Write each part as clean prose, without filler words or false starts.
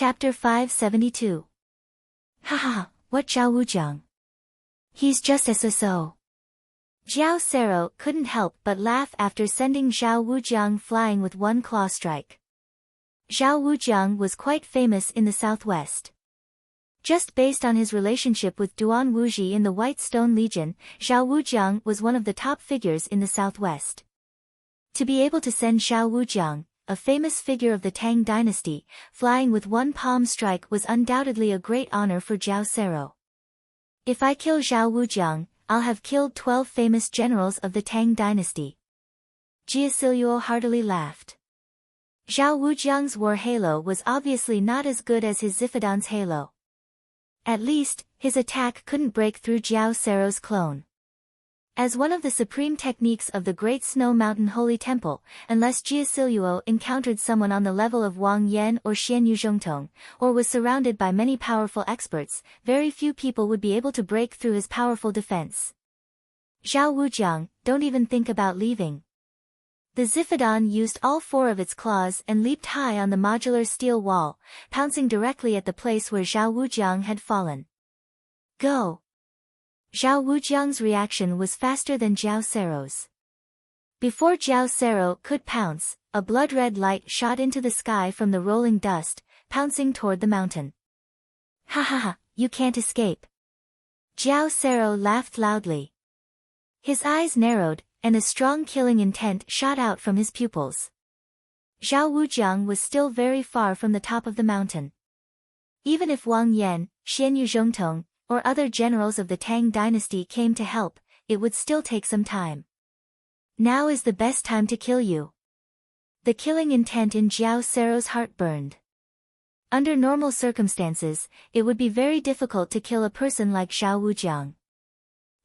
Chapter 572. Haha, what Zhao Wujiang? He's just so. Jiao Sero couldn't help but laugh after sending Zhao Wujiang flying with one claw strike. Zhao Wujiang was quite famous in the southwest. Just based on his relationship with Duan Wuji in the White Stone Legion, Zhao Wujiang was one of the top figures in the southwest. To be able to send Zhao Wujiang, a famous figure of the Tang dynasty, flying with one palm strike was undoubtedly a great honor for Jiao Sero. If I kill Zhao Wujiang, I'll have killed 12 famous generals of the Tang dynasty. Jiasilyuo heartily laughed. Zhao Wujiang's war halo was obviously not as good as his Ziffidan's halo. At least, his attack couldn't break through Jiao Sero's clone. As one of the supreme techniques of the Great Snow Mountain Holy Temple, unless Jiasilyuo encountered someone on the level of Wang Yan or Xian Yuzhongtong, or was surrounded by many powerful experts, very few people would be able to break through his powerful defense. Zhao Wujiang, don't even think about leaving. The Ziffidan used all 4 of its claws and leaped high on the modular steel wall, pouncing directly at the place where Zhao Wujiang had fallen. Go! Zhao Wujiang's reaction was faster than Jiao Sero's. Before Jiao Sero could pounce, a blood-red light shot into the sky from the rolling dust, pouncing toward the mountain. Ha ha ha, you can't escape. Jiao Sero laughed loudly. His eyes narrowed, and a strong killing intent shot out from his pupils. Zhao Wujiang was still very far from the top of the mountain. Even if Wang Yan, Xian Yuzhongtong, or other generals of the Tang dynasty came to help, it would still take some time. Now is the best time to kill you. The killing intent in Jiao Sero's heart burned. Under normal circumstances, it would be very difficult to kill a person like Zhao Wujiang.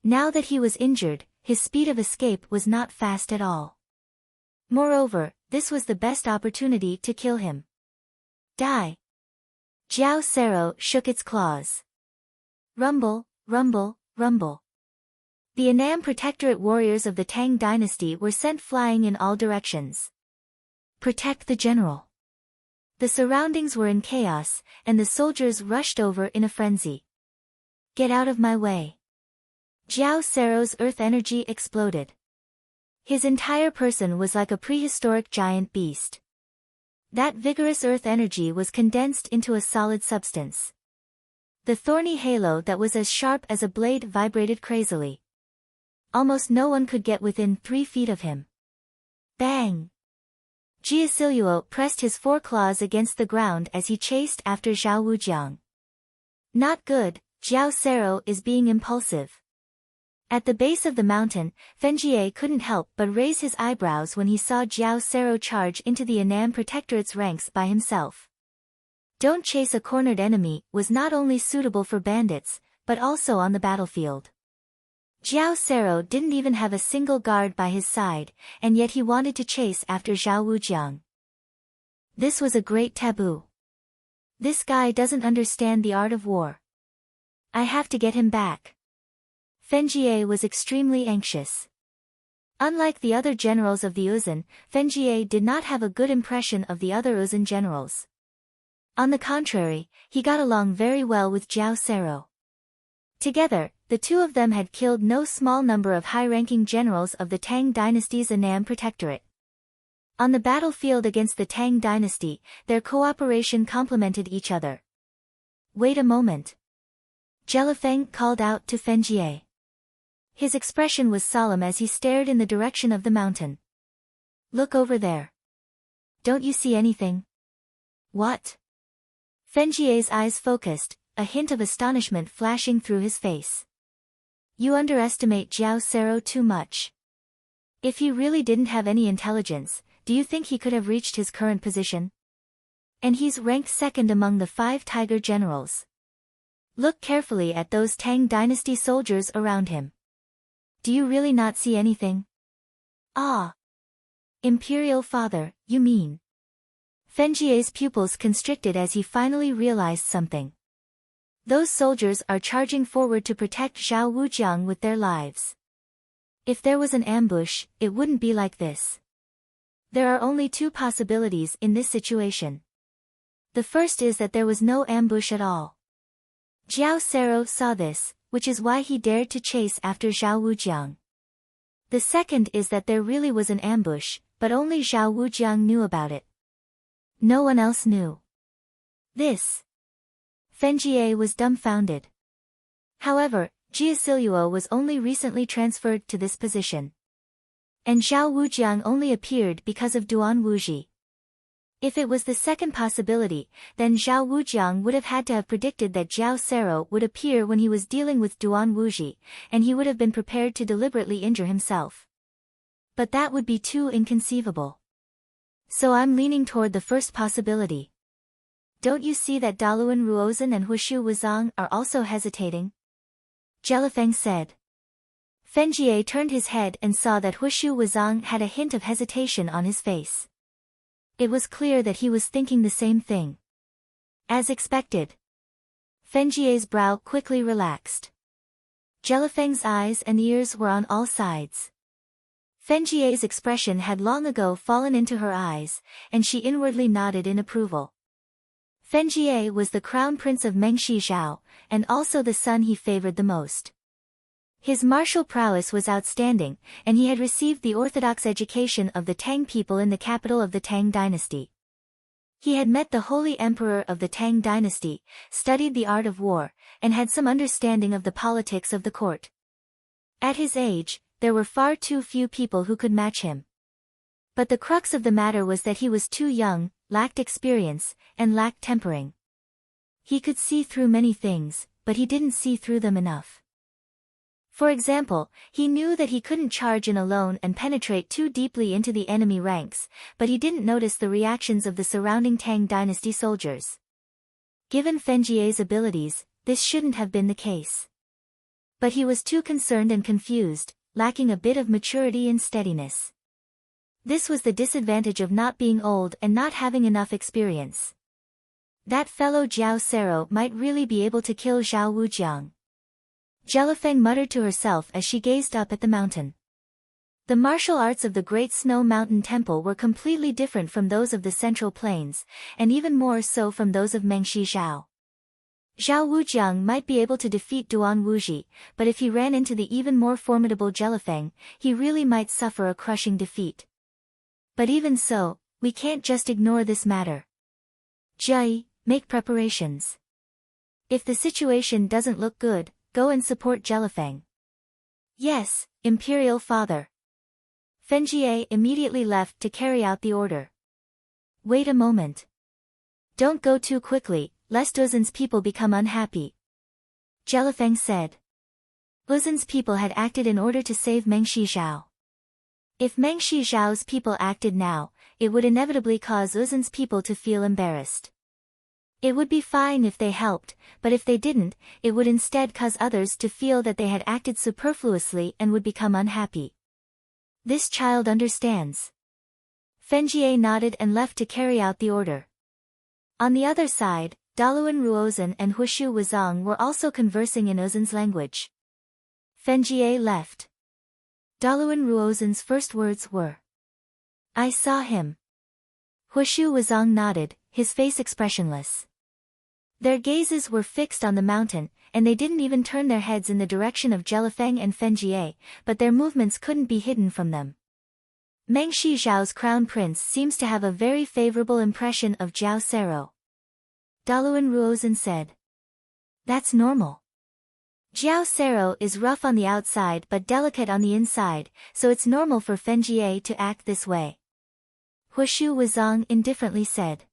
Now that he was injured, his speed of escape was not fast at all. Moreover, this was the best opportunity to kill him. Die! Jiao Sero shook its claws. Rumble, rumble, rumble. The Annam Protectorate warriors of the Tang dynasty were sent flying in all directions. Protect the general. The surroundings were in chaos, and the soldiers rushed over in a frenzy. Get out of my way. Jiao Sero's earth energy exploded. His entire person was like a prehistoric giant beast. That vigorous earth energy was condensed into a solid substance. The thorny halo that was as sharp as a blade vibrated crazily. Almost no one could get within 3 feet of him. Bang! Jiasilyuo pressed his 4 claws against the ground as he chased after Zhao Wujiang. Not good, Jiao Sero is being impulsive. At the base of the mountain, Fenjie couldn't help but raise his eyebrows when he saw Jiao Sero charge into the Annam Protectorate's ranks by himself. Don't chase a cornered enemy was not only suitable for bandits, but also on the battlefield. Jiao Sero didn't even have a single guard by his side, and yet he wanted to chase after Zhao Wujiang. This was a great taboo. This guy doesn't understand the art of war. I have to get him back. Fenjie was extremely anxious. Unlike the other generals of the Uzun, Fenjie did not have a good impression of the other Uzun generals. On the contrary, he got along very well with Jiao Sero. Together, the 2 of them had killed no small number of high-ranking generals of the Tang dynasty's Annam Protectorate. On the battlefield against the Tang dynasty, their cooperation complemented each other. Wait a moment. Jelifeng called out to Fenjie. His expression was solemn as he stared in the direction of the mountain. Look over there. Don't you see anything? What? Fenjie's eyes focused, a hint of astonishment flashing through his face. You underestimate Jiao Sero too much. If he really didn't have any intelligence, do you think he could have reached his current position? And he's ranked 2nd among the 5 tiger generals. Look carefully at those Tang dynasty soldiers around him. Do you really not see anything? Ah! Imperial Father, you mean? Fenjie's pupils constricted as he finally realized something. Those soldiers are charging forward to protect Zhao Wujiang with their lives. If there was an ambush, it wouldn't be like this. There are only 2 possibilities in this situation. The first is that there was no ambush at all. Jiao Sero saw this, which is why he dared to chase after Zhao Wujiang. The second is that there really was an ambush, but only Zhao Wujiang knew about it. No one else knew. Fenjie was dumbfounded. However, Jia Siluo was only recently transferred to this position. And Zhao Wujiang only appeared because of Duan Wuji. If it was the second possibility, then Zhao Wujiang would have had to have predicted that Jiao Sero would appear when he was dealing with Duan Wuji, and he would have been prepared to deliberately injure himself. But that would be too inconceivable. So I'm leaning toward the first possibility. Don't you see that Daluan Ruozhen and Hushu Wuzong are also hesitating? Jelifeng said. Fenjie turned his head and saw that Hushu Wuzong had a hint of hesitation on his face. It was clear that he was thinking the same thing. As expected. Fenjie's brow quickly relaxed. Jelifeng's eyes and ears were on all sides. Fenjie's expression had long ago fallen into her eyes, and she inwardly nodded in approval. Fenjie was the crown prince of Mengshi Zhao, and also the son he favored the most. His martial prowess was outstanding, and he had received the orthodox education of the Tang people in the capital of the Tang dynasty. He had met the holy emperor of the Tang dynasty, studied the art of war, and had some understanding of the politics of the court. At his age, there were far too few people who could match him. But the crux of the matter was that he was too young, lacked experience, and lacked tempering. He could see through many things, but he didn't see through them enough. For example, he knew that he couldn't charge in alone and penetrate too deeply into the enemy ranks, but he didn't notice the reactions of the surrounding Tang dynasty soldiers. Given Fenjie's abilities, this shouldn't have been the case. But he was too concerned and confused, lacking a bit of maturity and steadiness. This was the disadvantage of not being old and not having enough experience. That fellow Jiao Sero might really be able to kill Zhao Wujiang. Jelifeng muttered to herself as she gazed up at the mountain. The martial arts of the Great Snow Mountain Temple were completely different from those of the Central Plains, and even more so from those of Mengshi Zhao. Zhao Wujiang might be able to defeat Duan Wuji, but if he ran into the even more formidable Jelifeng, he really might suffer a crushing defeat. But even so, we can't just ignore this matter. Jai, make preparations. If the situation doesn't look good, go and support Jelifeng. Yes, Imperial Father. Fenjie immediately left to carry out the order. Wait a moment. Don't go too quickly, lest Uzun's people become unhappy. Jelifeng said. Uzun's people had acted in order to save Mengshi Zhao. If Mengshi Zhao's people acted now, it would inevitably cause Uzun's people to feel embarrassed. It would be fine if they helped, but if they didn't, it would instead cause others to feel that they had acted superfluously and would become unhappy. This child understands. Fenjie nodded and left to carry out the order. On the other side, Daluan Ruozhen and Hushu Wuzong were also conversing in Uzun's language. Fenjie left. Daluan Ruozhen's first words were, "I saw him." Hushu Wuzong nodded, his face expressionless. Their gazes were fixed on the mountain, and they didn't even turn their heads in the direction of Jelifeng and Fenjie, but their movements couldn't be hidden from them. Mengshi Zhao's crown prince seems to have a very favorable impression of Jiao Sero. Daluan Ruozhen said. That's normal. Jiao Sero is rough on the outside but delicate on the inside, so it's normal for Fenjie to act this way. Hushu Wuzong indifferently said.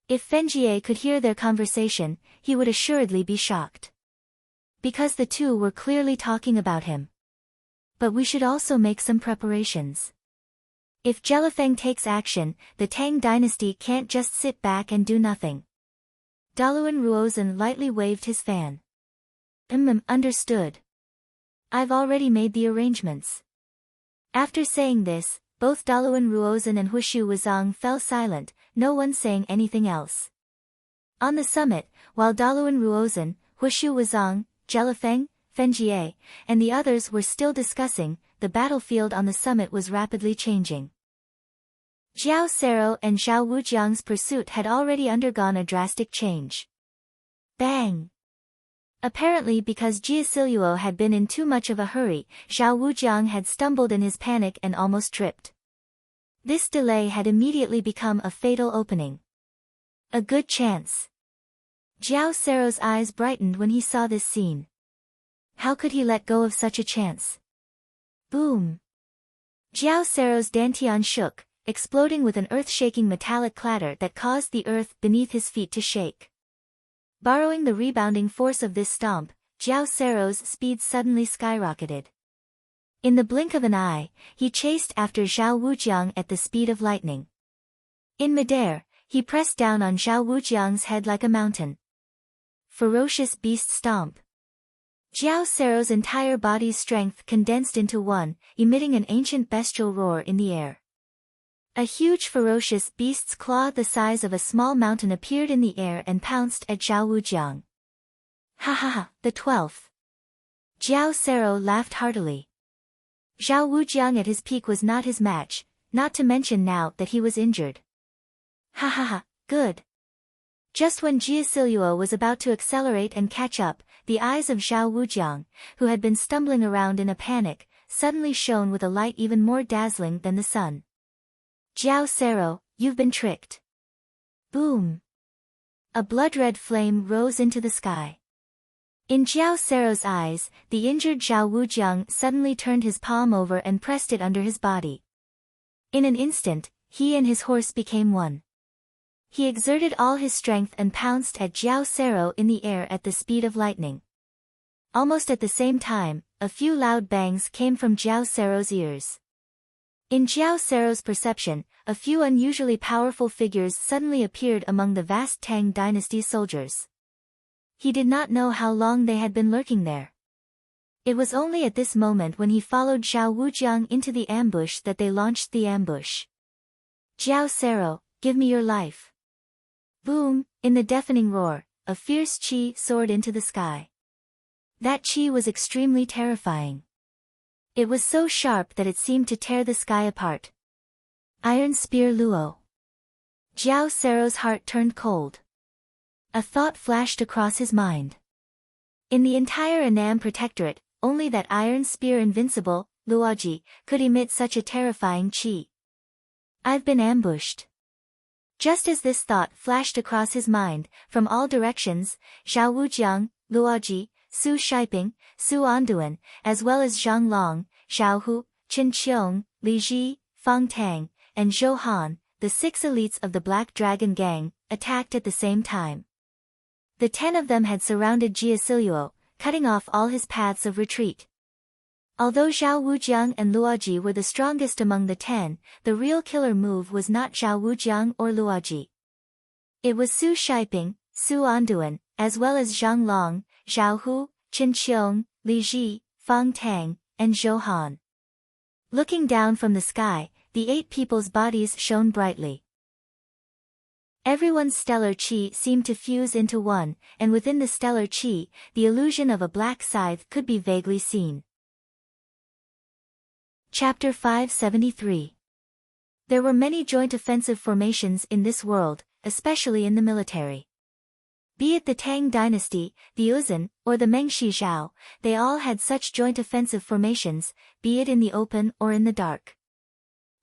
If Fenjie could hear their conversation, he would assuredly be shocked. Because the two were clearly talking about him. But we should also make some preparations. If Jelifeng takes action, the Tang dynasty can't just sit back and do nothing. Daluan Ruozhen lightly waved his fan. Understood. I've already made the arrangements. After saying this, both Daluan Ruozhen and Hushu Wuzong fell silent, no one saying anything else. On the summit, while Daluan Ruozhen, Hushu Wuzong, Jelifeng, Fenjie, and the others were still discussing, the battlefield on the summit was rapidly changing. Jiao Sero and Zhao Wujiang's pursuit had already undergone a drastic change. Bang! Apparently because Jia Siluo had been in too much of a hurry, Zhao Wujiang had stumbled in his panic and almost tripped. This delay had immediately become a fatal opening. A good chance. Jiao Sero's eyes brightened when he saw this scene. How could he let go of such a chance? Boom! Jiao Sero's dantian shook, exploding with an earth-shaking metallic clatter that caused the earth beneath his feet to shake. Borrowing the rebounding force of this stomp, Jiao Sero's speed suddenly skyrocketed. In the blink of an eye, he chased after Zhao Wujiang at the speed of lightning. In midair, he pressed down on Zhao Wujiang's head like a mountain. Ferocious beast stomp. Jiao Sero's entire body's strength condensed into one, emitting an ancient bestial roar in the air. A huge ferocious beast's claw the size of a small mountain appeared in the air and pounced at Zhao Wujiang. Ha ha ha, the 12th. Jiao Sero laughed heartily. Zhao Wujiang at his peak was not his match, not to mention now that he was injured. Ha ha ha, good. Just when Jia Siluo was about to accelerate and catch up, the eyes of Zhao Wujiang, who had been stumbling around in a panic, suddenly shone with a light even more dazzling than the sun. Jiao Sero, you've been tricked. Boom! A blood-red flame rose into the sky. In Jiao Sero's eyes, the injured Zhao Wujiang suddenly turned his palm over and pressed it under his body. In an instant, he and his horse became one. He exerted all his strength and pounced at Jiao Sero in the air at the speed of lightning. Almost at the same time, a few loud bangs came from Jiao Sero's ears. In Jiao Sero's perception, a few unusually powerful figures suddenly appeared among the vast Tang dynasty soldiers. He did not know how long they had been lurking there. It was only at this moment when he followed Zhao Wujiang into the ambush that they launched the ambush. Jiao Sero, give me your life. Boom! In the deafening roar, a fierce qi soared into the sky. That qi was extremely terrifying. It was so sharp that it seemed to tear the sky apart. Iron Spear Luo. Jiao Sero's heart turned cold. A thought flashed across his mind. In the entire Annam Protectorate, only that Iron Spear Invincible, Luoji, could emit such a terrifying qi. I've been ambushed. Just as this thought flashed across his mind, from all directions, Zhao Wujiang, Luoji, Su Shiping, Su Anduan, as well as Zhang Long, Zhao Hu, Qin Qiong, Li Ji, Fang Tang, and Zhou Han, the 6 elites of the Black Dragon Gang, attacked at the same time. The 10 of them had surrounded Jia Siluo, cutting off all his paths of retreat. Although Zhao Wujiang and Luoji were the strongest among the 10, the real killer move was not Zhao Wujiang or Luoji. It was Su Shiping, Su Anduan, as well as Zhang Long, Zhao Hu, Qin Qiong, Li Ji, Fang Tang, and Zhou Han. Looking down from the sky, the 8 people's bodies shone brightly. Everyone's stellar qi seemed to fuse into one, and within the stellar qi, the illusion of a black scythe could be vaguely seen. Chapter 573. There were many joint offensive formations in this world, especially in the military. Be it the Tang dynasty, the Uzun, or the Mengshi Zhao, they all had such joint offensive formations, be it in the open or in the dark.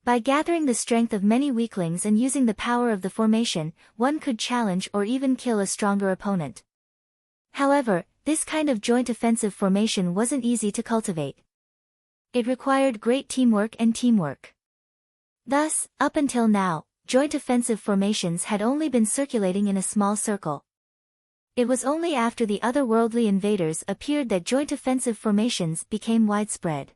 By gathering the strength of many weaklings and using the power of the formation, one could challenge or even kill a stronger opponent. However, this kind of joint offensive formation wasn't easy to cultivate. It required great teamwork and teamwork. Thus, up until now, joint offensive formations had only been circulating in a small circle. It was only after the otherworldly invaders appeared that joint offensive formations became widespread.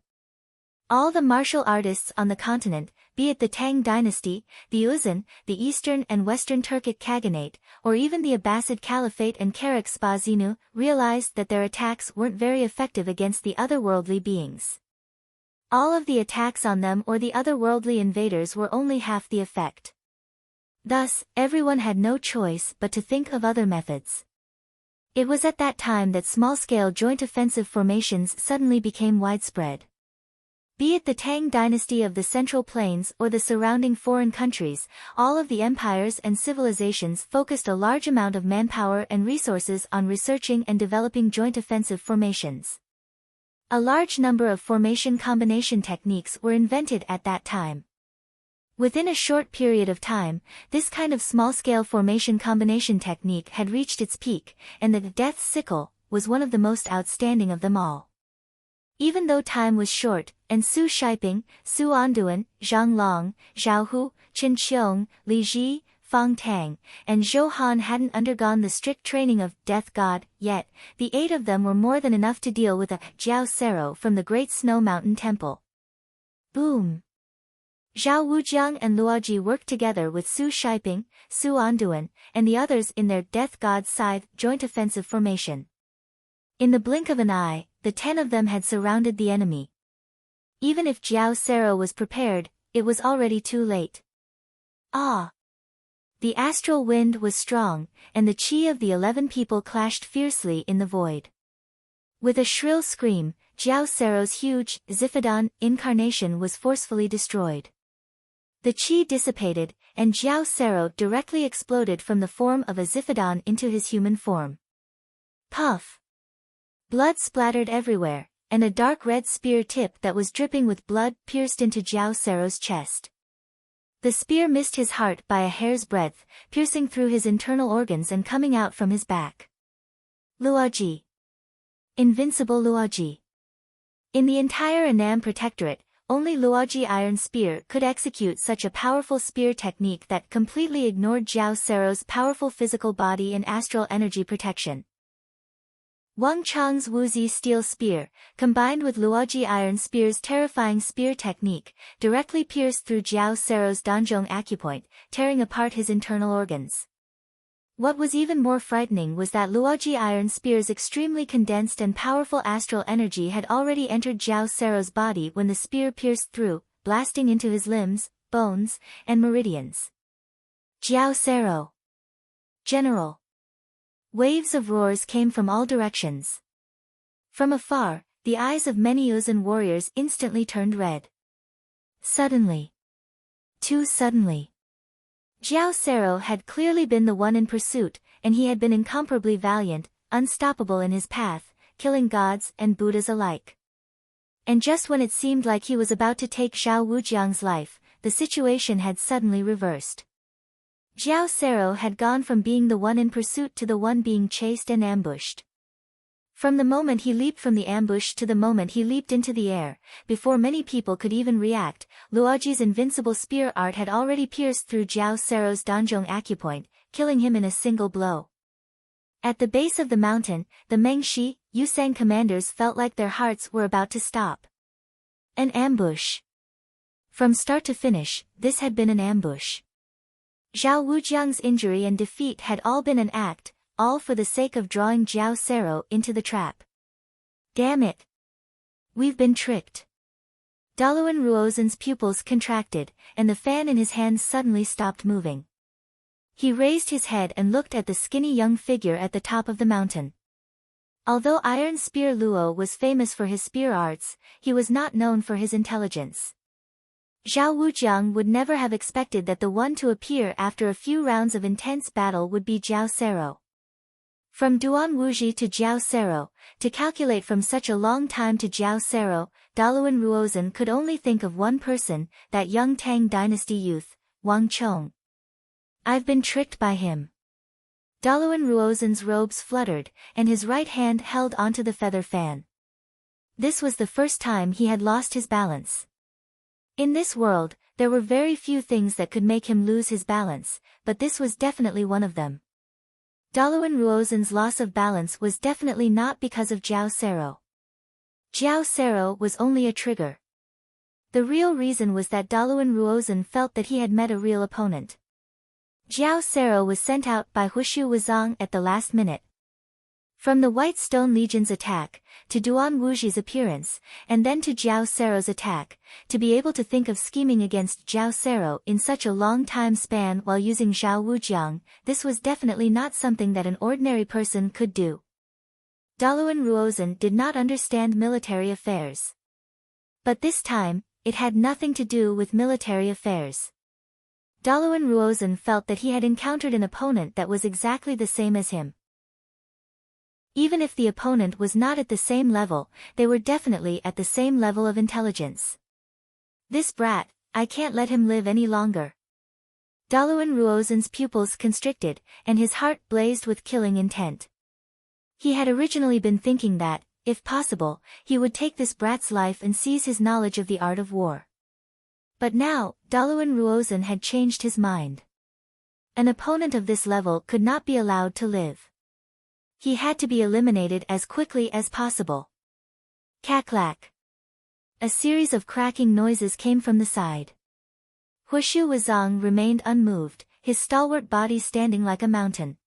All the martial artists on the continent, be it the Tang dynasty, the Uzun, the Eastern and Western Turkic Khaganate, or even the Abbasid Caliphate and Karak Spazinu, realized that their attacks weren't very effective against the otherworldly beings. All of the attacks on them or the otherworldly invaders were only half the effect. Thus, everyone had no choice but to think of other methods. It was at that time that small-scale joint offensive formations suddenly became widespread. Be it the Tang dynasty of the Central Plains or the surrounding foreign countries, all of the empires and civilizations focused a large amount of manpower and resources on researching and developing joint offensive formations. A large number of formation combination techniques were invented at that time. Within a short period of time, this kind of small-scale formation combination technique had reached its peak, and the Death Sickle was one of the most outstanding of them all. Even though time was short, and Su Shiping, Su Anduan, Zhang Long, Zhao Hu, Chen Qiong, Li Ji, Fang Tang, and Zhou Han hadn't undergone the strict training of Death God yet, the 8 of them were more than enough to deal with a Jiao Sero from the Great Snow Mountain Temple. Boom! Zhao Wujiang and Luoji worked together with Su Shiping, Su Anduan, and the others in their Death God Scythe joint offensive formation. In the blink of an eye, the 10 of them had surrounded the enemy. Even if Jiao Sero was prepared, it was already too late. Ah! The astral wind was strong, and the chi of the 11 people clashed fiercely in the void. With a shrill scream, Jiao Sero's huge, Zifidon, incarnation was forcefully destroyed. The chi dissipated, and Jiao Sero directly exploded from the form of a Zifidon into his human form. Puff! Blood splattered everywhere, and a dark red spear tip that was dripping with blood pierced into Jiao Sero's chest. The spear missed his heart by a hair's breadth, piercing through his internal organs and coming out from his back. Luoji. Invincible Luoji. In the entire Annam Protectorate, only Luoji Iron Spear could execute such a powerful spear technique that completely ignored Jiao Sero's powerful physical body and astral energy protection. Wang Chang's Wuzi Steel Spear, combined with Luoji Iron Spear's terrifying spear technique, directly pierced through Jiao Sero's Danzhong acupoint, tearing apart his internal organs. What was even more frightening was that Luoji Iron Spear's extremely condensed and powerful astral energy had already entered Jiao Sero's body when the spear pierced through, blasting into his limbs, bones, and meridians. Jiao Sero! General! Waves of roars came from all directions. From afar, the eyes of many Uzan warriors instantly turned red. Suddenly. Too suddenly. Jiao Sero had clearly been the one in pursuit, and he had been incomparably valiant, unstoppable in his path, killing gods and Buddhas alike. And just when it seemed like he was about to take Zhao Wujiang's life, the situation had suddenly reversed. Jiao Sero had gone from being the one in pursuit to the one being chased and ambushed. From the moment he leaped from the ambush to the moment he leaped into the air, before many people could even react, Luoji's invincible spear art had already pierced through Jiao Sero's Danzhong acupoint, killing him in a single blow. At the base of the mountain, the Mengshi, Yusang commanders felt like their hearts were about to stop. An ambush. From start to finish, this had been an ambush. Zhao Wujiang's injury and defeat had all been an act, all for the sake of drawing Jiao Sero into the trap. Damn it! We've been tricked. Daluan Ruozen's pupils contracted, and the fan in his hands suddenly stopped moving. He raised his head and looked at the skinny young figure at the top of the mountain. Although Iron Spear Luo was famous for his spear arts, he was not known for his intelligence. Zhao Wujiang would never have expected that the one to appear after a few rounds of intense battle would be Jiao Sero. From Duan Wuji to Jiao Sero, to calculate from such a long time to Jiao Sero, Daluan Ruozen could only think of one person, that young Tang dynasty youth, Wang Chong. I've been tricked by him. Daluan Ruozen's robes fluttered, and his right hand held onto the feather fan. This was the first time he had lost his balance. In this world, there were very few things that could make him lose his balance, but this was definitely one of them. Daluan Ruozen's loss of balance was definitely not because of Jiao Sero. Jiao Sero was only a trigger. The real reason was that Daluan Ruozen felt that he had met a real opponent. Jiao Sero was sent out by Hushu Wuzong at the last minute. From the White Stone Legion's attack, to Duan Wuji's appearance, and then to Jiao Sero's attack, to be able to think of scheming against Jiao Sero in such a long time span while using Zhao Wujiang, this was definitely not something that an ordinary person could do. Daluan Ruozen did not understand military affairs. But this time, it had nothing to do with military affairs. Dalawan Ruozan felt that he had encountered an opponent that was exactly the same as him. Even if the opponent was not at the same level, they were definitely at the same level of intelligence. This brat, I can't let him live any longer. Dalawan Ruozan's pupils constricted, and his heart blazed with killing intent. He had originally been thinking that, if possible, he would take this brat's life and seize his knowledge of the art of war. But now, Dalawan Ruozan had changed his mind. An opponent of this level could not be allowed to live. He had to be eliminated as quickly as possible. Cack-clack. A series of cracking noises came from the side. Huishu Wuzong remained unmoved, his stalwart body standing like a mountain.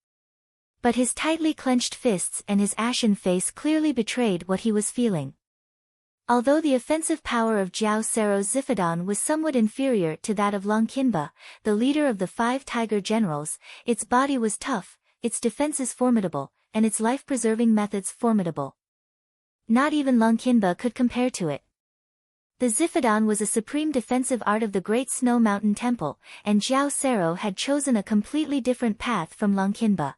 But his tightly clenched fists and his ashen face clearly betrayed what he was feeling. Although the offensive power of Jiao Sero's Zifadon was somewhat inferior to that of Longqinba, the leader of the 5 tiger generals, its body was tough, its defenses formidable, and its life-preserving methods formidable. Not even Longqinba could compare to it. The Zifadon was a supreme defensive art of the Great Snow Mountain Temple, and Jiao Sero had chosen a completely different path from Longqinba.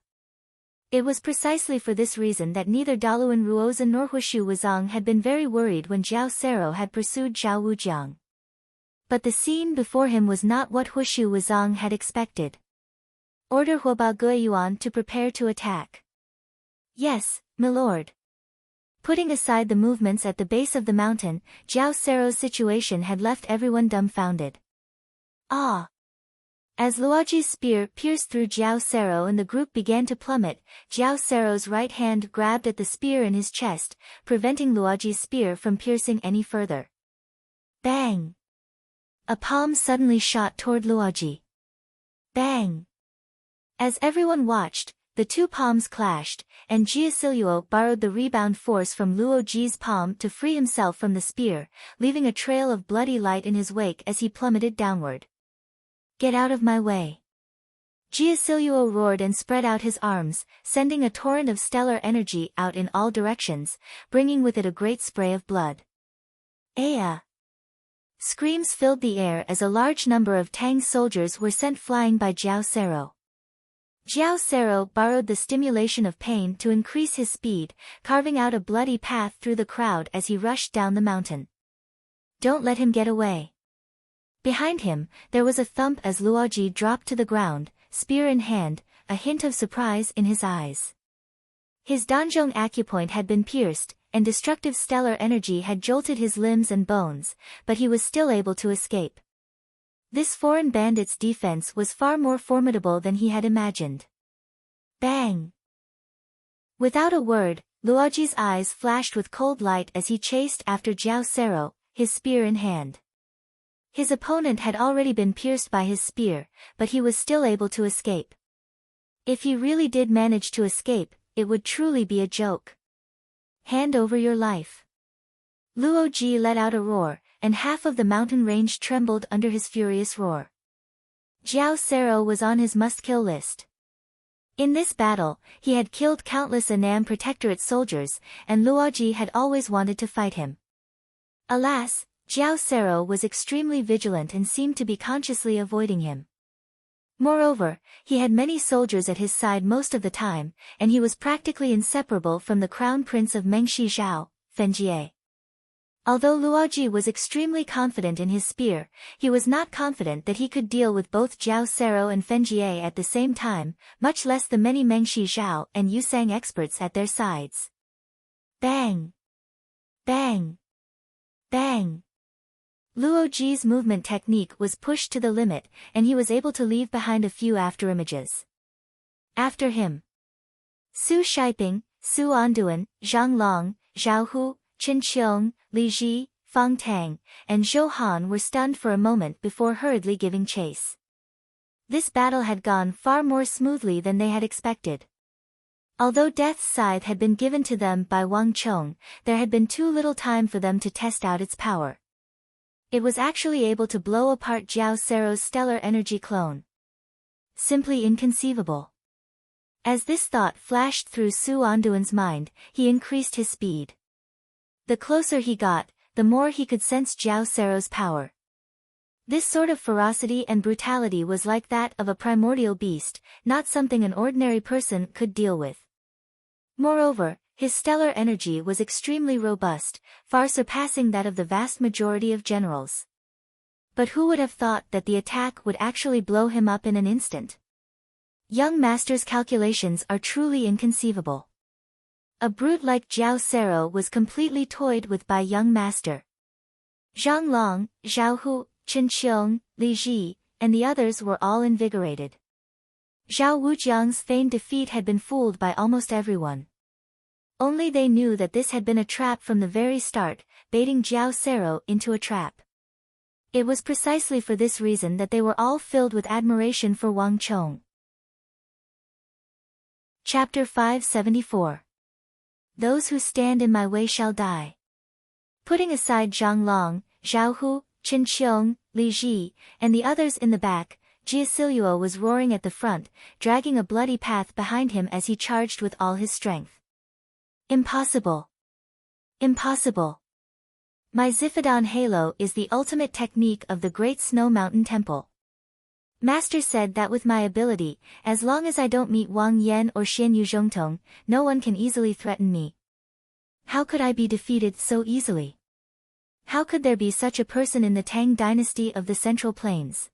It was precisely for this reason that neither Dalawan Ruozan nor Huishu Wuzong had been very worried when Jiao Sero had pursued Zhao Wujiang. But the scene before him was not what Huishu Wuzong had expected. Order Huobao Guiyuan to prepare to attack. Yes, milord. Putting aside the movements at the base of the mountain, Jiao Sero's situation had left everyone dumbfounded. Ah! As Luoji's spear pierced through Jiao Sero and the group began to plummet, Jiao Sero's right hand grabbed at the spear in his chest, preventing Luoji's spear from piercing any further. Bang! A palm suddenly shot toward Luoji. Bang! As everyone watched, the 2 palms clashed, and Jiasiluo borrowed the rebound force from Luoji's palm to free himself from the spear, leaving a trail of bloody light in his wake as he plummeted downward. Get out of my way. Jiasiluo roared and spread out his arms, sending a torrent of stellar energy out in all directions, bringing with it a great spray of blood. Aya! Screams filled the air as a large number of Tang soldiers were sent flying by Jiao Sero. Jiao Sero borrowed the stimulation of pain to increase his speed, carving out a bloody path through the crowd as he rushed down the mountain. Don't let him get away. Behind him, there was a thump as Luoji dropped to the ground, spear in hand, a hint of surprise in his eyes. His Danzhong acupoint had been pierced, and destructive stellar energy had jolted his limbs and bones, but he was still able to escape. This foreign bandit's defense was far more formidable than he had imagined. Bang! Without a word, Luoji's eyes flashed with cold light as he chased after Jiao Sero, his spear in hand. His opponent had already been pierced by his spear, but he was still able to escape. If he really did manage to escape, it would truly be a joke. Hand over your life. Luoji let out a roar, and half of the mountain range trembled under his furious roar. Jiao Sero was on his must-kill list. In this battle, he had killed countless Annam Protectorate soldiers, and Luoji had always wanted to fight him. Alas, Jiao Sero was extremely vigilant and seemed to be consciously avoiding him. Moreover, he had many soldiers at his side most of the time, and he was practically inseparable from the crown prince of Mengshi Zhao, Fenjie. Although Luoji was extremely confident in his spear, he was not confident that he could deal with both Jiao Sero and Fenjie at the same time, much less the many Mengshi Zhao and Yusang experts at their sides. Bang! Bang! Bang! Luoji's movement technique was pushed to the limit, and he was able to leave behind a few afterimages. After him, Su Shiping, Su Anduan, Zhang Long, Zhao Hu, Chen Qiong, Li Ji, Fang Tang, and Zhou Han were stunned for a moment before hurriedly giving chase. This battle had gone far more smoothly than they had expected. Although Death's Scythe had been given to them by Wang Chong, there had been too little time for them to test out its power. It was actually able to blow apart Jiao Sero's stellar energy clone. Simply inconceivable. As this thought flashed through Su Anduan's mind, he increased his speed. The closer he got, the more he could sense Jiao Sero's power. This sort of ferocity and brutality was like that of a primordial beast, not something an ordinary person could deal with. Moreover, his stellar energy was extremely robust, far surpassing that of the vast majority of generals. But who would have thought that the attack would actually blow him up in an instant? Young master's calculations are truly inconceivable. A brute like Jiao Sero was completely toyed with by young master. Zhang Long, Zhao Hu, Chen Qiong, Li Ji, and the others were all invigorated. Zhao Wujiang's feigned defeat had been fooled by almost everyone. Only they knew that this had been a trap from the very start, baiting Jiao Sero into a trap. It was precisely for this reason that they were all filled with admiration for Wang Chong. Chapter 574. Those who stand in my way shall die. Putting aside Zhang Long, Zhao Hu, Chen Qiong, Li Ji, and the others in the back, Jia Siluo was roaring at the front, dragging a bloody path behind him as he charged with all his strength. Impossible! Impossible! My Zifidon Halo is the ultimate technique of the Great Snow Mountain Temple. Master said that with my ability, as long as I don't meet Wang Yan or Xian Yu Zhongtong, no one can easily threaten me. How could I be defeated so easily? How could there be such a person in the Tang dynasty of the Central Plains?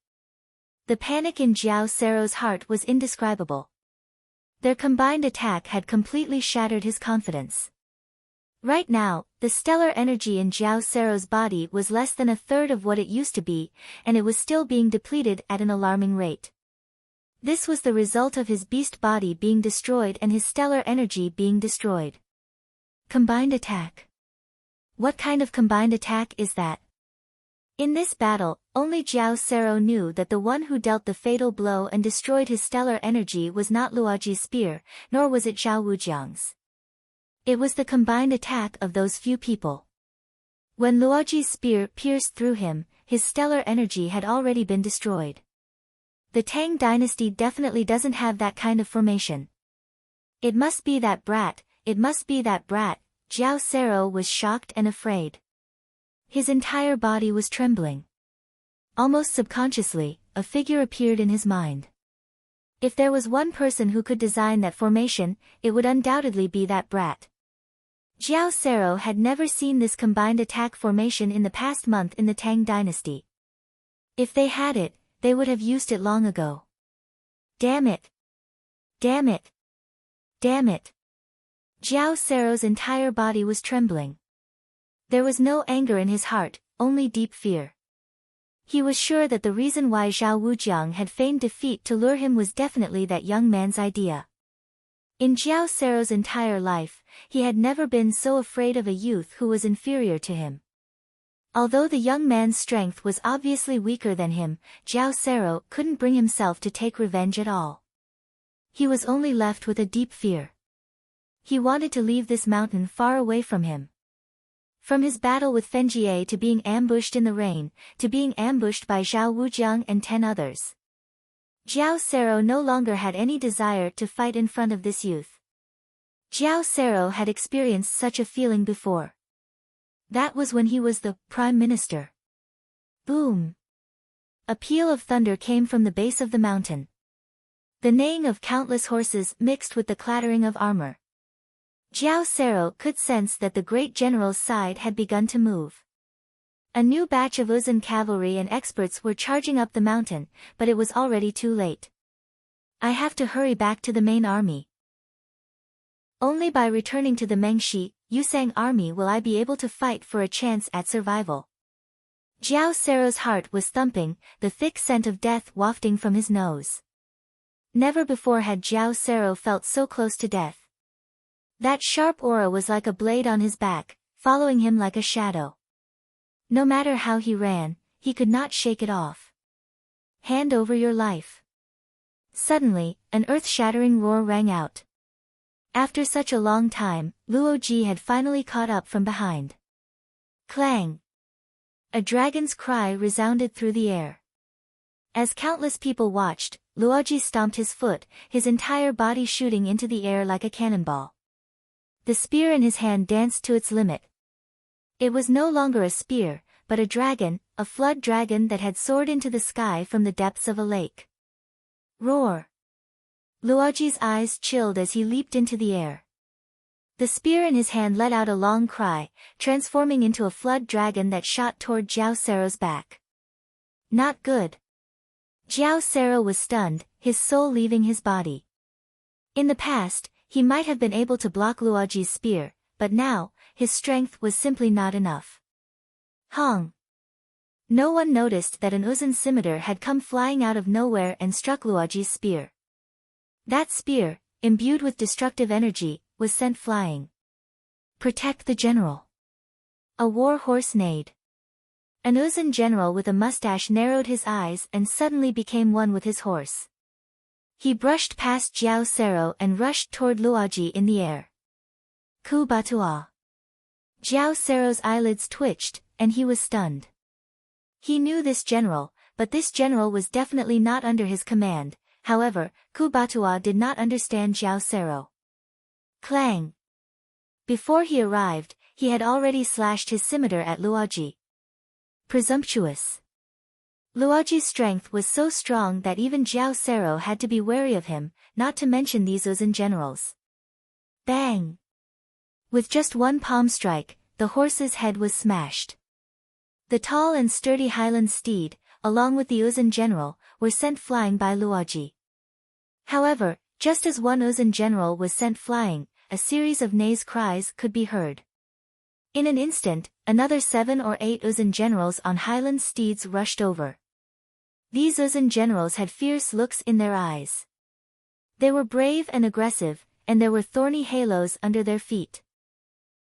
The panic in Jiao Sero's heart was indescribable. Their combined attack had completely shattered his confidence. Right now, the stellar energy in Jiao Sero's body was less than a third of what it used to be, and it was still being depleted at an alarming rate. This was the result of his beast body being destroyed and his stellar energy being destroyed. Combined attack. What kind of combined attack is that? In this battle, only Jiao Sero knew that the one who dealt the fatal blow and destroyed his stellar energy was not Luoji's spear, nor was it Zhao Wujiang's. It was the combined attack of those few people. When Luoji's spear pierced through him, his stellar energy had already been destroyed. The Tang dynasty definitely doesn't have that kind of formation. It must be that brat, it must be that brat. Jiao Sero was shocked and afraid. His entire body was trembling. Almost subconsciously, a figure appeared in his mind. If there was one person who could design that formation, it would undoubtedly be that brat. Jiao Sero had never seen this combined attack formation in the past month in the Tang dynasty. If they had it, they would have used it long ago. Damn it! Damn it! Damn it! Jiao Sero's entire body was trembling. There was no anger in his heart, only deep fear. He was sure that the reason why Zhao Wujiang had feigned defeat to lure him was definitely that young man's idea. In Jiao Sero's entire life, he had never been so afraid of a youth who was inferior to him. Although the young man's strength was obviously weaker than him, Jiao Sero couldn't bring himself to take revenge at all. He was only left with a deep fear. He wanted to leave this mountain far away from him. From his battle with Fenjie to being ambushed in the rain, to being ambushed by Zhao Wujiang and 10 others. Jiao Sero no longer had any desire to fight in front of this youth. Jiao Sero had experienced such a feeling before. That was when he was the Prime Minister. Boom! A peal of thunder came from the base of the mountain. The neighing of countless horses mixed with the clattering of armor. Jiao Sero could sense that the great general's side had begun to move. A new batch of Uzun cavalry and experts were charging up the mountain, but it was already too late. I have to hurry back to the main army. Only by returning to the Mengshi, Yusang army will I be able to fight for a chance at survival. Jiao Sero's heart was thumping, the thick scent of death wafting from his nose. Never before had Jiao Sero felt so close to death. That sharp aura was like a blade on his back, following him like a shadow. No matter how he ran, he could not shake it off. Hand over your life. Suddenly, an earth-shattering roar rang out. After such a long time, Luo Ji had finally caught up from behind. Clang! A dragon's cry resounded through the air. As countless people watched, Luoji stomped his foot, his entire body shooting into the air like a cannonball. The spear in his hand danced to its limit. It was no longer a spear, but a dragon, a flood dragon that had soared into the sky from the depths of a lake. Roar! Luoji's eyes chilled as he leaped into the air. The spear in his hand let out a long cry, transforming into a flood dragon that shot toward Jiao Sero's back. Not good. Jiao Sero was stunned, his soul leaving his body. In the past, he might have been able to block Luoji's spear, but now, his strength was simply not enough. Hong! No one noticed that an Uzun scimitar had come flying out of nowhere and struck Luoji's spear. That spear, imbued with destructive energy, was sent flying. Protect the general. A war horse neighed. An Uzun general with a mustache narrowed his eyes and suddenly became one with his horse. He brushed past Jiao Sero and rushed toward Luoji in the air. Ku Batua. Jiao Sero's eyelids twitched, and he was stunned. He knew this general, but this general was definitely not under his command. However, Ku Batua did not understand Jiao Sero. Clang! Before he arrived, he had already slashed his scimitar at Luoji. Presumptuous. Luoji's strength was so strong that even Jiao Sero had to be wary of him, not to mention these Uzun generals. Bang! With just one palm strike, the horse's head was smashed. The tall and sturdy Highland steed, along with the Uzun general, were sent flying by Luoji. However, just as one Uzun general was sent flying, a series of neighs cries could be heard. In an instant, another 7 or 8 Uzun generals on Highland steeds rushed over. These Uzun generals had fierce looks in their eyes. They were brave and aggressive, and there were thorny halos under their feet.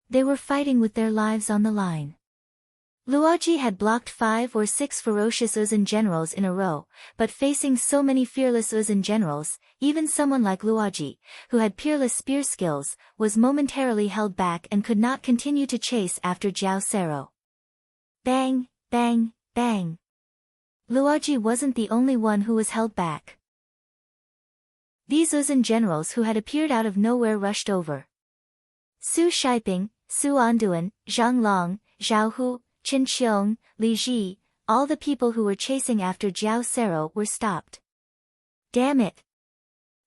They were fighting with their lives on the line. Luoji had blocked 5 or 6 ferocious Uzun generals in a row, but facing so many fearless Uzun generals, even someone like Luoji, who had peerless spear skills, was momentarily held back and could not continue to chase after Jiao Sero. Bang, bang, bang. Luoji wasn't the only one who was held back. These Uzun generals who had appeared out of nowhere rushed over. Su Shiping, Su Anduan, Zhang Long, Zhao Hu, Qin Xiong, Li Ji, all the people who were chasing after Jiao Sero were stopped. Damn it!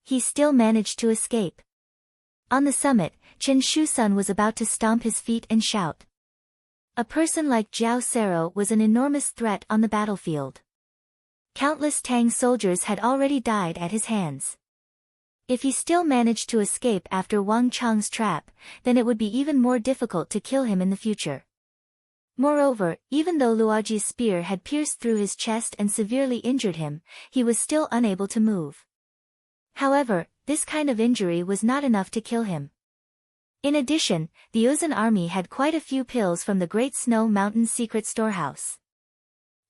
He still managed to escape. On the summit, Qin Shusun was about to stomp his feet and shout. A person like Jiao Sero was an enormous threat on the battlefield. Countless Tang soldiers had already died at his hands. If he still managed to escape after Wang Chang's trap, then it would be even more difficult to kill him in the future. Moreover, even though Luoji's spear had pierced through his chest and severely injured him, he was still unable to move. However, this kind of injury was not enough to kill him. In addition, the Uzun army had quite a few pills from the Great Snow Mountain's secret storehouse.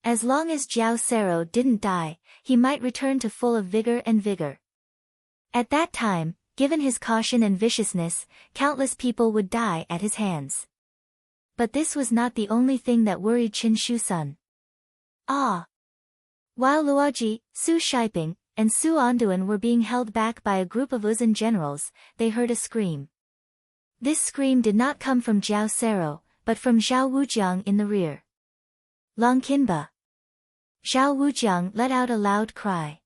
As long as Jiao Sero didn't die, he might return to full of vigor and vigor. At that time, given his caution and viciousness, countless people would die at his hands. But this was not the only thing that worried Qin Shusun. Ah! While Luoji, Su Shiping, and Su Anduan were being held back by a group of Uzun generals, they heard a scream. This scream did not come from Jiao Sero, but from Zhao Wujiang in the rear. Longkinba! Zhao Wujiang let out a loud cry.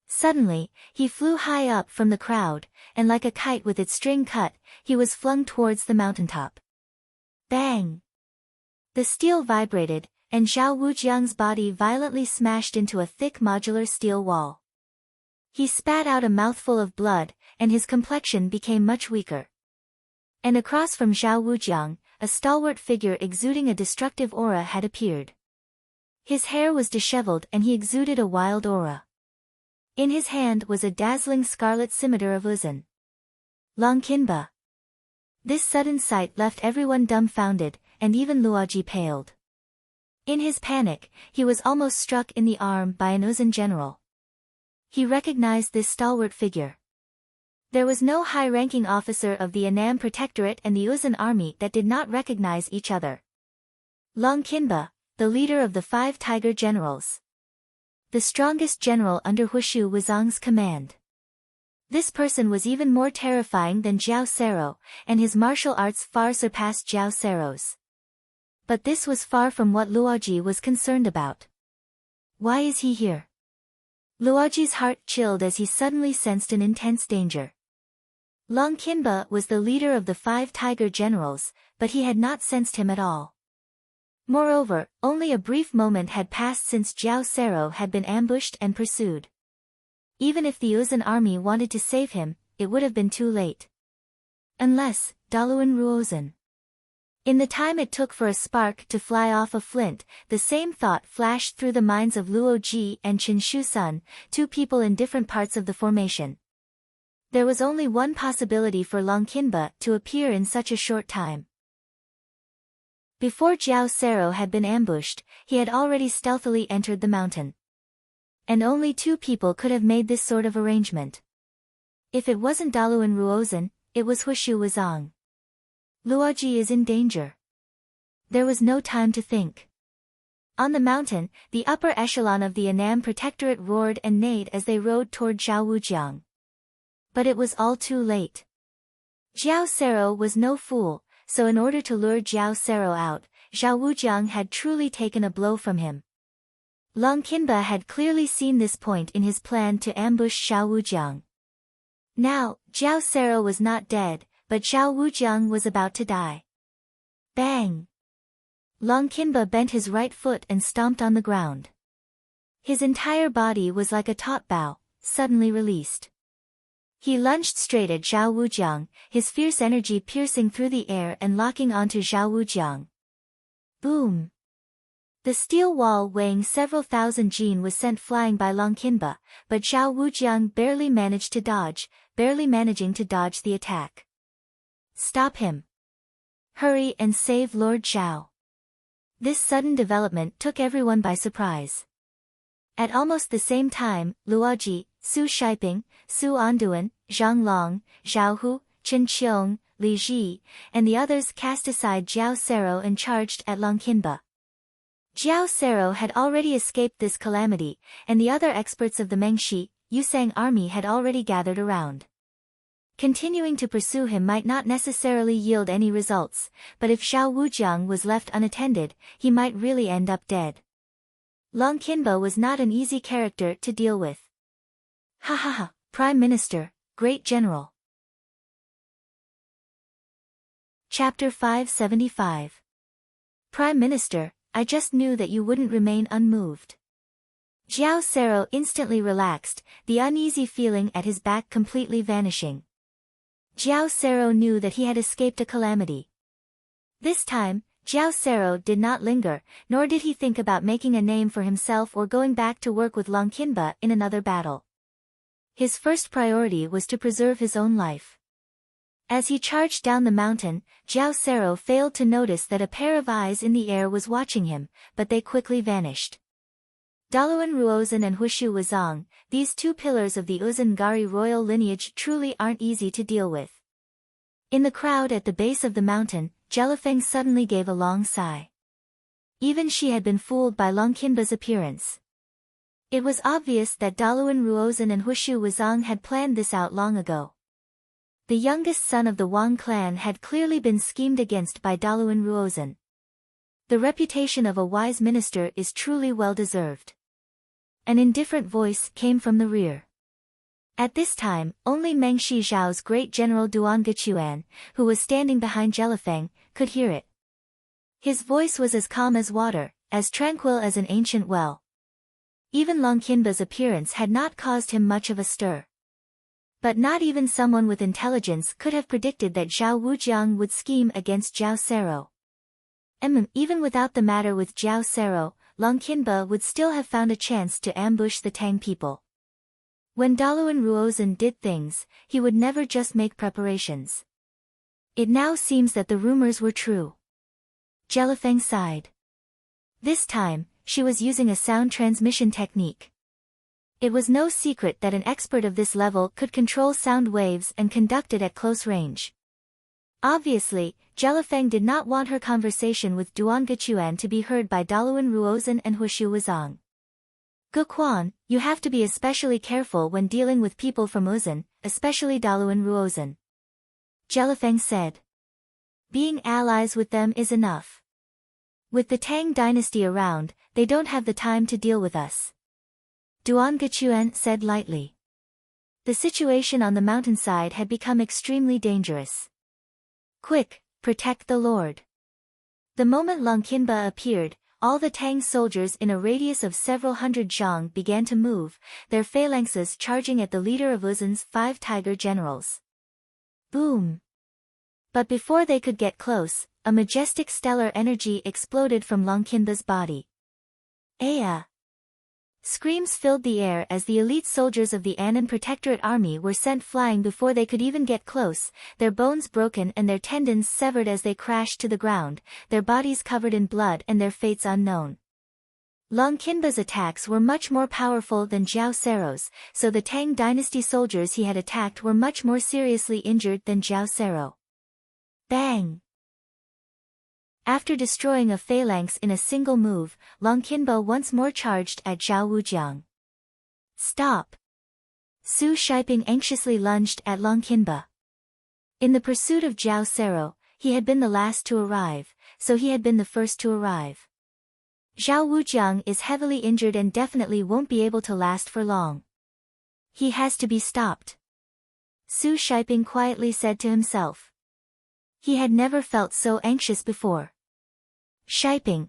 Suddenly, he flew high up from the crowd, and like a kite with its string cut, he was flung towards the mountaintop. Bang! The steel vibrated, and Zhao Wujiang's body violently smashed into a thick modular steel wall. He spat out a mouthful of blood, and his complexion became much weaker. And across from Zhao Wujiang, a stalwart figure exuding a destructive aura had appeared. His hair was disheveled and he exuded a wild aura. In his hand was a dazzling scarlet scimitar of Uzun. Longkinba. This sudden sight left everyone dumbfounded, and even Luoji paled. In his panic, he was almost struck in the arm by an Uzun general. He recognized this stalwart figure. There was no high-ranking officer of the Annam Protectorate and the Uzun army that did not recognize each other. Longkinba, the leader of the 5 Tiger generals. The strongest general under Hushu Wuzong's command. This person was even more terrifying than Jiao Sero, and his martial arts far surpassed Jiao Sero's. But this was far from what Luoji was concerned about. Why is he here? Luoji's heart chilled as he suddenly sensed an intense danger. Long Qinba was the leader of the 5 tiger generals, but he had not sensed him at all. Moreover, only a brief moment had passed since Jiao Sero had been ambushed and pursued. Even if the Uzan army wanted to save him, it would have been too late. Unless, Daluan Ruozan. In the time it took for a spark to fly off a flint, the same thought flashed through the minds of Luo Ji and Chen Shusun, 2 people in different parts of the formation. There was only one possibility for Long Qinba to appear in such a short time. Before Jiao Sero had been ambushed, he had already stealthily entered the mountain. And only 2 people could have made this sort of arrangement. If it wasn't Daluan Ruozan, it was Hushu Wuzong. Luoji is in danger. There was no time to think. On the mountain, the upper echelon of the Annam Protectorate roared and neighed as they rode toward Zhao Wujiang. But it was all too late. Jiao Sero was no fool, so in order to lure Jiao Sero out, Zhao Wujiang had truly taken a blow from him. Long Qinba had clearly seen this point in his plan to ambush Zhao Wujiang. Now, Jiao Sero was not dead, but Zhao Wujiang was about to die. Bang! Long Qinba bent his right foot and stomped on the ground. His entire body was like a taut bow, suddenly released. He lunged straight at Zhao Wujiang, his fierce energy piercing through the air and locking onto Zhao Wujiang. Boom! The steel wall weighing several thousand jin was sent flying by Long Qinba, but Zhao Wujiang barely managed to dodge, the attack. Stop him! Hurry and save Lord Zhao! This sudden development took everyone by surprise. At almost the same time, Luoji, Su Shiping, Su Anduan, Zhang Long, Zhao Hu, Chen Qiong, Li Ji, and the others cast aside Jiao Sero and charged at Long Qinba. Jiao Sero had already escaped this calamity, and the other experts of the Mengshi, Yusang army had already gathered around. Continuing to pursue him might not necessarily yield any results, but if Zhao Wujiang was left unattended, he might really end up dead. Long Qinba was not an easy character to deal with. Ha ha ha, Prime Minister, Great General. Chapter 575. Prime Minister, I just knew that you wouldn't remain unmoved. Jiao Sero instantly relaxed, the uneasy feeling at his back completely vanishing. Jiao Sero knew that he had escaped a calamity. This time, Jiao Sero did not linger, nor did he think about making a name for himself or going back to work with Long Qinba in another battle. His first priority was to preserve his own life. As he charged down the mountain, Jiao Sero failed to notice that a pair of eyes in the air was watching him, but they quickly vanished. Daluan Ruozan and Hushu Wuzong, these 2 pillars of the Uzan Gari royal lineage truly aren't easy to deal with. In the crowd at the base of the mountain, Jelifeng suddenly gave a long sigh. Even she had been fooled by Long Qinba's appearance. It was obvious that Daluan Ruozan and Hushu Wuzong had planned this out long ago. The youngest son of the Wang clan had clearly been schemed against by Daluan Ruozan. The reputation of a wise minister is truly well-deserved. An indifferent voice came from the rear. At this time, only Mengshi Zhao's great general Duan Gechuan, who was standing behind Jelifeng, could hear it. His voice was as calm as water, as tranquil as an ancient well. Even Long Qinba's appearance had not caused him much of a stir. But not even someone with intelligence could have predicted that Zhao Wujiang would scheme against Jiao Sero. Even without the matter with Jiao Sero, Long Qinba would still have found a chance to ambush the Tang people. When Daluan Ruozan did things, he would never just make preparations. It now seems that the rumors were true. Jelifeng sighed. This time, she was using a sound transmission technique. It was no secret that an expert of this level could control sound waves and conduct it at close range. Obviously, Jelifeng did not want her conversation with Duan Gechuan to be heard by Daluan Ruozan and Hushu Wuzong. Gequan, you have to be especially careful when dealing with people from Uzan, especially Daluan Ruozan. Jelifeng said. Being allies with them is enough. With the Tang dynasty around, they don't have the time to deal with us. Duan Gechuan said lightly. The situation on the mountainside had become extremely dangerous. Quick, protect the Lord. The moment Longqinba appeared, all the Tang soldiers in a radius of several hundred zhang began to move, their phalanxes charging at the leader of Uzun's 5 tiger generals. Boom! But before they could get close, a majestic stellar energy exploded from Longqinba's body. Aya! Screams filled the air as the elite soldiers of the Annan Protectorate army were sent flying before they could even get close, their bones broken and their tendons severed as they crashed to the ground, their bodies covered in blood and their fates unknown. Longqinba's attacks were much more powerful than Zhao Sero's, so the Tang dynasty soldiers he had attacked were much more seriously injured than Zhao Sero. Bang! After destroying a phalanx in a single move, Longqinba once more charged at Zhao Wujiang. Stop! Su Shiping anxiously lunged at Longqinba. In the pursuit of Zhao Sero, he had been the last to arrive, so he had been the first to arrive. Zhao Wujiang is heavily injured and definitely won't be able to last for long. He has to be stopped. Su Shiping quietly said to himself. He had never felt so anxious before. Shiping.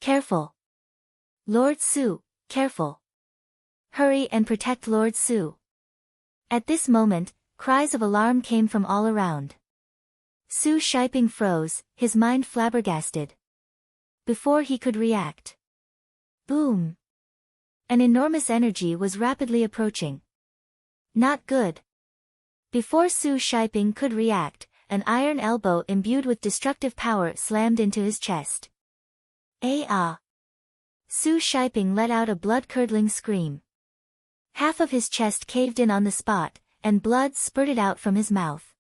Careful. Lord Su, careful. Hurry and protect Lord Su. At this moment, cries of alarm came from all around. Su Shiping froze, his mind flabbergasted. Before he could react. Boom! An enormous energy was rapidly approaching. Not good. Before Su Shiping could react, an iron elbow imbued with destructive power slammed into his chest. Ah! Su Shiping let out a blood-curdling scream. Half of his chest caved in on the spot, and blood spurted out from his mouth.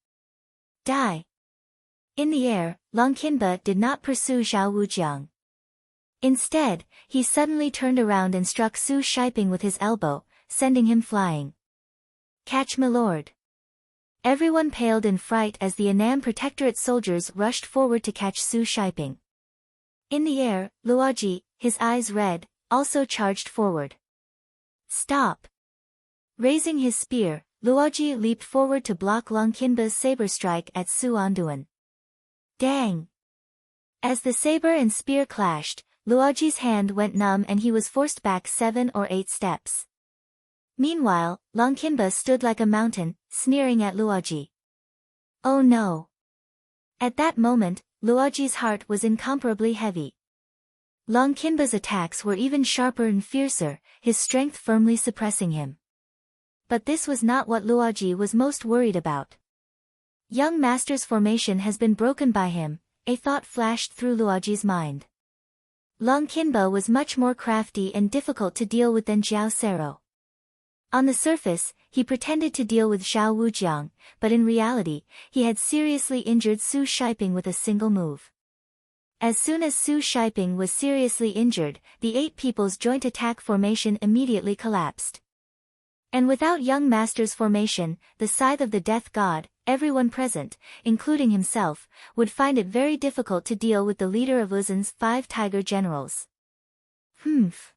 Die! In the air, Longqinba did not pursue Zhao Wujiang. Instead, he suddenly turned around and struck Su Shiping with his elbow, sending him flying. Catch my lord! Everyone paled in fright as the Annan Protectorate soldiers rushed forward to catch Su Shiping. In the air, Luoji, his eyes red, also charged forward. Stop! Raising his spear, Luoji leaped forward to block Longqinba's saber strike at Su Anduan. Dang! As the saber and spear clashed, Luoji's hand went numb and he was forced back 7 or 8 steps. Meanwhile, Longqinba stood like a mountain, sneering at Luoji. Oh no! At that moment, Luoji's heart was incomparably heavy. Longqinba's attacks were even sharper and fiercer, his strength firmly suppressing him. But this was not what Luoji was most worried about. Young master's formation has been broken by him, a thought flashed through Luoji's mind. Longqinba was much more crafty and difficult to deal with than Zhao Sero. On the surface, he pretended to deal with Zhao Wujiang, but in reality, he had seriously injured Su Shiping with a single move. As soon as Su Shiping was seriously injured, the 8 people's joint attack formation immediately collapsed. And without young master's formation, the scythe of the death god, everyone present, including himself, would find it very difficult to deal with the leader of Uzun's 5 tiger generals. Humph.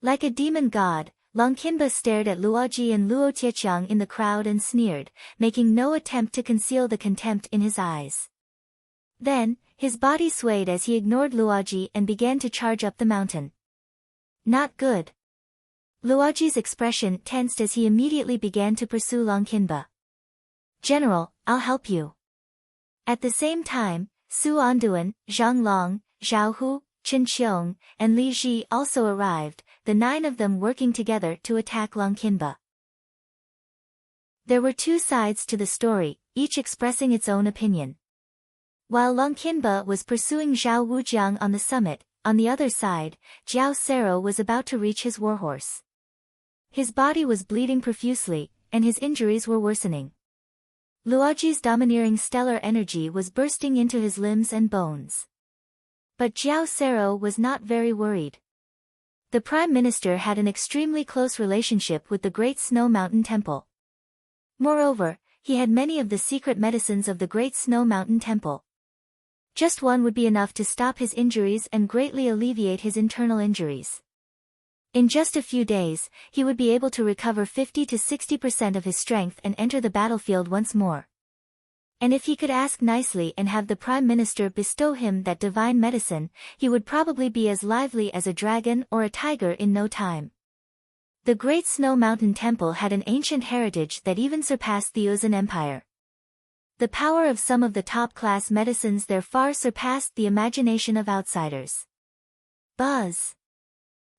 Like a demon god, Longqinba stared at Luoji and Luo Tietjiang in the crowd and sneered, making no attempt to conceal the contempt in his eyes. Then, his body swayed as he ignored Luoji and began to charge up the mountain. Not good. Luoji's expression tensed as he immediately began to pursue Longqinba. General, I'll help you. At the same time, Su Anduan, Zhang Long, Zhao Hu, Chen Qiong, and Li Ji also arrived, the 9 of them working together to attack Longqinba. There were 2 sides to the story, each expressing its own opinion. While Longqinba was pursuing Zhao Wujiang on the summit, on the other side, Zhao Sero was about to reach his warhorse. His body was bleeding profusely, and his injuries were worsening. Luoji's domineering stellar energy was bursting into his limbs and bones. But Zhao Sero was not very worried. The Prime Minister had an extremely close relationship with the Great Snow Mountain Temple. Moreover, he had many of the secret medicines of the Great Snow Mountain Temple. Just one would be enough to stop his injuries and greatly alleviate his internal injuries. In just a few days, he would be able to recover 50 to 60% of his strength and enter the battlefield once more. And if he could ask nicely and have the Prime Minister bestow him that divine medicine, he would probably be as lively as a dragon or a tiger in no time. The Great Snow Mountain Temple had an ancient heritage that even surpassed the Uzan Empire. The power of some of the top-class medicines there far surpassed the imagination of outsiders. Buzz!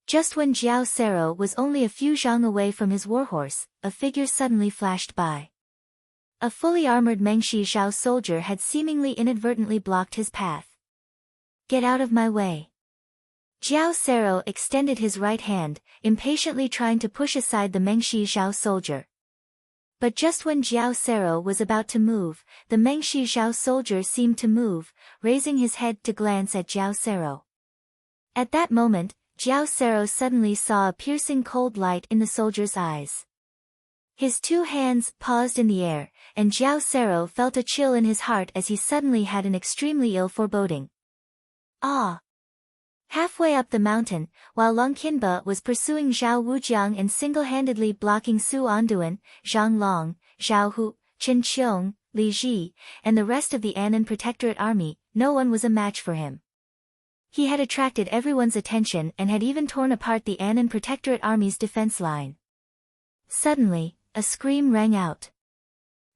Just when Jiao Sero was only a few zhang away from his warhorse, a figure suddenly flashed by. A fully armored Mengshi Zhao soldier had seemingly inadvertently blocked his path. Get out of my way. Jiao Sero extended his right hand, impatiently trying to push aside the Mengshi Zhao soldier. But just when Jiao Sero was about to move, the Mengshi Zhao soldier seemed to move, raising his head to glance at Jiao Sero. At that moment, Jiao Sero suddenly saw a piercing cold light in the soldier's eyes. His two hands paused in the air, and Jiao Sero felt a chill in his heart as he suddenly had an extremely ill foreboding. Ah! Halfway up the mountain, while Long Qinba was pursuing Zhao Wujiang and single-handedly blocking Su Anduan, Zhang Long, Zhao Hu, Chen Qiong, Li Ji, and the rest of the Annan Protectorate army, no one was a match for him. He had attracted everyone's attention and had even torn apart the Annan Protectorate army's defense line. Suddenly, a scream rang out.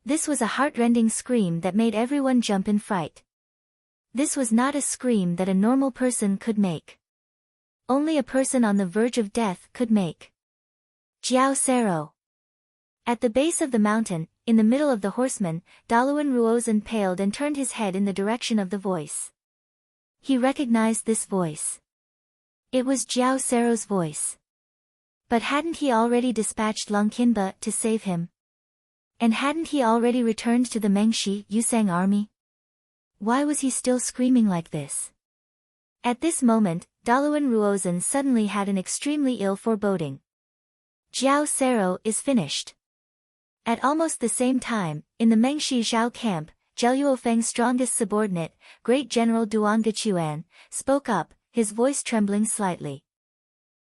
This was a heart-rending scream that made everyone jump in fright. This was not a scream that a normal person could make. Only a person on the verge of death could make. Jiao Sero. At the base of the mountain, in the middle of the horsemen, Daluan Ruozan paled and turned his head in the direction of the voice. He recognized this voice. It was Jiao Sero's voice. But hadn't he already dispatched Long Qinba to save him? And hadn't he already returned to the Mengshi Yusang army? Why was he still screaming like this? At this moment, Daluan Ruozan suddenly had an extremely ill foreboding. Jiao Sero is finished. At almost the same time, in the Mengshi Zhao camp, Zheluofeng's strongest subordinate, Great General Duan Gechuan, spoke up, his voice trembling slightly.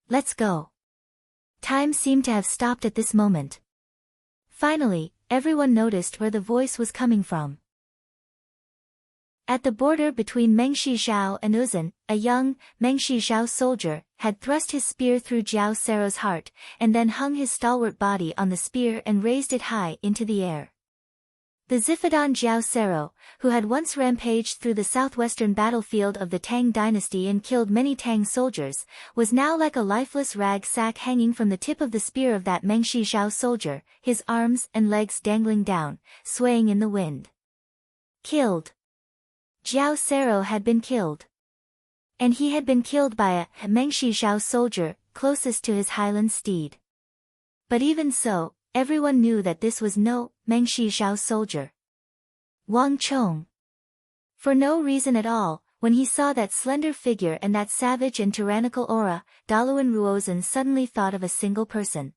Let's go. Time seemed to have stopped at this moment. Finally, everyone noticed where the voice was coming from. At the border between Mengshi Zhao and Uzan, a young, Mengshi Zhao soldier, had thrust his spear through Jiao Sero's heart, and then hung his stalwart body on the spear and raised it high into the air. The Ziffidan Jiao Sero, who had once rampaged through the southwestern battlefield of the Tang dynasty and killed many Tang soldiers, was now like a lifeless rag sack hanging from the tip of the spear of that Mengshi Zhao soldier, his arms and legs dangling down, swaying in the wind. Killed. Jiao Sero had been killed. And he had been killed by a Mengshi Zhao soldier, closest to his highland steed. But even so, everyone knew that this was no Mengshi Zhao soldier. Wang Chong. For no reason at all, when he saw that slender figure and that savage and tyrannical aura, Daluan Ruozan suddenly thought of a single person.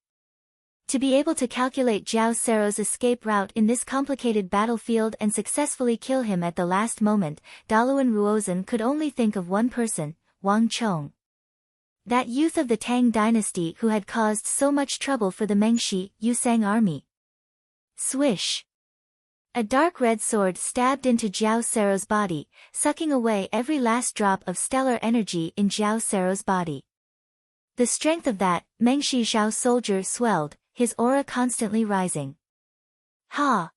To be able to calculate Jiao Sero's escape route in this complicated battlefield and successfully kill him at the last moment, Daluan Ruozan could only think of one person, Wang Chong. That youth of the Tang dynasty who had caused so much trouble for the Mengshi Yusang army. Swish! A dark red sword stabbed into Jiao Sero's body, sucking away every last drop of stellar energy in Jiao Sero's body. The strength of that Mengshi Zhao soldier swelled, his aura constantly rising. Ha!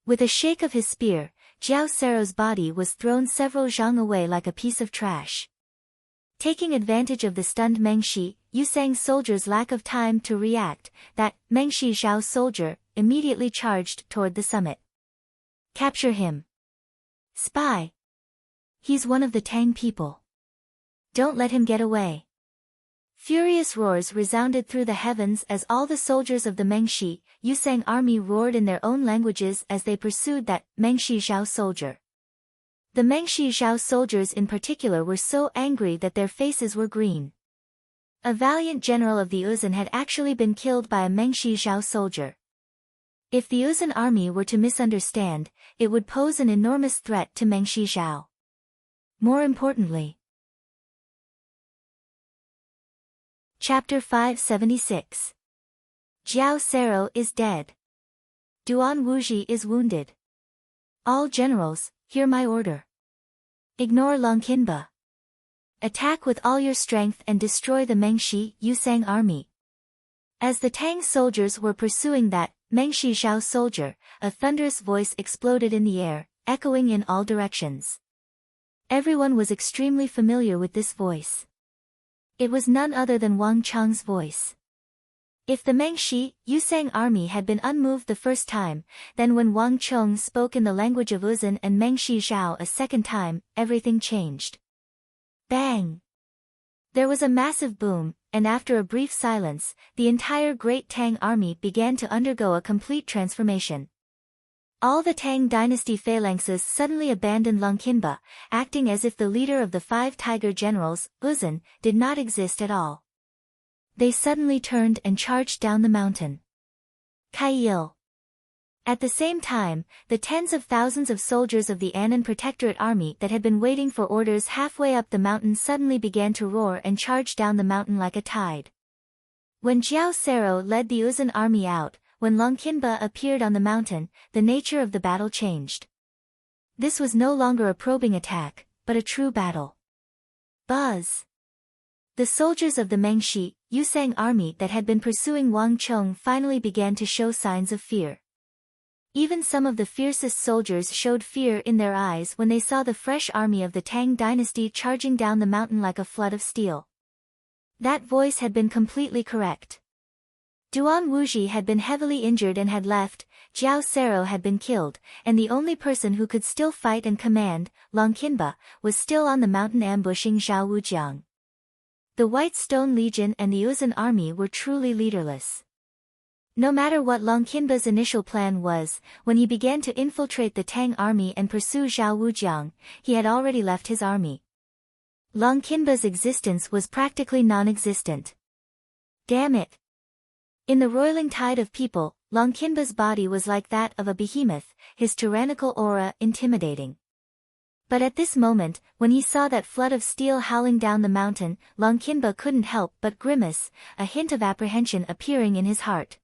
With a shake of his spear, Jiao Sero's body was thrown several zhang away like a piece of trash. Taking advantage of the stunned Mengshi Yusang soldier's lack of time to react, that Mengshi Zhao soldier immediately charged toward the summit. Capture him. Spy. He's one of the Tang people. Don't let him get away. Furious roars resounded through the heavens as all the soldiers of the Mengshi Yusang army roared in their own languages as they pursued that Mengshi Zhao soldier. The Mengshi Zhao soldiers in particular were so angry that their faces were green. A valiant general of the Uzan had actually been killed by a Mengshi Zhao soldier. If the Uzan army were to misunderstand, it would pose an enormous threat to Mengshi Zhao. More importantly. Chapter 576. Jiao Sero is dead. Duan Wuji is wounded. All generals, hear my order. Ignore Longqinba. Attack with all your strength and destroy the Mengshi Yusang army. As the Tang soldiers were pursuing that Mengshi Zhao soldier, a thunderous voice exploded in the air, echoing in all directions. Everyone was extremely familiar with this voice. It was none other than Wang Chang's voice. If the Mengshi Yusang army had been unmoved the first time, then when Wang Chong spoke in the language of Uzun and Mengshi Zhao a second time, everything changed. Bang! There was a massive boom, and after a brief silence, the entire Great Tang army began to undergo a complete transformation. All the Tang dynasty phalanxes suddenly abandoned Longqinba, acting as if the leader of the 5 tiger generals, Uzun, did not exist at all. They suddenly turned and charged down the mountain. Kaiyil. At the same time, the tens of thousands of soldiers of the Annan Protectorate army that had been waiting for orders halfway up the mountain suddenly began to roar and charge down the mountain like a tide. When Jiao Sero led the Uzun army out, when Longqinba appeared on the mountain, the nature of the battle changed. This was no longer a probing attack, but a true battle. Buzz! The soldiers of the Mengshi Yusang army that had been pursuing Wang Chong finally began to show signs of fear. Even some of the fiercest soldiers showed fear in their eyes when they saw the fresh army of the Tang dynasty charging down the mountain like a flood of steel. That voice had been completely correct. Duan Wuji had been heavily injured and had left, Jiao Sero had been killed, and the only person who could still fight and command, Longqinba, was still on the mountain ambushing Zhao Wujiang. The White Stone Legion and the Uzun army were truly leaderless. No matter what Longqinba's initial plan was, when he began to infiltrate the Tang army and pursue Zhao Wujiang, he had already left his army. Longqinba's existence was practically non-existent. Damn it! In the roiling tide of people, Longqinba's body was like that of a behemoth, his tyrannical aura intimidating. But at this moment, when he saw that flood of steel howling down the mountain, Longqinba couldn't help but grimace, a hint of apprehension appearing in his heart.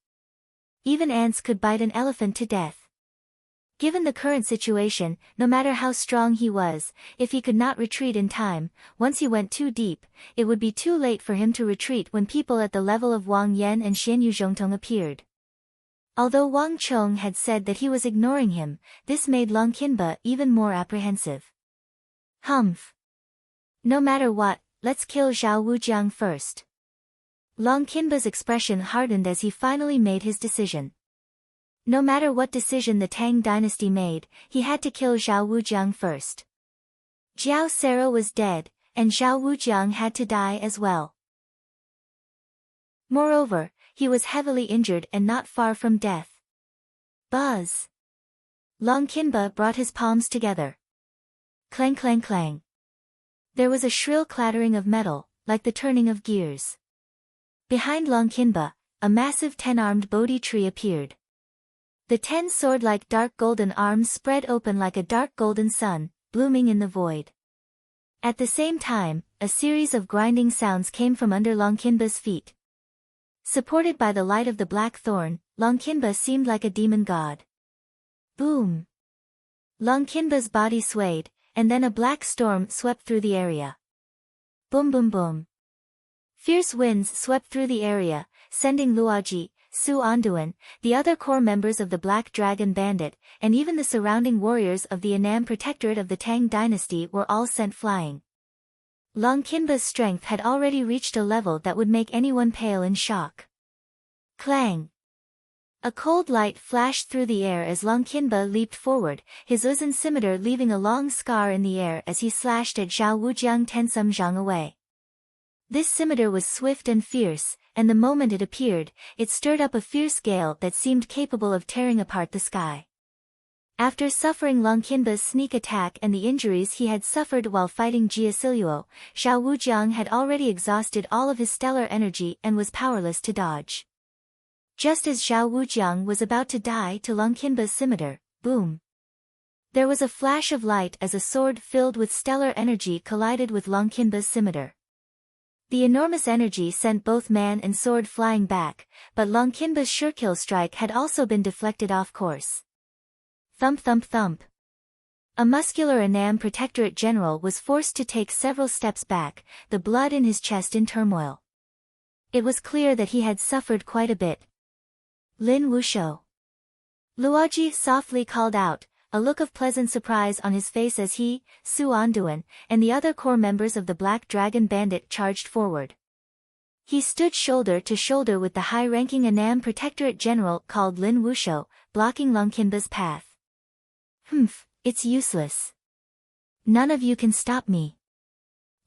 Even ants could bite an elephant to death. Given the current situation, no matter how strong he was, if he could not retreat in time, once he went too deep, it would be too late for him to retreat when people at the level of Wang Yan and Xian Yuzhongtong appeared. Although Wang Chong had said that he was ignoring him, this made Longqinba even more apprehensive. Humph! No matter what, let's kill Zhao Wujiang first. Longqinba's expression hardened as he finally made his decision. No matter what decision the Tang dynasty made, he had to kill Zhao Wujiang first. Jiao Sero was dead, and Zhao Wujiang had to die as well. Moreover, he was heavily injured and not far from death. Buzz! Longqinba brought his palms together. Clang clang clang. There was a shrill clattering of metal, like the turning of gears. Behind Longqinba, a massive 10-armed Bodhi tree appeared. The 10 sword-like dark golden arms spread open like a dark golden sun, blooming in the void. At the same time, a series of grinding sounds came from under Longqinba's feet. Supported by the light of the black thorn, Longqinba seemed like a demon god. Boom! Longqinba's body swayed, and then a black storm swept through the area. Boom boom boom. Fierce winds swept through the area, sending Luoji, Su Anduan, the other core members of the Black Dragon Bandit, and even the surrounding warriors of the Annan Protectorate of the Tang dynasty were all sent flying. Longqinba's strength had already reached a level that would make anyone pale in shock. Clang! A cold light flashed through the air as Longqinba leaped forward, his Uzun scimitar leaving a long scar in the air as he slashed at Zhao Wujiang Tensum Zhang away. This scimitar was swift and fierce, and the moment it appeared, it stirred up a fierce gale that seemed capable of tearing apart the sky. After suffering Longqinba's sneak attack and the injuries he had suffered while fighting Jia Siluo, Zhao Wujiang had already exhausted all of his stellar energy and was powerless to dodge. Just as Zhao Wujiang was about to die to Longqinba's scimitar, boom! There was a flash of light as a sword filled with stellar energy collided with Longkinba's scimitar. The enormous energy sent both man and sword flying back, but Longkinba's surekill strike had also been deflected off course. Thump thump thump. A muscular Annam Protectorate general was forced to take several steps back, the blood in his chest in turmoil. It was clear that he had suffered quite a bit. Lin Wushou. Luoji softly called out, a look of pleasant surprise on his face as he, Su Anduin, and the other core members of the Black Dragon Bandit charged forward. He stood shoulder to shoulder with the high-ranking Annam Protectorate general called Lin Wushou, blocking Longkinba's path. It's useless. None of you can stop me.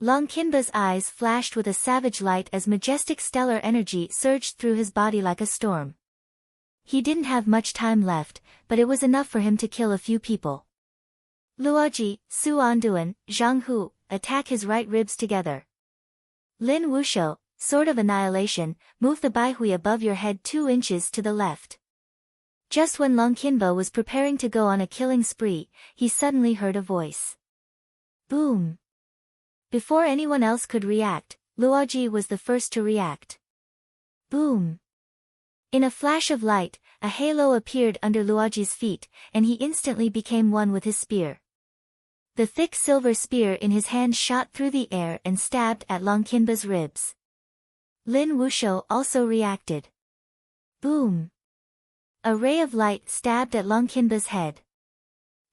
Longkinba's eyes flashed with a savage light as majestic stellar energy surged through his body like a storm. He didn't have much time left, but it was enough for him to kill a few people. Luoji, Su Anduin, Zhang Hu, attack his right ribs together. Lin Wushou, Sword of Annihilation, move the Baihui above your head 2 inches to the left. Just when Longkinba was preparing to go on a killing spree, he suddenly heard a voice. Boom! Before anyone else could react, Luoji was the first to react. Boom! In a flash of light, a halo appeared under Luoji's feet, and he instantly became one with his spear. The thick silver spear in his hand shot through the air and stabbed at Longkinba's ribs. Lin Wushou also reacted. Boom! A ray of light stabbed at Longkinba's head.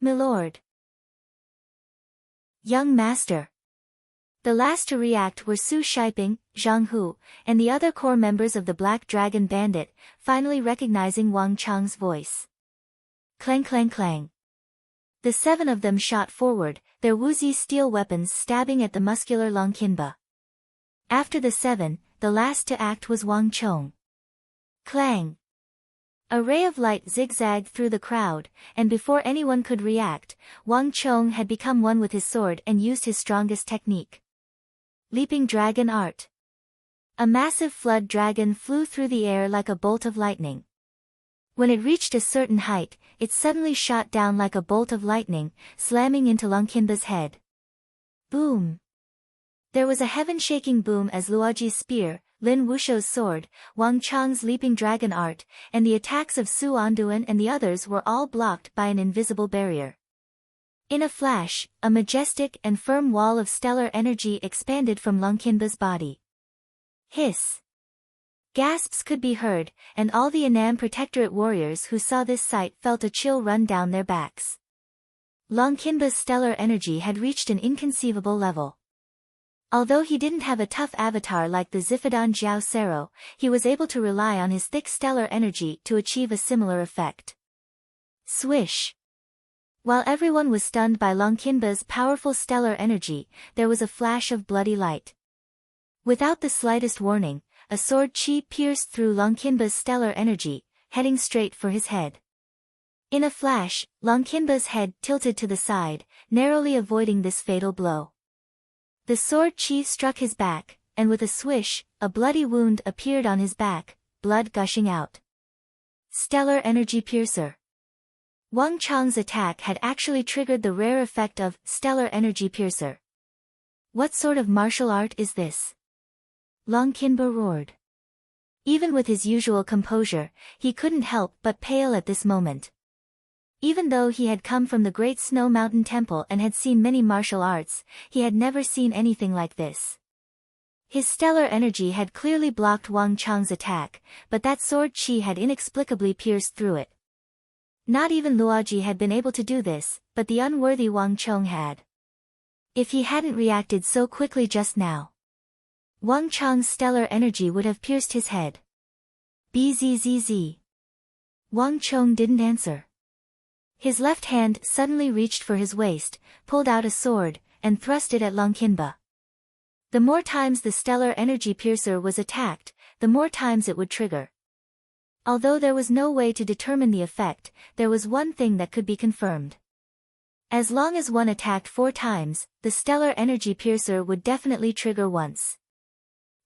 Milord. Young Master. The last to react were Su Shiping, Zhang Hu, and the other core members of the Black Dragon Bandit, finally recognizing Wang Chang's voice. Clang clang clang. The 7 of them shot forward, their woozy steel weapons stabbing at the muscular Longkinba. After the 7, the last to act was Wang Chong. Clang. A ray of light zigzagged through the crowd, and before anyone could react, Wang Chong had become one with his sword and used his strongest technique. Leaping Dragon Art. A massive flood dragon flew through the air like a bolt of lightning. When it reached a certain height, it suddenly shot down like a bolt of lightning, slamming into Longkinba's head. Boom! There was a heaven-shaking boom as Luoji's spear, Lin Wushou's sword, Wang Chang's leaping dragon art, and the attacks of Su Anduin and the others were all blocked by an invisible barrier. In a flash, a majestic and firm wall of stellar energy expanded from Longkinba's body. Hiss! Gasps could be heard, and all the Annam Protectorate warriors who saw this sight felt a chill run down their backs. Longkinba's stellar energy had reached an inconceivable level. Although he didn't have a tough avatar like the Zifidon Jiao Sero, he was able to rely on his thick stellar energy to achieve a similar effect. Swish! While everyone was stunned by Longkinba's powerful stellar energy, there was a flash of bloody light. Without the slightest warning, a sword chi pierced through Longkinba's stellar energy, heading straight for his head. In a flash, Longkinba's head tilted to the side, narrowly avoiding this fatal blow. The sword chi struck his back, and with a swish, a bloody wound appeared on his back, blood gushing out. Stellar Energy Piercer. Wang Chang's attack had actually triggered the rare effect of Stellar Energy Piercer. What sort of martial art is this? Longkinba roared. Even with his usual composure, he couldn't help but pale at this moment. Even though he had come from the Great Snow Mountain Temple and had seen many martial arts, he had never seen anything like this. His stellar energy had clearly blocked Wang Chang's attack, but that sword chi had inexplicably pierced through it. Not even Luoji had been able to do this, but the unworthy Wang Chong had. If he hadn't reacted so quickly just now, Wang Chang's stellar energy would have pierced his head. Bzzz. Wang Chong didn't answer. His left hand suddenly reached for his waist, pulled out a sword, and thrust it at Longkinba. The more times the stellar energy piercer was attacked, the more times it would trigger. Although there was no way to determine the effect, there was one thing that could be confirmed. As long as one attacked 4 times, the stellar energy piercer would definitely trigger once.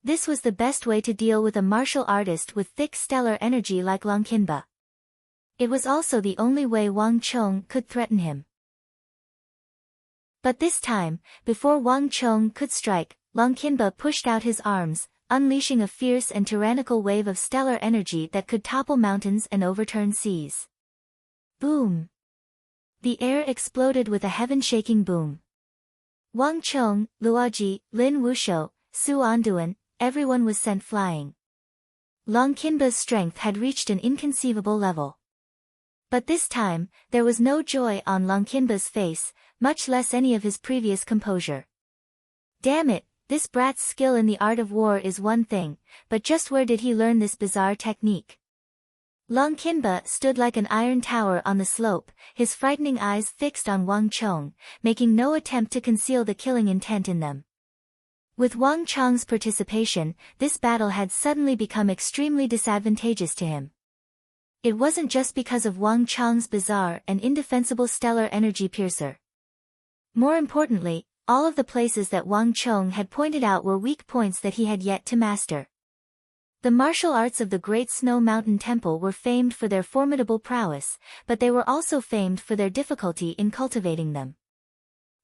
This was the best way to deal with a martial artist with thick stellar energy like Longkinba. It was also the only way Wang Chong could threaten him. But this time, before Wang Chong could strike, Long Kinba pushed out his arms, unleashing a fierce and tyrannical wave of stellar energy that could topple mountains and overturn seas. Boom! The air exploded with a heaven-shaking boom. Wang Chong, Luoji, Lin Wushou, Su Anduan, everyone was sent flying. Long Kinba's strength had reached an inconceivable level. But this time, there was no joy on Long Kinba's face, much less any of his previous composure. Damn it, this brat's skill in the art of war is one thing, but just where did he learn this bizarre technique? Long Kinba stood like an iron tower on the slope, his frightening eyes fixed on Wang Chong, making no attempt to conceal the killing intent in them. With Wang Chong's participation, this battle had suddenly become extremely disadvantageous to him. It wasn't just because of Wang Chong's bizarre and indefensible stellar energy piercer. More importantly, all of the places that Wang Chong had pointed out were weak points that he had yet to master. The martial arts of the Great Snow Mountain Temple were famed for their formidable prowess, but they were also famed for their difficulty in cultivating them.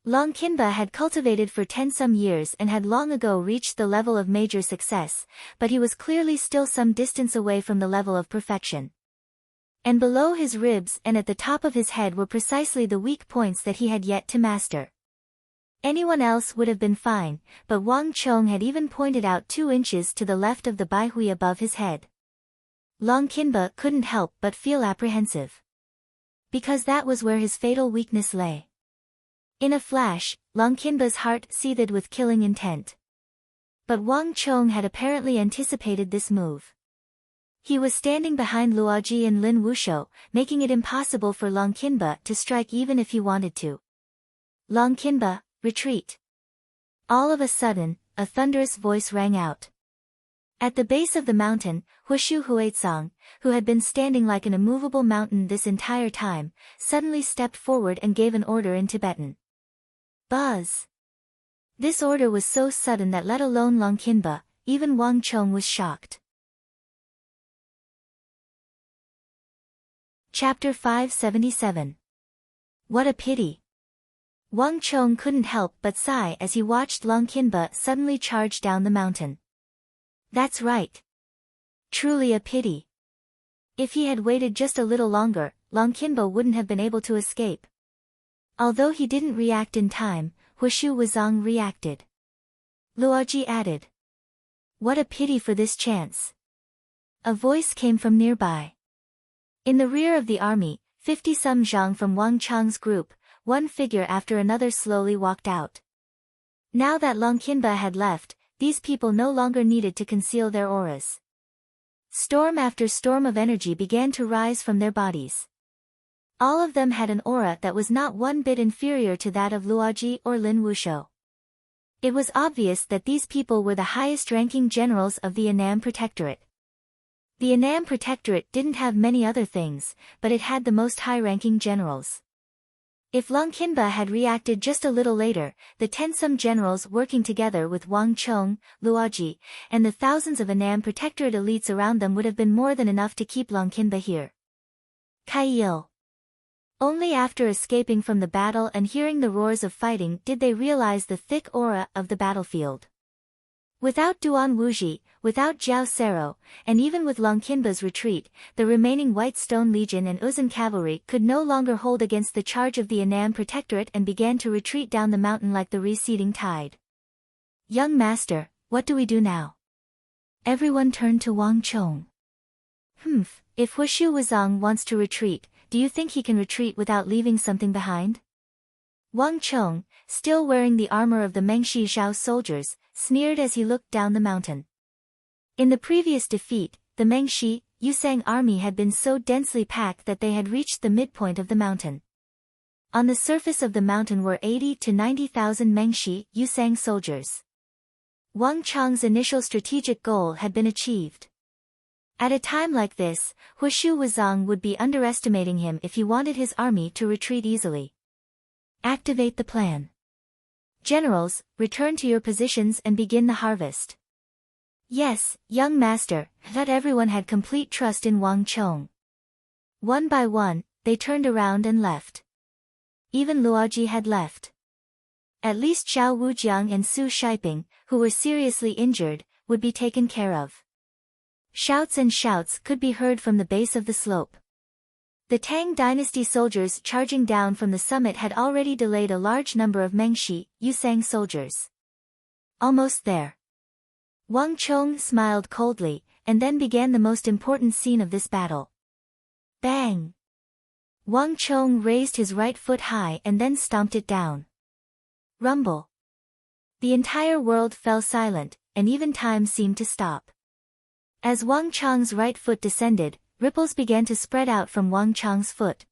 Long Kinba had cultivated for 10-some years and had long ago reached the level of major success, but he was clearly still some distance away from the level of perfection. And below his ribs and at the top of his head were precisely the weak points that he had yet to master. Anyone else would have been fine, but Wang Chong had even pointed out 2 inches to the left of the baihui above his head. Long Kinba couldn't help but feel apprehensive. Because that was where his fatal weakness lay. In a flash, Long Kinba's heart seethed with killing intent. But Wang Chong had apparently anticipated this move. He was standing behind Luoji and Lin Wushou, making it impossible for Long Kinba to strike even if he wanted to. Long Kinba, retreat! All of a sudden, a thunderous voice rang out. At the base of the mountain, Hushu Huizong, who had been standing like an immovable mountain this entire time, suddenly stepped forward and gave an order in Tibetan. Buzz! This order was so sudden that let alone Long Kinba, even Wang Chong was shocked. Chapter 577. What a pity! Wang Chong couldn't help but sigh as he watched Long Kinba suddenly charge down the mountain. That's right. Truly a pity. If he had waited just a little longer, Long Kinba wouldn't have been able to escape. Although he didn't react in time, Hushu Wuzong reacted. Luoji added. What a pity for this chance. A voice came from nearby. In the rear of the army, 50-some zhang from Wang Chong's group, one figure after another slowly walked out. Now that Long Kinba had left, these people no longer needed to conceal their auras. Storm after storm of energy began to rise from their bodies. All of them had an aura that was not one bit inferior to that of Luoji or Lin Wushou. It was obvious that these people were the highest-ranking generals of the Annam Protectorate. The Annam Protectorate didn't have many other things, but it had the most high-ranking generals. If Long Kinba had reacted just a little later, the 10-some generals working together with Wang Chong, Luoji, and the thousands of Annam Protectorate elites around them would have been more than enough to keep Long Kinba here. Kaiyil. Only after escaping from the battle and hearing the roars of fighting did they realize the thick aura of the battlefield. Without Duan Wuji, without Jiao Sero, and even with Long Kinba's retreat, the remaining White Stone Legion and Uzun cavalry could no longer hold against the charge of the Annam Protectorate and began to retreat down the mountain like the receding tide. Young master, what do we do now? Everyone turned to Wang Chong. If Hushu Wuzong wants to retreat, do you think he can retreat without leaving something behind? Wang Chong, still wearing the armor of the Mengshi Zhao soldiers, sneered as he looked down the mountain. In the previous defeat, the Mengshi, Yusang army had been so densely packed that they had reached the midpoint of the mountain. On the surface of the mountain were 80 to 90,000 Mengshi, Yusang soldiers. Wang Chong's initial strategic goal had been achieved. At a time like this, Hushu Wuzong would be underestimating him if he wanted his army to retreat easily. Activate the plan. Generals, return to your positions and begin the harvest. Yes, young master, that everyone had complete trust in Wang Chong. One by one, they turned around and left. Even Luoji had left. At least Zhao Wujiang and Su Shiping, who were seriously injured, would be taken care of. Shouts and shouts could be heard from the base of the slope. The Tang dynasty soldiers charging down from the summit had already delayed a large number of Mengshi, Yusang soldiers. Almost there. Wang Chong smiled coldly, and then began the most important scene of this battle. Bang! Wang Chong raised his right foot high and then stomped it down. Rumble. The entire world fell silent, and even time seemed to stop. As Wang Chong's right foot descended, ripples began to spread out from Wang Chong's foot.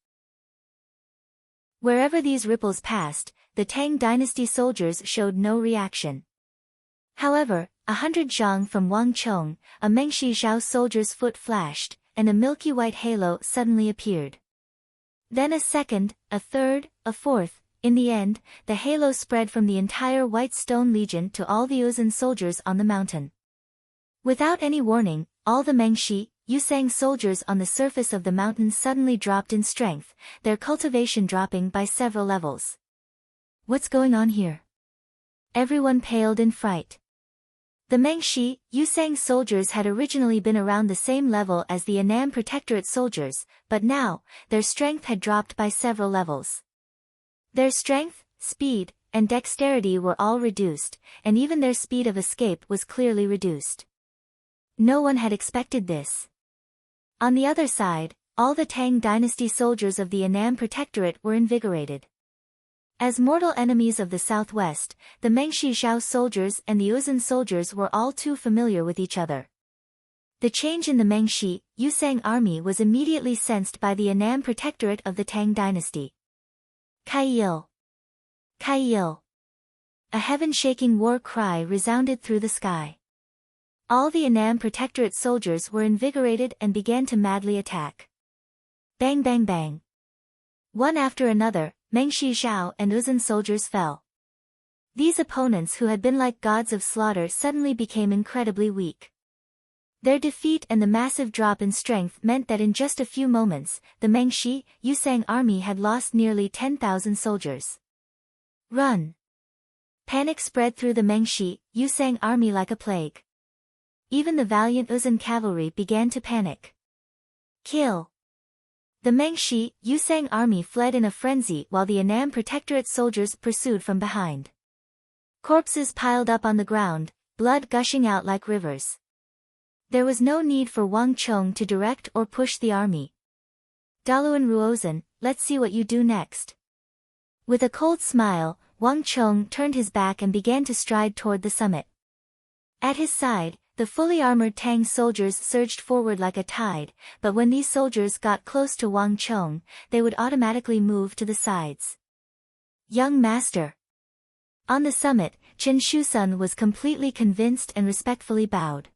Wherever these ripples passed, the Tang dynasty soldiers showed no reaction. However, 100 zhang from Wang Chong, a Mengshi Zhao soldier's foot flashed, and a milky white halo suddenly appeared. Then a second, a third, a fourth. In the end, the halo spread from the entire White Stone Legion to all the Uzan soldiers on the mountain. Without any warning, all the Mengshi, Yusang soldiers on the surface of the mountain suddenly dropped in strength, their cultivation dropping by several levels. What's going on here? Everyone paled in fright. The Mengshi, Yusang soldiers had originally been around the same level as the Annam Protectorate soldiers, but now, their strength had dropped by several levels. Their strength, speed, and dexterity were all reduced, and even their speed of escape was clearly reduced. No one had expected this. On the other side, all the Tang dynasty soldiers of the Annam Protectorate were invigorated. As mortal enemies of the southwest, the Mengshi Zhao soldiers and the Uzan soldiers were all too familiar with each other. The change in the Mengshi, Yusang army was immediately sensed by the Annam Protectorate of the Tang dynasty. Kaiyil! Kaiyil! A heaven-shaking war cry resounded through the sky. All the Annam Protectorate soldiers were invigorated and began to madly attack. Bang bang bang! One after another, Mengshi Zhao and Uzan soldiers fell. These opponents who had been like gods of slaughter suddenly became incredibly weak. Their defeat and the massive drop in strength meant that in just a few moments, the Mengshi, Yusang army had lost nearly 10,000 soldiers. Run! Panic spread through the Mengshi, Yusang army like a plague. Even the valiant Uzan cavalry began to panic. Kill! The Mengshi, Yusang army fled in a frenzy while the Annam Protectorate soldiers pursued from behind. Corpses piled up on the ground, blood gushing out like rivers. There was no need for Wang Chong to direct or push the army. Daluan Ruozan, let's see what you do next. With a cold smile, Wang Chong turned his back and began to stride toward the summit. At his side, the fully armored Tang soldiers surged forward like a tide, but when these soldiers got close to Wang Chong, they would automatically move to the sides. Young master! On the summit, Chen Shusun was completely convinced and respectfully bowed.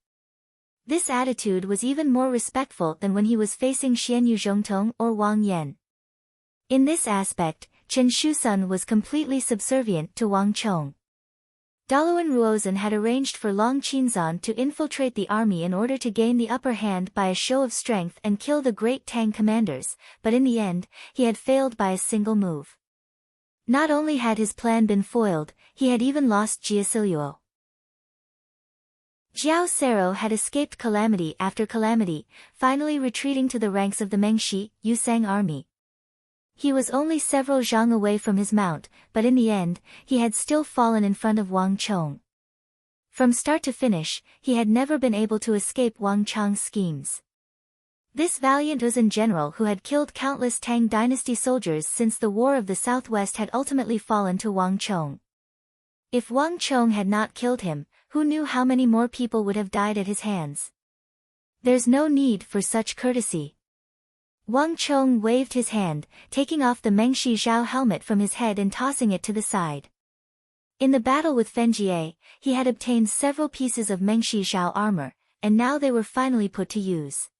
This attitude was even more respectful than when he was facing Xianyu Zhongtong or Wang Yan. In this aspect, Chen Shusun was completely subservient to Wang Chong. Daluan Ruozan had arranged for Long Qinzan to infiltrate the army in order to gain the upper hand by a show of strength and kill the great Tang commanders, but in the end, he had failed by a single move. Not only had his plan been foiled, he had even lost Jiasiluo. Jiao Sero had escaped calamity after calamity, finally retreating to the ranks of the Mengshi, Yusang army. He was only several zhang away from his mount, but in the end, he had still fallen in front of Wang Chong. From start to finish, he had never been able to escape Wang Chong's schemes. This valiant Uzan general who had killed countless Tang dynasty soldiers since the War of the Southwest had ultimately fallen to Wang Chong. If Wang Chong had not killed him, who knew how many more people would have died at his hands? There's no need for such courtesy. Wang Chong waved his hand, taking off the Mengshi Zhao helmet from his head and tossing it to the side. In the battle with Fengjie, he had obtained several pieces of Mengshi Zhao armor, and now they were finally put to use.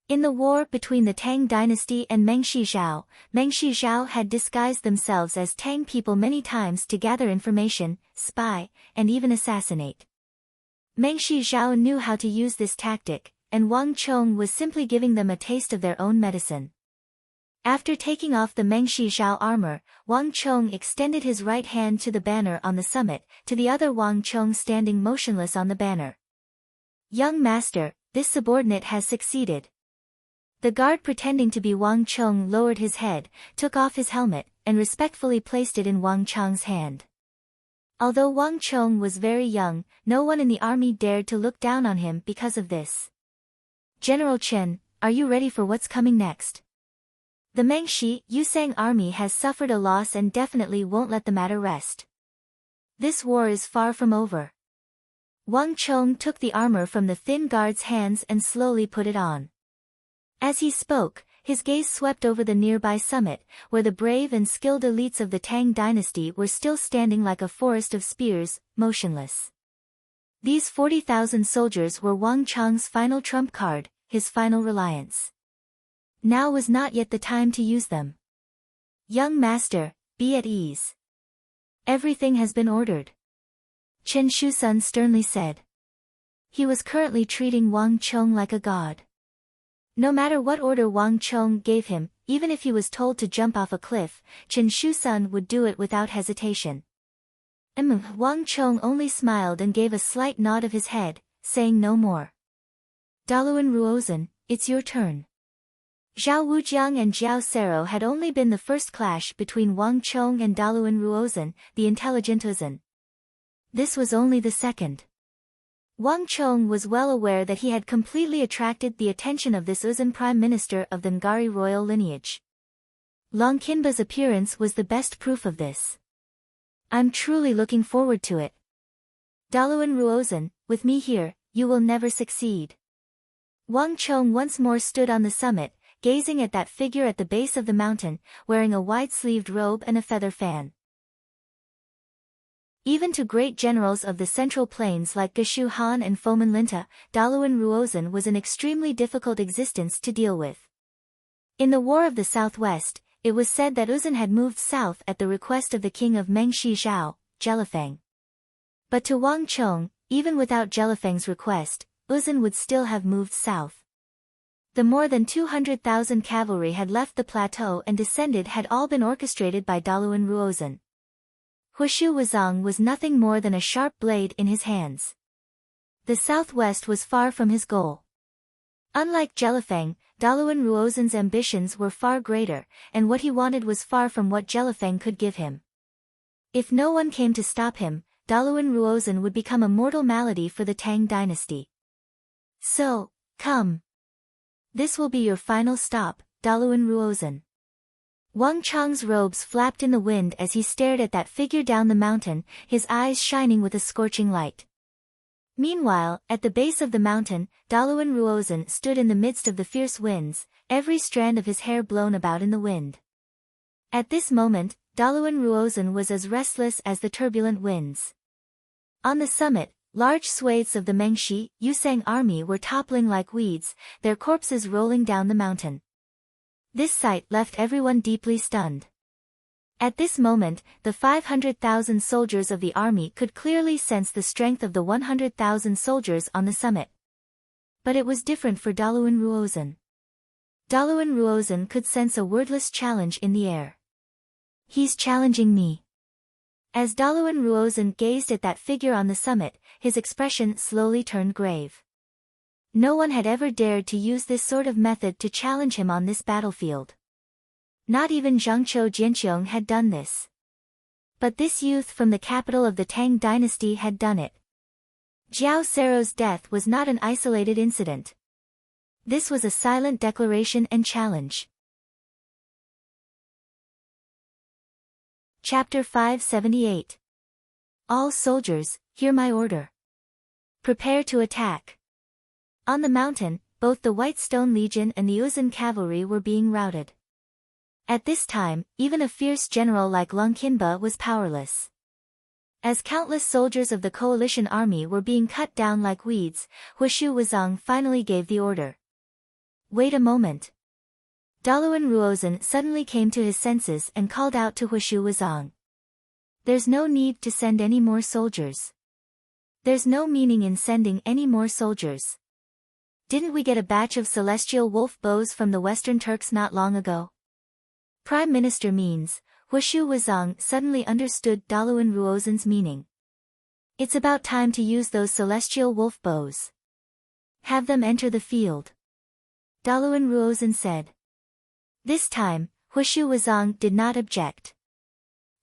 In the war between the Tang dynasty and Mengshi Zhao had disguised themselves as Tang people many times to gather information, spy, and even assassinate. Mengshi Zhao knew how to use this tactic, and Wang Chong was simply giving them a taste of their own medicine. After taking off the Mengshi Zhao armor, Wang Chong extended his right hand to the banner on the summit, to the other Wang Chong standing motionless on the banner. Young master, this subordinate has succeeded. The guard pretending to be Wang Chong lowered his head, took off his helmet, and respectfully placed it in Wang Chong's hand. Although Wang Chong was very young, no one in the army dared to look down on him because of this. General Chen, are you ready for what's coming next? The Mengshi Yusang army has suffered a loss and definitely won't let the matter rest. This war is far from over. Wang Chong took the armor from the thin guard's hands and slowly put it on. As he spoke, his gaze swept over the nearby summit, where the brave and skilled elites of the Tang dynasty were still standing like a forest of spears, motionless. These 40,000 soldiers were Wang Chong's final trump card, his final reliance. Now was not yet the time to use them. Young master, be at ease. Everything has been ordered. Chen Shusun sternly said. He was currently treating Wang Chong like a god. No matter what order Wang Chong gave him, even if he was told to jump off a cliff, Chen Shusun would do it without hesitation. Wang Chong only smiled and gave a slight nod of his head, saying no more. Daluan Ruozhen, it's your turn. Zhao Wujiang and Jiao Sero had only been the first clash between Wang Chong and Daluan Ruozhen, the intelligent Uzhen. This was only the second. Wang Chong was well aware that he had completely attracted the attention of this Uzhen prime minister of the Ngari royal lineage. Long Qinba's appearance was the best proof of this. I'm truly looking forward to it. Daluan Ruozhen, with me here, you will never succeed. Wang Chong once more stood on the summit, gazing at that figure at the base of the mountain, wearing a wide-sleeved robe and a feather fan. Even to great generals of the Central Plains like Geshu Han and Fomin Linta, Daluan Ruozhen was an extremely difficult existence to deal with. In the War of the Southwest, it was said that Uzhen had moved south at the request of the king of Mengshi Zhao, Jelifeng. But to Wang Chong, even without Jelifeng's request, Uzhen would still have moved south. The more than 200,000 cavalry had left the plateau and descended had all been orchestrated by Daluan Ruozhen. Huishu Wuzong was nothing more than a sharp blade in his hands. The southwest was far from his goal. Unlike Jelifeng, Daluan Ruozhen's ambitions were far greater, and what he wanted was far from what Jelifeng could give him. If no one came to stop him, Daluan Ruozhen would become a mortal malady for the Tang dynasty. So, come. This will be your final stop, Daluan Ruozhen. Wang Chong's robes flapped in the wind as he stared at that figure down the mountain, his eyes shining with a scorching light. Meanwhile, at the base of the mountain, Daluan Ruozhen stood in the midst of the fierce winds, every strand of his hair blown about in the wind. At this moment, Daluan Ruozhen was as restless as the turbulent winds. On the summit, large swathes of the Mengshi Yusang army were toppling like weeds, their corpses rolling down the mountain. This sight left everyone deeply stunned. At this moment, the 500,000 soldiers of the army could clearly sense the strength of the 100,000 soldiers on the summit. But it was different for Daluan Ruozhen. Daluan Ruozhen could sense a wordless challenge in the air. He's challenging me. As Daluan Ruozhen gazed at that figure on the summit, his expression slowly turned grave. No one had ever dared to use this sort of method to challenge him on this battlefield. Not even Zhangqiu Jianqiong had done this. But this youth from the capital of the Tang dynasty had done it. Jiao Sero's death was not an isolated incident. This was a silent declaration and challenge. Chapter 578. All soldiers, hear my order. Prepare to attack. On the mountain, both the White Stone Legion and the Uzhen cavalry were being routed. At this time, even a fierce general like Long Qinba was powerless. As countless soldiers of the coalition army were being cut down like weeds, Huishu Wuzong finally gave the order. Wait a moment. Daluan Ruozhen suddenly came to his senses and called out to Huishu Wuzong. There's no need to send any more soldiers. There's no meaning in sending any more soldiers. Didn't we get a batch of celestial wolf bows from the Western Turks not long ago? Prime Minister means, Hushu Wuzong suddenly understood Daluan Ruozen's meaning. It's about time to use those celestial wolf bows. Have them enter the field. Daluan Ruozen said. This time, Hushu Wuzong did not object.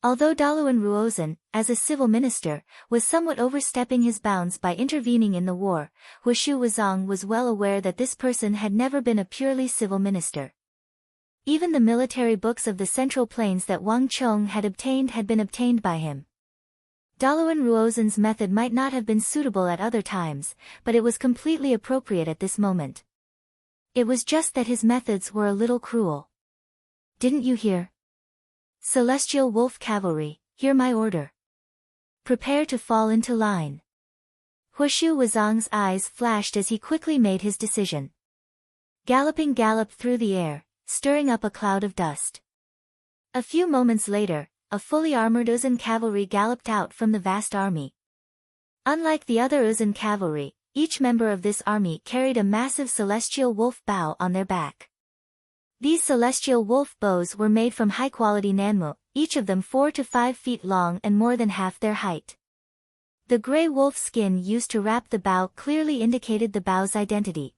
Although Daluan Ruozen, as a civil minister, was somewhat overstepping his bounds by intervening in the war, Hushu Wuzong was well aware that this person had never been a purely civil minister. Even the military books of the Central Plains that Wang Chong had been obtained by him. Daluan Ruozen's method might not have been suitable at other times, but it was completely appropriate at this moment. It was just that his methods were a little cruel. Didn't you hear? Celestial Wolf Cavalry, hear my order. Prepare to fall into line. Hushu Wuzong's eyes flashed as he quickly made his decision. Galloping galloped through the air, stirring up a cloud of dust. A few moments later, a fully armored Uzun cavalry galloped out from the vast army. Unlike the other Uzun cavalry, each member of this army carried a massive celestial wolf bow on their back. These celestial wolf bows were made from high-quality nanmu, each of them 4 to 5 feet long and more than half their height. The gray wolf skin used to wrap the bow clearly indicated the bow's identity.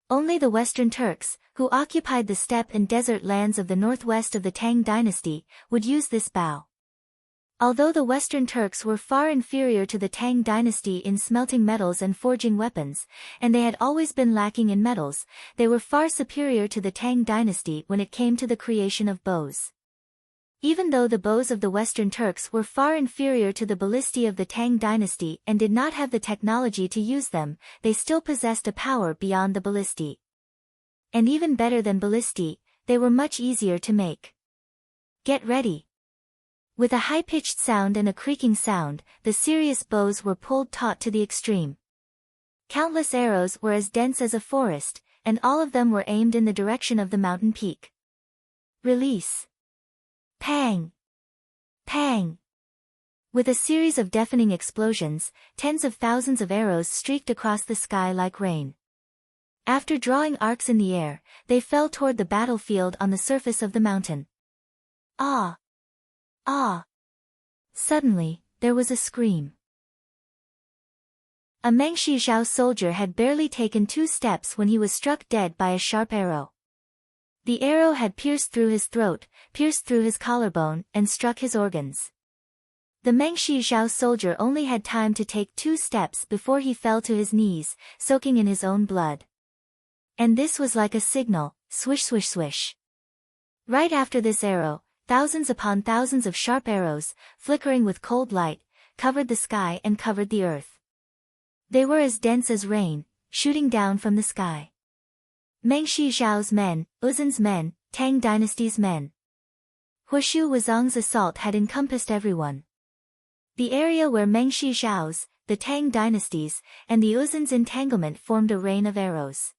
Only the Western Turks, who occupied the steppe and desert lands of the northwest of the Tang dynasty, would use this bow. Although the Western Turks were far inferior to the Tang dynasty in smelting metals and forging weapons, and they had always been lacking in metals, they were far superior to the Tang dynasty when it came to the creation of bows. Even though the bows of the Western Turks were far inferior to the ballistae of the Tang dynasty and did not have the technology to use them, they still possessed a power beyond the ballistae. And even better than ballistae, they were much easier to make. Get ready. With a high-pitched sound and a creaking sound, the serious bows were pulled taut to the extreme. Countless arrows were as dense as a forest, and all of them were aimed in the direction of the mountain peak. Release. Pang! Pang! With a series of deafening explosions, tens of thousands of arrows streaked across the sky like rain. After drawing arcs in the air, they fell toward the battlefield on the surface of the mountain. Ah! Ah! Suddenly, there was a scream. A Mengshi Zhao soldier had barely taken 2 steps when he was struck dead by a sharp arrow. The arrow had pierced through his throat, pierced through his collarbone, and struck his organs. The Mengshi Zhao soldier only had time to take 2 steps before he fell to his knees, soaking in his own blood. And this was like a signal, swish swish swish. Right after this arrow, thousands upon thousands of sharp arrows, flickering with cold light, covered the sky and covered the earth. They were as dense as rain, shooting down from the sky. Mengshi Zhao's men, Uzun's men, Tang dynasty's men. Hushu Wuzong's assault had encompassed everyone. The area where Mengshi Zhao's, the Tang dynasties, and the Uzun's entanglement formed a rain of arrows.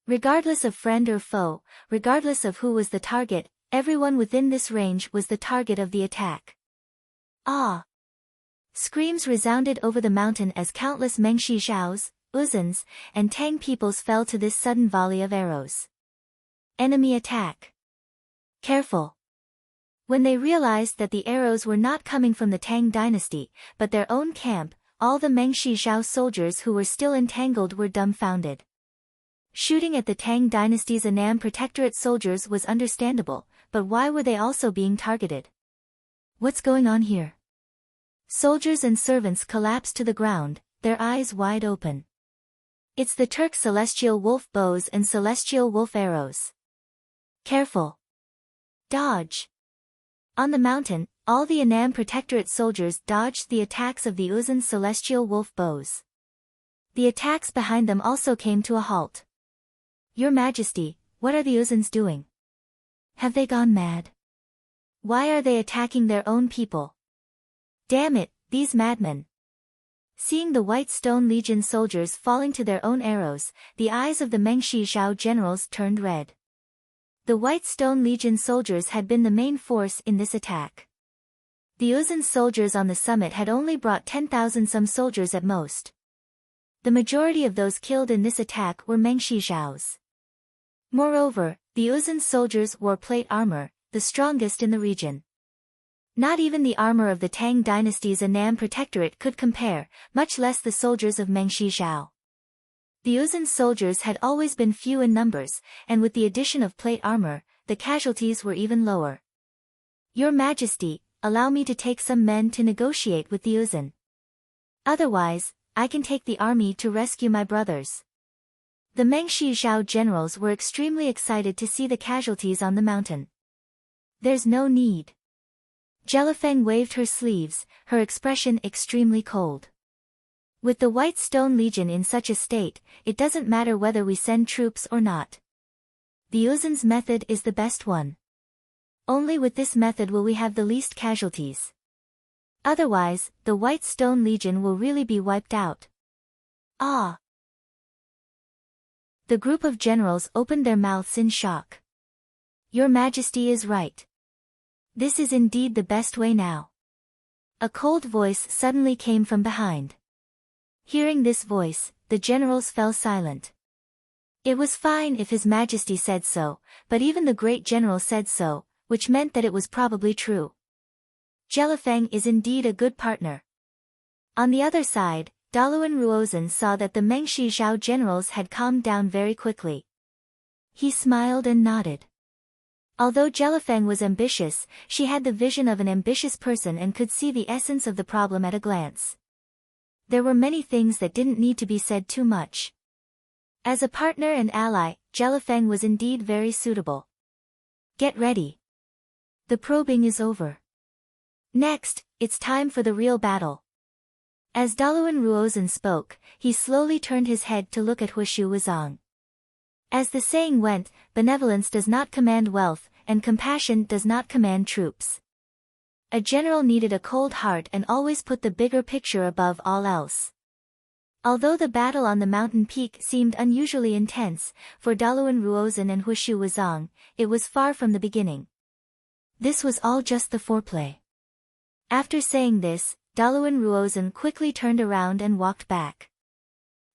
Regardless of friend or foe, regardless of who was the target, everyone within this range was the target of the attack. Ah! Screams resounded over the mountain as countless Mengshi Zhao's, Uzun's, and Tang peoples fell to this sudden volley of arrows. Enemy attack. Careful. When they realized that the arrows were not coming from the Tang dynasty, but their own camp, all the Mengshi Zhao soldiers who were still entangled were dumbfounded. Shooting at the Tang dynasty's Annam Protectorate soldiers was understandable, but why were they also being targeted? What's going on here? Soldiers and servants collapsed to the ground, their eyes wide open. It's the Turk celestial wolf bows and celestial wolf arrows. Careful. Dodge. On the mountain, all the Annam Protectorate soldiers dodged the attacks of the Uzun celestial wolf bows. The attacks behind them also came to a halt. Your Majesty, what are the Uzuns doing? Have they gone mad? Why are they attacking their own people? Damn it, these madmen. Seeing the White Stone Legion soldiers falling to their own arrows, the eyes of the Mengshi Zhao generals turned red. The White Stone Legion soldiers had been the main force in this attack. The Uzun soldiers on the summit had only brought 10,000 some soldiers at most. The majority of those killed in this attack were Mengshi Zhao's. Moreover, the Uzun soldiers wore plate armor, the strongest in the region. Not even the armor of the Tang dynasty's Annam Protectorate could compare, much less the soldiers of Mengshi Zhao. The Uzun's soldiers had always been few in numbers, and with the addition of plate armor, the casualties were even lower. Your Majesty, allow me to take some men to negotiate with the Uzun. Otherwise, I can take the army to rescue my brothers. The Mengshi Zhao generals were extremely excited to see the casualties on the mountain. There's no need. Jelifeng waved her sleeves, her expression extremely cold. With the White Stone Legion in such a state, it doesn't matter whether we send troops or not. The Uzun's method is the best one. Only with this method will we have the least casualties. Otherwise, the White Stone Legion will really be wiped out. Ah! The group of generals opened their mouths in shock. Your Majesty is right. This is indeed the best way now. A cold voice suddenly came from behind. Hearing this voice, the generals fell silent. It was fine if His Majesty said so, but even the great general said so, which meant that it was probably true. Jelifeng is indeed a good partner. On the other side, Daluan Ruozhen saw that the Mengshi Zhao generals had calmed down very quickly. He smiled and nodded. Although Jelifeng was ambitious, she had the vision of an ambitious person and could see the essence of the problem at a glance. There were many things that didn't need to be said too much. As a partner and ally, Jelifeng was indeed very suitable. Get ready. The probing is over. Next, it's time for the real battle. As Daluan Ruozhen spoke, he slowly turned his head to look at Hushu Wuzong. As the saying went, benevolence does not command wealth, and compassion does not command troops. A general needed a cold heart and always put the bigger picture above all else. Although the battle on the mountain peak seemed unusually intense, for Daluan Ruozhen and Hushu Wuzong, it was far from the beginning. This was all just the foreplay. After saying this, Daluan Ruozhen quickly turned around and walked back.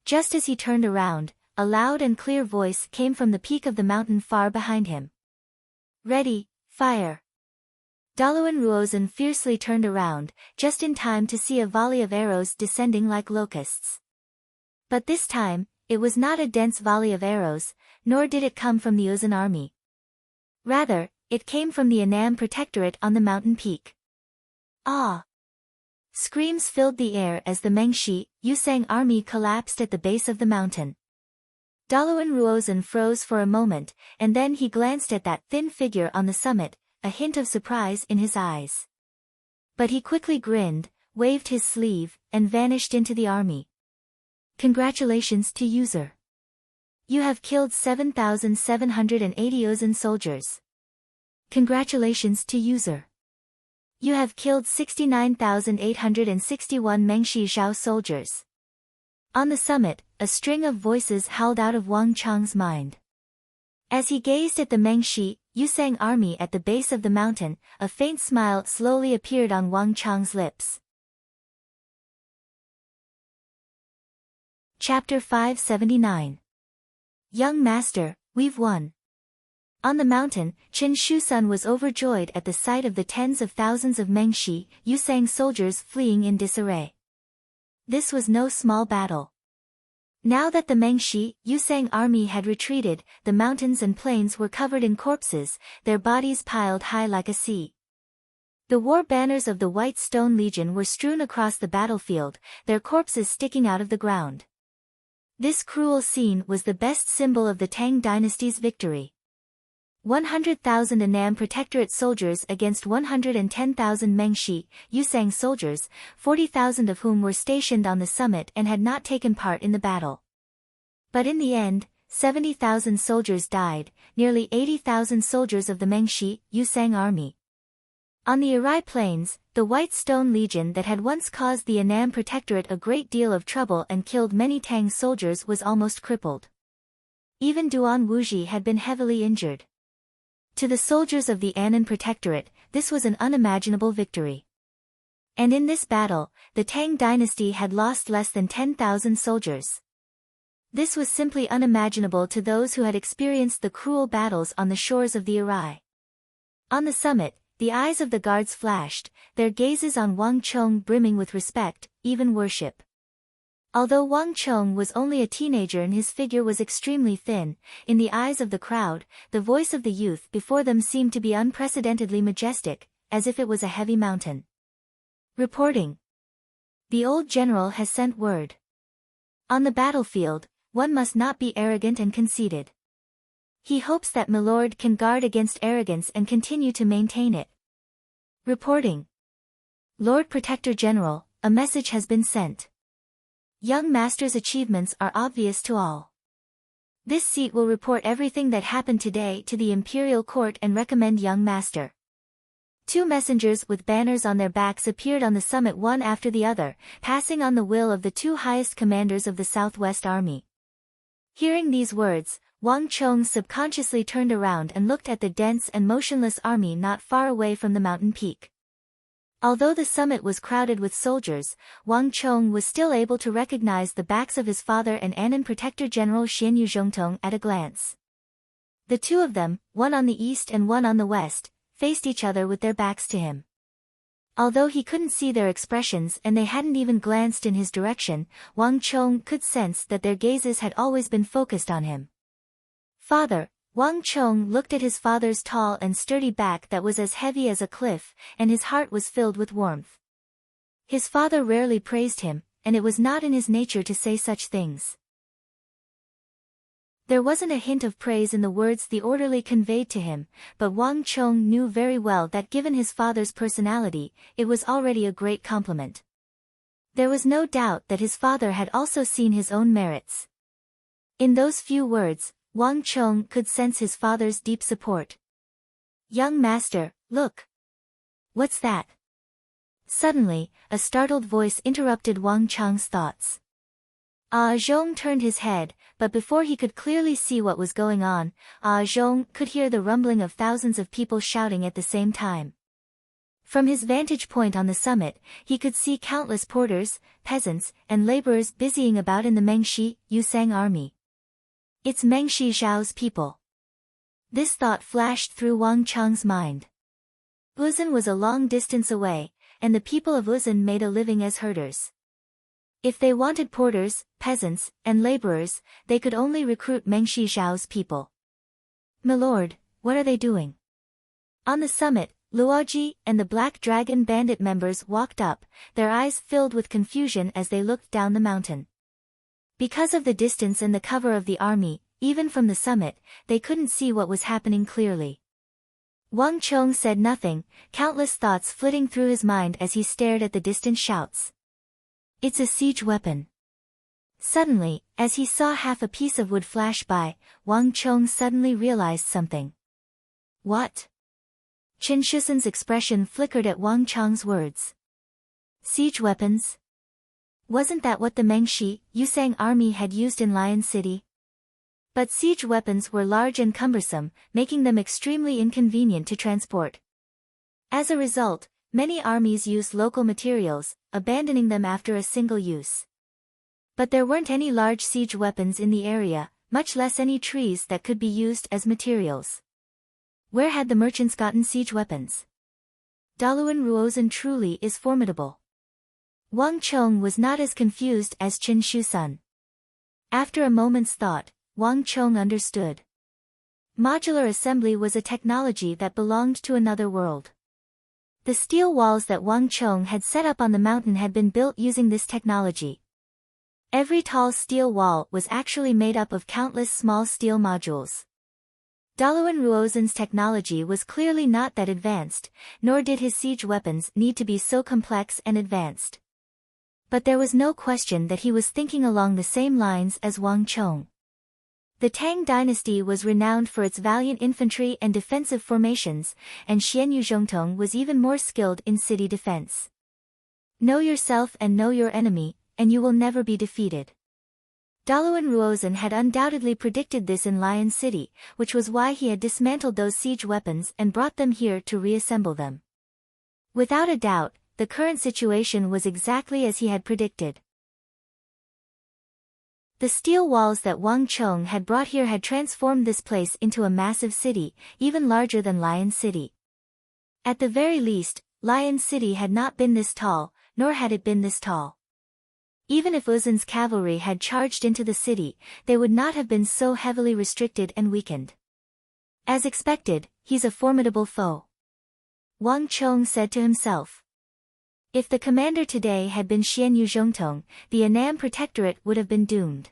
Just as he turned around, a loud and clear voice came from the peak of the mountain far behind him. Ready, fire! Daluan Ruozhen fiercely turned around, just in time to see a volley of arrows descending like locusts. But this time, it was not a dense volley of arrows, nor did it come from the Uzun army. Rather, it came from the Annam Protectorate on the mountain peak. Ah! Screams filled the air as the Mengshi, Yusang army collapsed at the base of the mountain. Daluan Ruozhen froze for a moment, and then he glanced at that thin figure on the summit, a hint of surprise in his eyes. But he quickly grinned, waved his sleeve, and vanished into the army. Congratulations to User. You have killed 7,780 Uzun soldiers. Congratulations to User. You have killed 69,861 Mengshi Zhao soldiers. On the summit, a string of voices howled out of Wang Chang's mind. As he gazed at the Mengshi, Yusang army at the base of the mountain, a faint smile slowly appeared on Wang Chang's lips. Chapter 579. Young Master, we've won. On the mountain, Chen Shusun was overjoyed at the sight of the tens of thousands of Mengshi, Yusang soldiers fleeing in disarray. This was no small battle. Now that the Mengshi, Yusang army had retreated, the mountains and plains were covered in corpses, their bodies piled high like a sea. The war banners of the White Stone Legion were strewn across the battlefield, their corpses sticking out of the ground. This cruel scene was the best symbol of the Tang dynasty's victory. 100,000 Annam Protectorate soldiers against 110,000 Mengshi, Yusang soldiers, 40,000 of whom were stationed on the summit and had not taken part in the battle. But in the end, 70,000 soldiers died, nearly 80,000 soldiers of the Mengshi, Yusang army. On the Arai plains, the White Stone Legion that had once caused the Annam Protectorate a great deal of trouble and killed many Tang soldiers was almost crippled. Even Duan Wuji had been heavily injured. To the soldiers of the Annan Protectorate, this was an unimaginable victory. And in this battle, the Tang dynasty had lost less than 10,000 soldiers. This was simply unimaginable to those who had experienced the cruel battles on the shores of the Arai. On the summit, the eyes of the guards flashed, their gazes on Wang Chong brimming with respect, even worship. Although Wang Chong was only a teenager and his figure was extremely thin, in the eyes of the crowd, the voice of the youth before them seemed to be unprecedentedly majestic, as if it was a heavy mountain. Reporting. The old general has sent word. On the battlefield, one must not be arrogant and conceited. He hopes that Milord can guard against arrogance and continue to maintain it. Reporting. Lord Protector General, a message has been sent. Young Master's achievements are obvious to all. This seat will report everything that happened today to the Imperial Court and recommend Young Master. 2 messengers with banners on their backs appeared on the summit one after the other, passing on the will of the 2 highest commanders of the Southwest Army. Hearing these words, Wang Chong subconsciously turned around and looked at the dense and motionless army not far away from the mountain peak. Although the summit was crowded with soldiers, Wang Chong was still able to recognize the backs of his father and Annan Protector General Xian Yuzhongtong at a glance. The 2 of them, one on the east and one on the west, faced each other with their backs to him. Although he couldn't see their expressions and they hadn't even glanced in his direction, Wang Chong could sense that their gazes had always been focused on him. Father, Wang Chong looked at his father's tall and sturdy back that was as heavy as a cliff, and his heart was filled with warmth. His father rarely praised him, and it was not in his nature to say such things. There wasn't a hint of praise in the words the orderly conveyed to him, but Wang Chong knew very well that given his father's personality, it was already a great compliment. There was no doubt that his father had also seen his own merits. In those few words, Wang Chong could sense his father's deep support. Young Master, look. What's that? Suddenly, a startled voice interrupted Wang Chong's thoughts. Ah Zhong turned his head, but before he could clearly see what was going on, Ah Zhong could hear the rumbling of thousands of people shouting at the same time. From his vantage point on the summit, he could see countless porters, peasants, and laborers busying about in the Mengshi, Yusang army. It's Mengshi Zhao's people. This thought flashed through Wang Chong's mind. Luzon was a long distance away, and the people of Luzon made a living as herders. If they wanted porters, peasants, and laborers, they could only recruit Mengshi Zhao's people. Milord, what are they doing? On the summit, Luoji and the Black Dragon bandit members walked up, their eyes filled with confusion as they looked down the mountain. Because of the distance and the cover of the army, even from the summit, they couldn't see what was happening clearly. Wang Chong said nothing, countless thoughts flitting through his mind as he stared at the distant shouts. It's a siege weapon. Suddenly, as he saw half a piece of wood flash by, Wang Chong suddenly realized something. What? Chen Shusan's expression flickered at Wang Chong's words. Siege weapons? Wasn't that what the Mengshi, Yusang army had used in Lion City? But siege weapons were large and cumbersome, making them extremely inconvenient to transport. As a result, many armies used local materials, abandoning them after a single use. But there weren't any large siege weapons in the area, much less any trees that could be used as materials. Where had the merchants gotten siege weapons? Daluan Ruozan truly is formidable. Wang Chong was not as confused as Chen Shusun. After a moment's thought, Wang Chong understood. Modular assembly was a technology that belonged to another world. The steel walls that Wang Chong had set up on the mountain had been built using this technology. Every tall steel wall was actually made up of countless small steel modules. Daluan Ruozan's technology was clearly not that advanced, nor did his siege weapons need to be so complex and advanced. But there was no question that he was thinking along the same lines as Wang Chong. The Tang dynasty was renowned for its valiant infantry and defensive formations, and Xian Yuzhongtong was even more skilled in city defense. Know yourself and know your enemy, and you will never be defeated. Daluan Ruozan had undoubtedly predicted this in Lion City, which was why he had dismantled those siege weapons and brought them here to reassemble them. Without a doubt, the current situation was exactly as he had predicted. The steel walls that Wang Chong had brought here had transformed this place into a massive city, even larger than Lion City. At the very least, Lion City had not been this tall, nor had it been this tall. Even if Uzun's cavalry had charged into the city, they would not have been so heavily restricted and weakened. As expected, he's a formidable foe, Wang Chong said to himself. If the commander today had been Xian Yuzhongtong, the Annam Protectorate would have been doomed.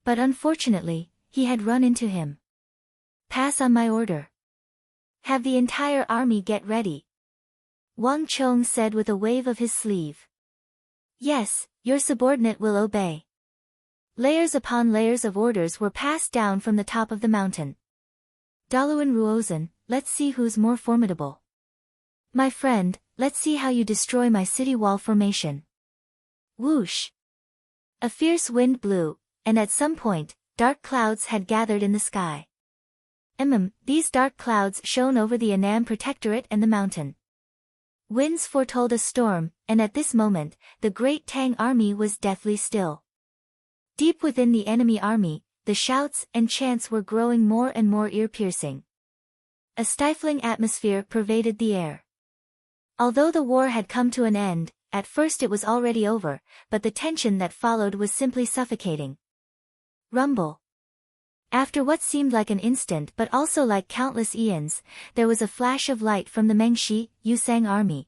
But unfortunately, he had run into him. Pass on my order. Have the entire army get ready, Wang Chong said with a wave of his sleeve. Yes, your subordinate will obey. Layers upon layers of orders were passed down from the top of the mountain. Daluan Ruozan, let's see who's more formidable. My friend, let's see how you destroy my city wall formation. Whoosh! A fierce wind blew, and at some point, dark clouds had gathered in the sky. These dark clouds shone over the Annam Protectorate and the mountain. Winds foretold a storm, and at this moment, the great Tang army was deathly still. Deep within the enemy army, the shouts and chants were growing more and more ear-piercing. A stifling atmosphere pervaded the air. Although the war had come to an end, at first it was already over, but the tension that followed was simply suffocating. Rumble. After what seemed like an instant but also like countless eons, there was a flash of light from the Mengshi, Yusang army.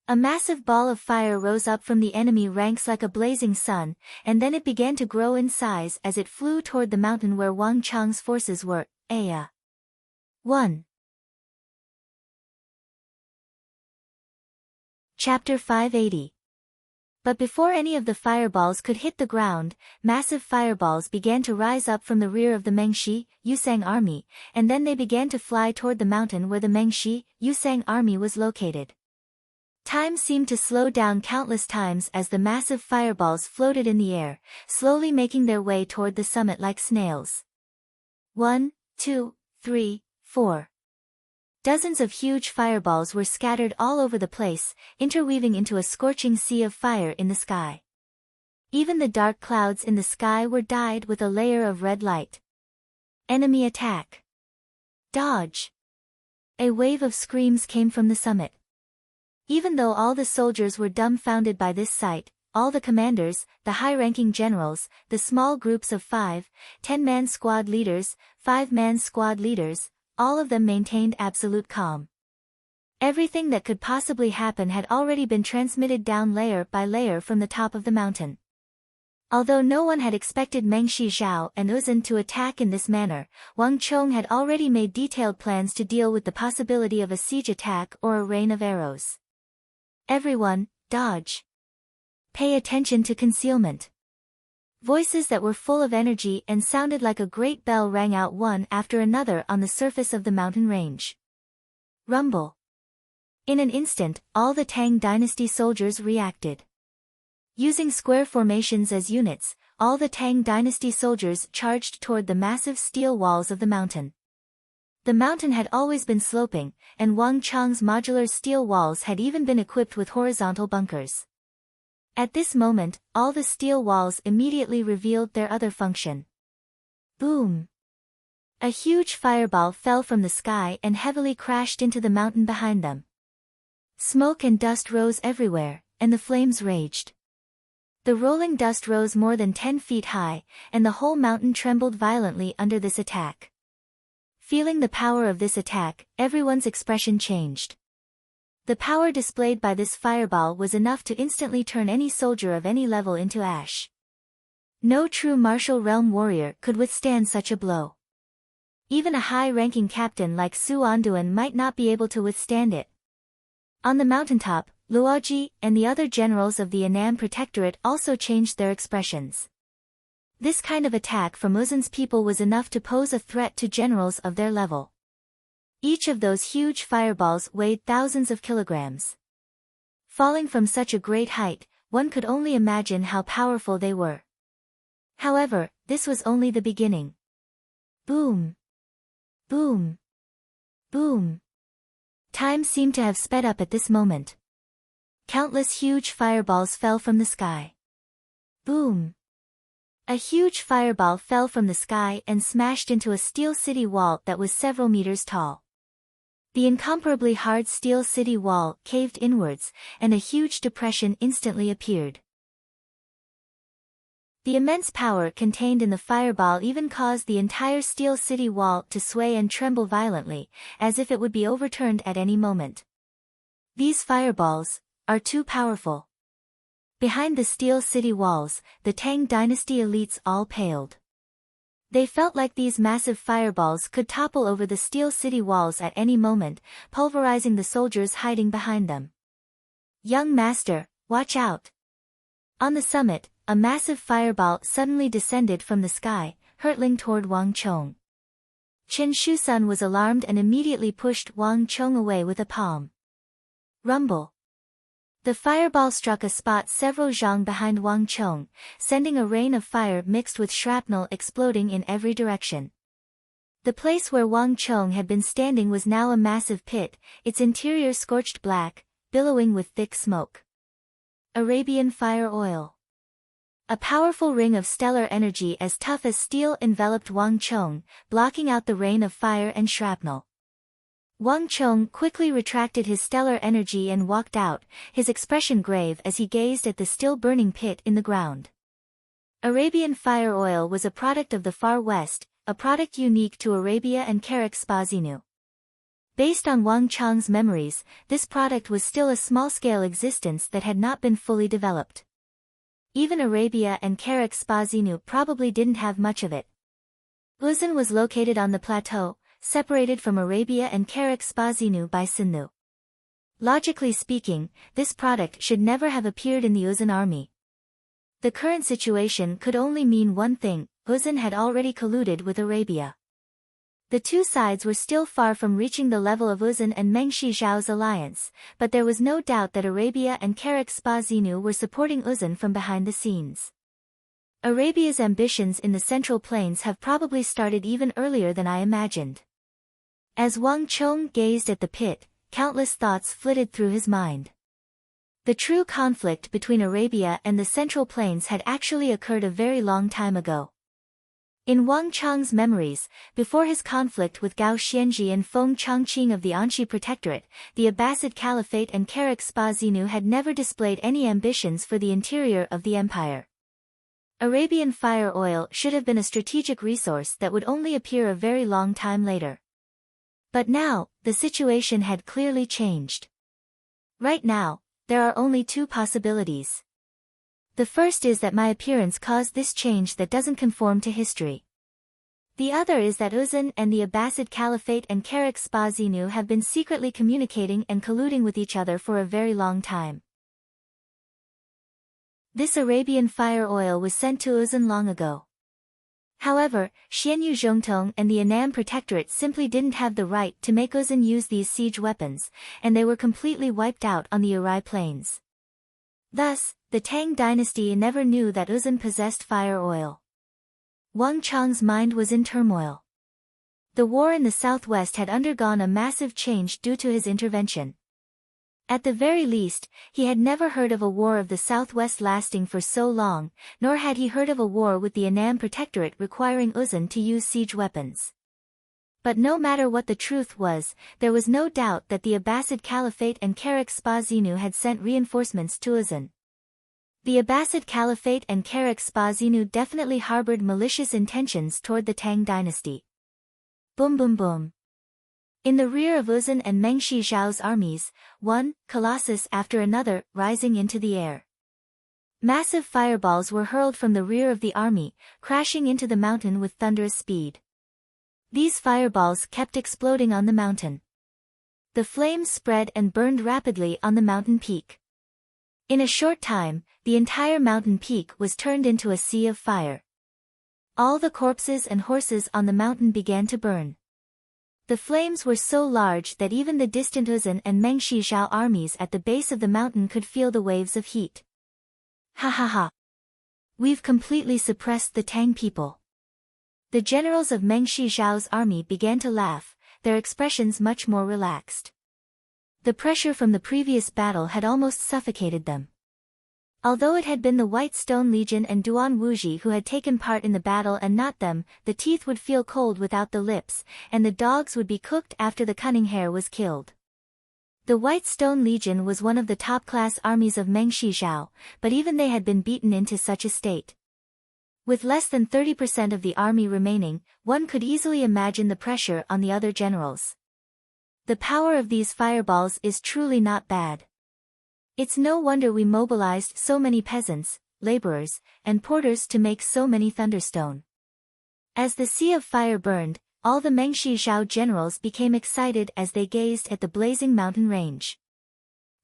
A massive ball of fire rose up from the enemy ranks like a blazing sun, and then it began to grow in size as it flew toward the mountain where Wang Chang's forces were. 1. Chapter 580. But before any of the fireballs could hit the ground, massive fireballs began to rise up from the rear of the Mengshi, Yusang army, and then they began to fly toward the mountain where the Mengshi, Yusang army was located. Time seemed to slow down countless times as the massive fireballs floated in the air, slowly making their way toward the summit like snails. 1, 2, 3, 4. Dozens of huge fireballs were scattered all over the place, interweaving into a scorching sea of fire in the sky. Even the dark clouds in the sky were dyed with a layer of red light. Enemy attack. Dodge. A wave of screams came from the summit. Even though all the soldiers were dumbfounded by this sight, all the commanders, the high-ranking generals, the small groups of 5, 10-man squad leaders, 5-man squad leaders, all of them maintained absolute calm. Everything that could possibly happen had already been transmitted down layer by layer from the top of the mountain. Although no one had expected Mengshi Zhao and Uzun to attack in this manner, Wang Chong had already made detailed plans to deal with the possibility of a siege attack or a rain of arrows. Everyone, dodge. Pay attention to concealment. Voices that were full of energy and sounded like a great bell rang out one after another on the surface of the mountain range. Rumble. In an instant, all the Tang dynasty soldiers reacted. Using square formations as units, all the Tang dynasty soldiers charged toward the massive steel walls of the mountain. The mountain had always been sloping, and Wang Chang's modular steel walls had even been equipped with horizontal bunkers. At this moment, all the steel walls immediately revealed their other function. Boom! A huge fireball fell from the sky and heavily crashed into the mountain behind them. Smoke and dust rose everywhere, and the flames raged. The rolling dust rose more than 10 feet high, and the whole mountain trembled violently under this attack. Feeling the power of this attack, everyone's expression changed. The power displayed by this fireball was enough to instantly turn any soldier of any level into ash. No true martial realm warrior could withstand such a blow. Even a high-ranking captain like Su Anduan might not be able to withstand it. On the mountaintop, Luoji and the other generals of the Annam Protectorate also changed their expressions. This kind of attack from Uzun's people was enough to pose a threat to generals of their level. Each of those huge fireballs weighed thousands of kilograms. Falling from such a great height, one could only imagine how powerful they were. However, this was only the beginning. Boom! Boom! Boom! Time seemed to have sped up at this moment. Countless huge fireballs fell from the sky. Boom! A huge fireball fell from the sky and smashed into a steel city wall that was several meters tall. The incomparably hard steel city wall caved inwards, and a huge depression instantly appeared. The immense power contained in the fireball even caused the entire steel city wall to sway and tremble violently, as if it would be overturned at any moment. These fireballs are too powerful. Behind the steel city walls, the Tang dynasty elites all paled. They felt like these massive fireballs could topple over the steel city walls at any moment, pulverizing the soldiers hiding behind them. Young master, watch out! On the summit, a massive fireball suddenly descended from the sky, hurtling toward Wang Chong. Chen Shusun was alarmed and immediately pushed Wang Chong away with a palm. Rumble. The fireball struck a spot several zhang behind Wang Chong, sending a rain of fire mixed with shrapnel exploding in every direction. The place where Wang Chong had been standing was now a massive pit, its interior scorched black, billowing with thick smoke. Arabian fire oil. A powerful ring of stellar energy as tough as steel enveloped Wang Chong, blocking out the rain of fire and shrapnel. Wang Chong quickly retracted his stellar energy and walked out, his expression grave as he gazed at the still burning pit in the ground. Arabian fire oil was a product of the Far West, a product unique to Arabia and Karak Spazinu. Based on Wang Chong's memories, this product was still a small-scale existence that had not been fully developed. Even Arabia and Karak Spazinu probably didn't have much of it. Uzan was located on the plateau, separated from Arabia and Karak Spazinu by Sindhu. Logically speaking, this product should never have appeared in the Uzan army. The current situation could only mean one thing: Uzan had already colluded with Arabia. The two sides were still far from reaching the level of Uzan and Mengshi Zhao's alliance, but there was no doubt that Arabia and Karak Spazinu were supporting Uzan from behind the scenes. Arabia's ambitions in the Central Plains have probably started even earlier than I imagined. As Wang Chong gazed at the pit, countless thoughts flitted through his mind. The true conflict between Arabia and the Central Plains had actually occurred a very long time ago. In Wang Chong's memories, before his conflict with Gao Xianji and Feng Chongqing of the Anxi Protectorate, the Abbasid Caliphate and Karak Spazinu had never displayed any ambitions for the interior of the empire. Arabian fire oil should have been a strategic resource that would only appear a very long time later. But now, the situation had clearly changed. Right now, there are only two possibilities. The first is that my appearance caused this change that doesn't conform to history. The other is that Uzan and the Abbasid Caliphate and Karak Spazinu have been secretly communicating and colluding with each other for a very long time. This Arabian fire oil was sent to Uzan long ago. However, Xianyu Zhongtong and the Annam Protectorate simply didn't have the right to make Uzan use these siege weapons, and they were completely wiped out on the Urai Plains. Thus, the Tang dynasty never knew that Uzan possessed fire oil. Wang Chong's mind was in turmoil. The war in the southwest had undergone a massive change due to his intervention. At the very least, he had never heard of a war of the southwest lasting for so long, nor had he heard of a war with the Annam Protectorate requiring Uzan to use siege weapons. But no matter what the truth was, there was no doubt that the Abbasid Caliphate and Karak Spazinu had sent reinforcements to Uzan. The Abbasid Caliphate and Karak Spazinu definitely harbored malicious intentions toward the Tang dynasty. Boom boom boom. In the rear of Uzan and Mengshi Zhao's armies, one colossus after another rising into the air. Massive fireballs were hurled from the rear of the army, crashing into the mountain with thunderous speed. These fireballs kept exploding on the mountain. The flames spread and burned rapidly on the mountain peak. In a short time, the entire mountain peak was turned into a sea of fire. All the corpses and horses on the mountain began to burn. The flames were so large that even the distant Uzan and Mengshi Zhao armies at the base of the mountain could feel the waves of heat. Ha ha ha! We've completely suppressed the Tang people. The generals of Mengshi Zhao's army began to laugh, their expressions much more relaxed. The pressure from the previous battle had almost suffocated them. Although it had been the White Stone Legion and Duan Wuji who had taken part in the battle and not them, the teeth would feel cold without the lips, and the dogs would be cooked after the cunning hare was killed. The White Stone Legion was one of the top-class armies of Meng Shizhao, but even they had been beaten into such a state. With less than 30% of the army remaining, one could easily imagine the pressure on the other generals. The power of these fireballs is truly not bad. It's no wonder we mobilized so many peasants, laborers, and porters to make so many thunderstone. As the sea of fire burned, all the Meng Shizhao generals became excited as they gazed at the blazing mountain range.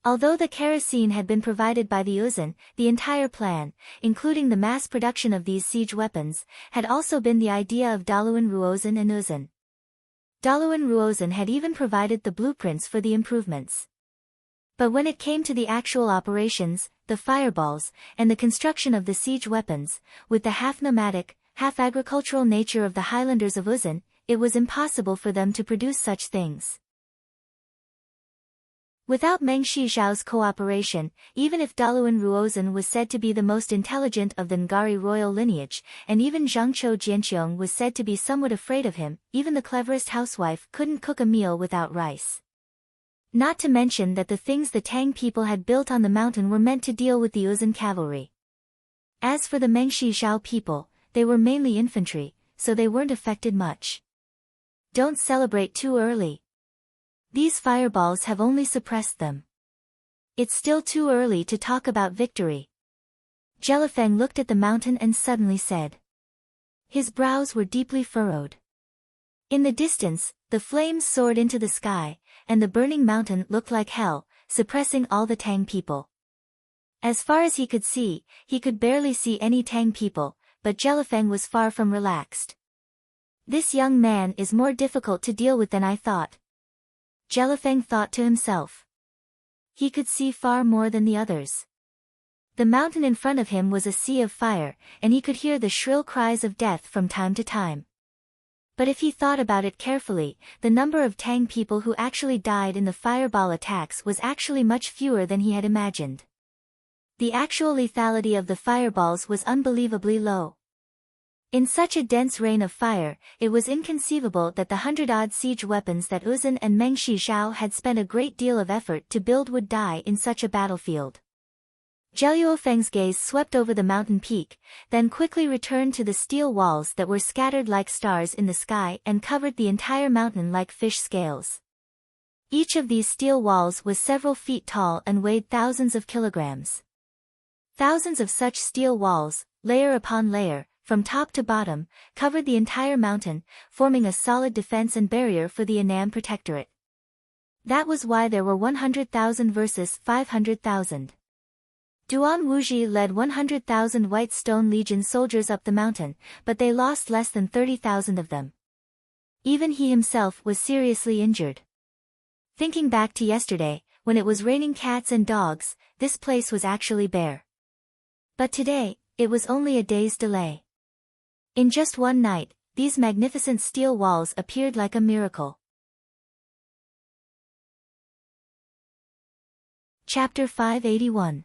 Although the kerosene had been provided by the Uzun, the entire plan, including the mass production of these siege weapons, had also been the idea of Daluan Ruozan and Uzun. Daluan Ruozan had even provided the blueprints for the improvements. But when it came to the actual operations, the fireballs, and the construction of the siege weapons, with the half-nomadic, half-agricultural nature of the highlanders of Uzun, it was impossible for them to produce such things. Without Meng Shizhao's cooperation, even if Daluan Ruozan was said to be the most intelligent of the Ngari royal lineage, and even Zhangqiu Jianqiong was said to be somewhat afraid of him, even the cleverest housewife couldn't cook a meal without rice. Not to mention that the things the Tang people had built on the mountain were meant to deal with the Uzun cavalry. As for the Meng Shizhao people, they were mainly infantry, so they weren't affected much. Don't celebrate too early. These fireballs have only suppressed them. It's still too early to talk about victory. Jelifeng looked at the mountain and suddenly said. His brows were deeply furrowed. In the distance, the flames soared into the sky, and the burning mountain looked like hell, suppressing all the Tang people. As far as he could see, he could barely see any Tang people, but Jelifeng was far from relaxed. This young man is more difficult to deal with than I thought. Jelifeng thought to himself. He could see far more than the others. The mountain in front of him was a sea of fire, and he could hear the shrill cries of death from time to time. But if he thought about it carefully, the number of Tang people who actually died in the fireball attacks was actually much fewer than he had imagined. The actual lethality of the fireballs was unbelievably low. In such a dense rain of fire, it was inconceivable that the 100-odd siege weapons that Uzun and Meng Shizhao had spent a great deal of effort to build would die in such a battlefield. Zhao gaze swept over the mountain peak, then quickly returned to the steel walls that were scattered like stars in the sky and covered the entire mountain like fish scales. Each of these steel walls was several feet tall and weighed thousands of kilograms. Thousands of such steel walls, layer upon layer, from top to bottom, covered the entire mountain, forming a solid defense and barrier for the Annam Protectorate. That was why there were 100,000 versus 500,000. Duan Wuji led 100,000 White Stone Legion soldiers up the mountain, but they lost less than 30,000 of them. Even he himself was seriously injured. Thinking back to yesterday, when it was raining cats and dogs, this place was actually bare. But today, it was only a day's delay. In just one night, these magnificent steel walls appeared like a miracle. Chapter 581.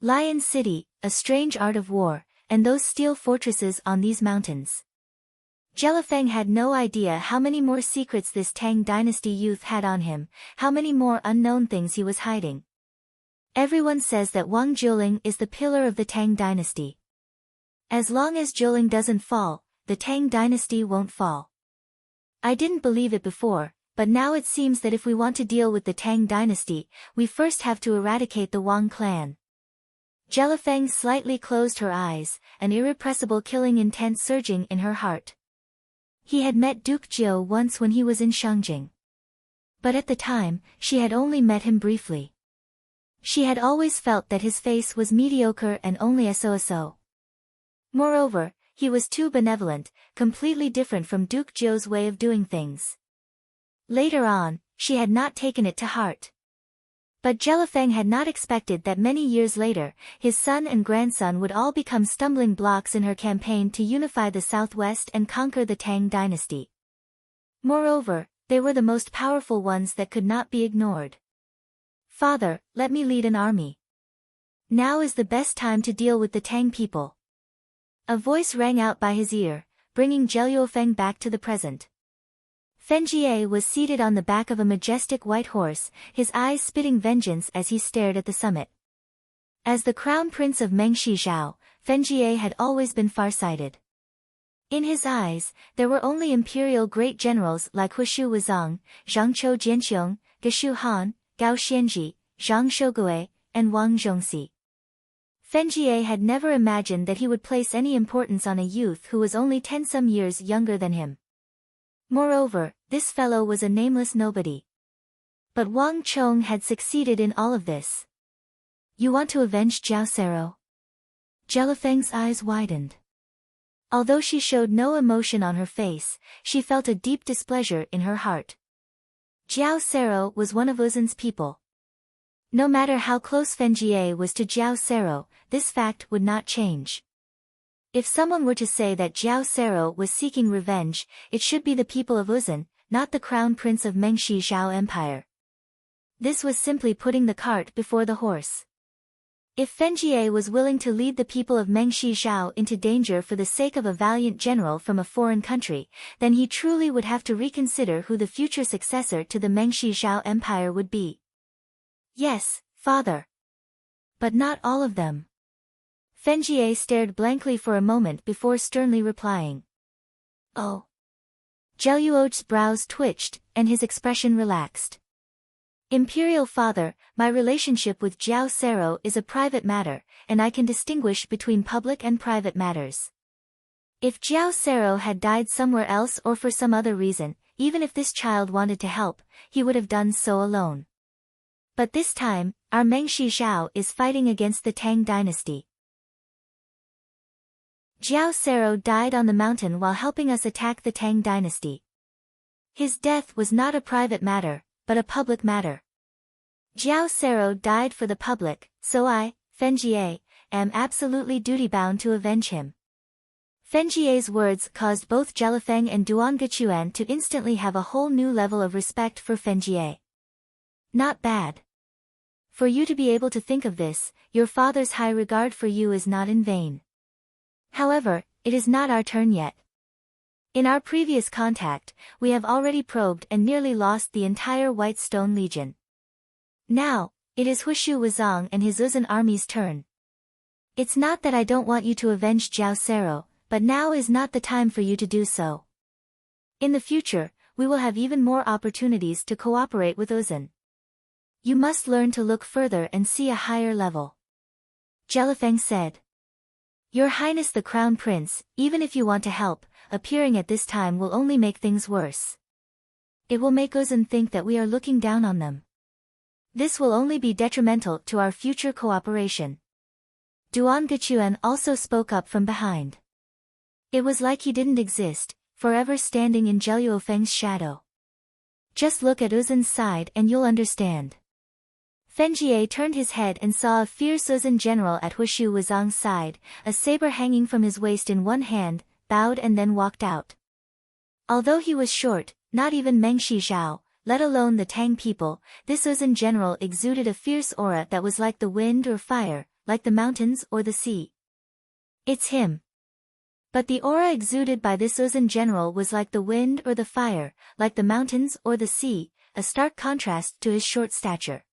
Lion City, a strange art of war, and those steel fortresses on these mountains. Jelifeng had no idea how many more secrets this Tang dynasty youth had on him, how many more unknown things he was hiding. Everyone says that Wang Jiuling is the pillar of the Tang dynasty. As long as Jiuling doesn't fall, the Tang dynasty won't fall. I didn't believe it before, but now it seems that if we want to deal with the Tang dynasty, we first have to eradicate the Wang clan. Jelifeng slightly closed her eyes, an irrepressible killing intent surging in her heart. He had met Duke Jiu once when he was in Shangjing. But at the time, she had only met him briefly. She had always felt that his face was mediocre and only so-so. Moreover, he was too benevolent, completely different from Duke Jiu's way of doing things. Later on, she had not taken it to heart. But Jelifeng had not expected that many years later, his son and grandson would all become stumbling blocks in her campaign to unify the southwest and conquer the Tang dynasty. Moreover, they were the most powerful ones that could not be ignored. "Father, let me lead an army." Now is the best time to deal with the Tang people. A voice rang out by his ear, bringing Zhao back to the present. Fenjie was seated on the back of a majestic white horse, his eyes spitting vengeance as he stared at the summit. As the crown prince of Mengshi Zhao, Fenjie had always been farsighted. In his eyes, there were only imperial great generals like Hushu Wuzong, Zhangqiu Jianqiong, Geshu Han, Gao Xianji, Zhang Shougui, and Wang Zhongxi. Fenjie had never imagined that he would place any importance on a youth who was only 10-some years younger than him. Moreover, this fellow was a nameless nobody. But Wang Chong had succeeded in all of this. You want to avenge Zhao Sero? Zhao eyes widened. Although she showed no emotion on her face, she felt a deep displeasure in her heart. Zhao Sero was one of Uzun's people. No matter how close Fenjie was to Zhao Sero, this fact would not change. If someone were to say that Zhao Sero was seeking revenge, it should be the people of Uzun, not the crown prince of Mengshi Zhao Empire. This was simply putting the cart before the horse. If Fenjie was willing to lead the people of Mengshi Zhao into danger for the sake of a valiant general from a foreign country, then he truly would have to reconsider who the future successor to the Mengshi Zhao Empire would be. Yes, father. But not all of them. Fenjie stared blankly for a moment before sternly replying. Oh. Zhao Yuo's brows twitched, and his expression relaxed. Imperial father, my relationship with Zhao Sero is a private matter, and I can distinguish between public and private matters. If Zhao Sero had died somewhere else or for some other reason, even if this child wanted to help, he would have done so alone. But this time, our Mengshi Zhao is fighting against the Tang dynasty. Zhao Sero died on the mountain while helping us attack the Tang dynasty. His death was not a private matter, but a public matter. Zhao Sero died for the public, so I, Fenjie, am absolutely duty-bound to avenge him. Fenjie's words caused both Zhelifeng and Duan Gechuan to instantly have a whole new level of respect for Fenjie. Not bad. For you to be able to think of this, your father's high regard for you is not in vain. However, it is not our turn yet. In our previous contact, we have already probed and nearly lost the entire White Stone Legion. Now, it is Hushu Wuzong and his Uzun army's turn. It's not that I don't want you to avenge Zhao Sero, but now is not the time for you to do so. In the future, we will have even more opportunities to cooperate with Uzun. You must learn to look further and see a higher level. Zhelifeng said. Your Highness the Crown Prince, even if you want to help, appearing at this time will only make things worse. It will make Uzun think that we are looking down on them. This will only be detrimental to our future cooperation. Duan Gechuan also spoke up from behind. It was like he didn't exist, forever standing in Zhao Yuofeng's shadow. Just look at Uzun's side and you'll understand. Fenjie turned his head and saw a fierce Uzun general at Hushu Wuzong's side, a saber hanging from his waist in one hand, bowed and then walked out. Although he was short, not even Mengshi Zhao, let alone the Tang people, this Uzun general exuded a fierce aura that was like the wind or fire, like the mountains or the sea. It's him. But the aura exuded by this Uzun general was like the wind or the fire, like the mountains or the sea, a stark contrast to his short stature.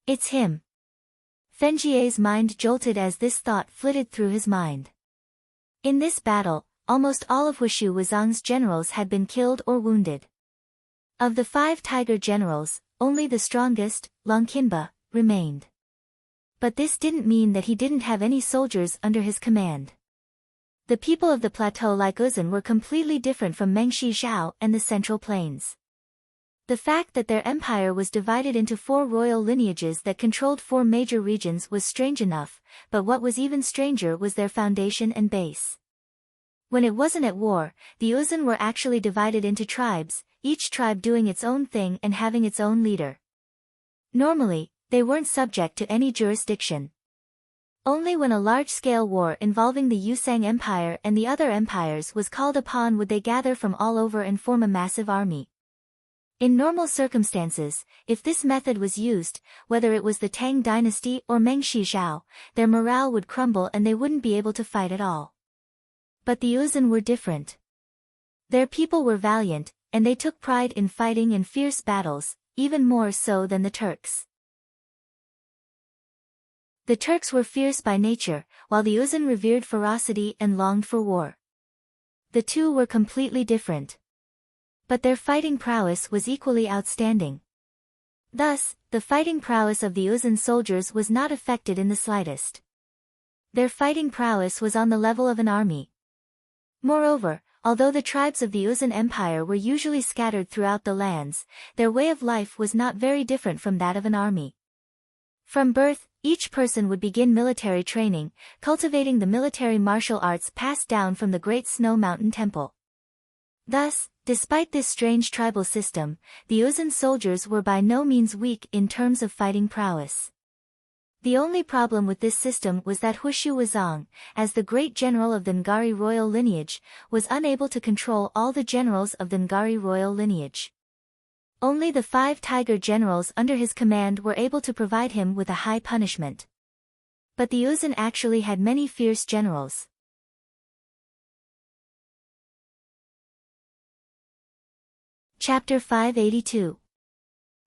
It's him. Fenjie's mind jolted as this thought flitted through his mind. In this battle, almost all of Hushu Wuzong's generals had been killed or wounded. Of the 5 tiger generals, only the strongest, Longqinba, remained. But this didn't mean that he didn't have any soldiers under his command. The people of the plateau like Uzun were completely different from Mengshi Zhao and the Central Plains. The fact that their empire was divided into 4 royal lineages that controlled 4 major regions was strange enough, but what was even stranger was their foundation and base. When it wasn't at war, the Uzun were actually divided into tribes, each tribe doing its own thing and having its own leader. Normally, they weren't subject to any jurisdiction. Only when a large-scale war involving the Yusang Empire and the other empires was called upon would they gather from all over and form a massive army. In normal circumstances, if this method was used, whether it was the Tang dynasty or Mengshi Zhao, their morale would crumble and they wouldn't be able to fight at all. But the Uzun were different. Their people were valiant, and they took pride in fighting in fierce battles, even more so than the Turks. The Turks were fierce by nature, while the Uzun revered ferocity and longed for war. The two were completely different. But their fighting prowess was equally outstanding. Thus, the fighting prowess of the Uzun soldiers was not affected in the slightest. Their fighting prowess was on the level of an army. Moreover, although the tribes of the Uzun Empire were usually scattered throughout the lands, their way of life was not very different from that of an army. From birth, each person would begin military training, cultivating the military martial arts passed down from the Great Snow Mountain Temple. Thus, despite this strange tribal system, the Uzun soldiers were by no means weak in terms of fighting prowess. The only problem with this system was that Hushu Wuzong, as the great general of the Ngari royal lineage, was unable to control all the generals of the Ngari royal lineage. Only the 5 tiger generals under his command were able to provide him with a high punishment. But the Uzun actually had many fierce generals. Chapter 582.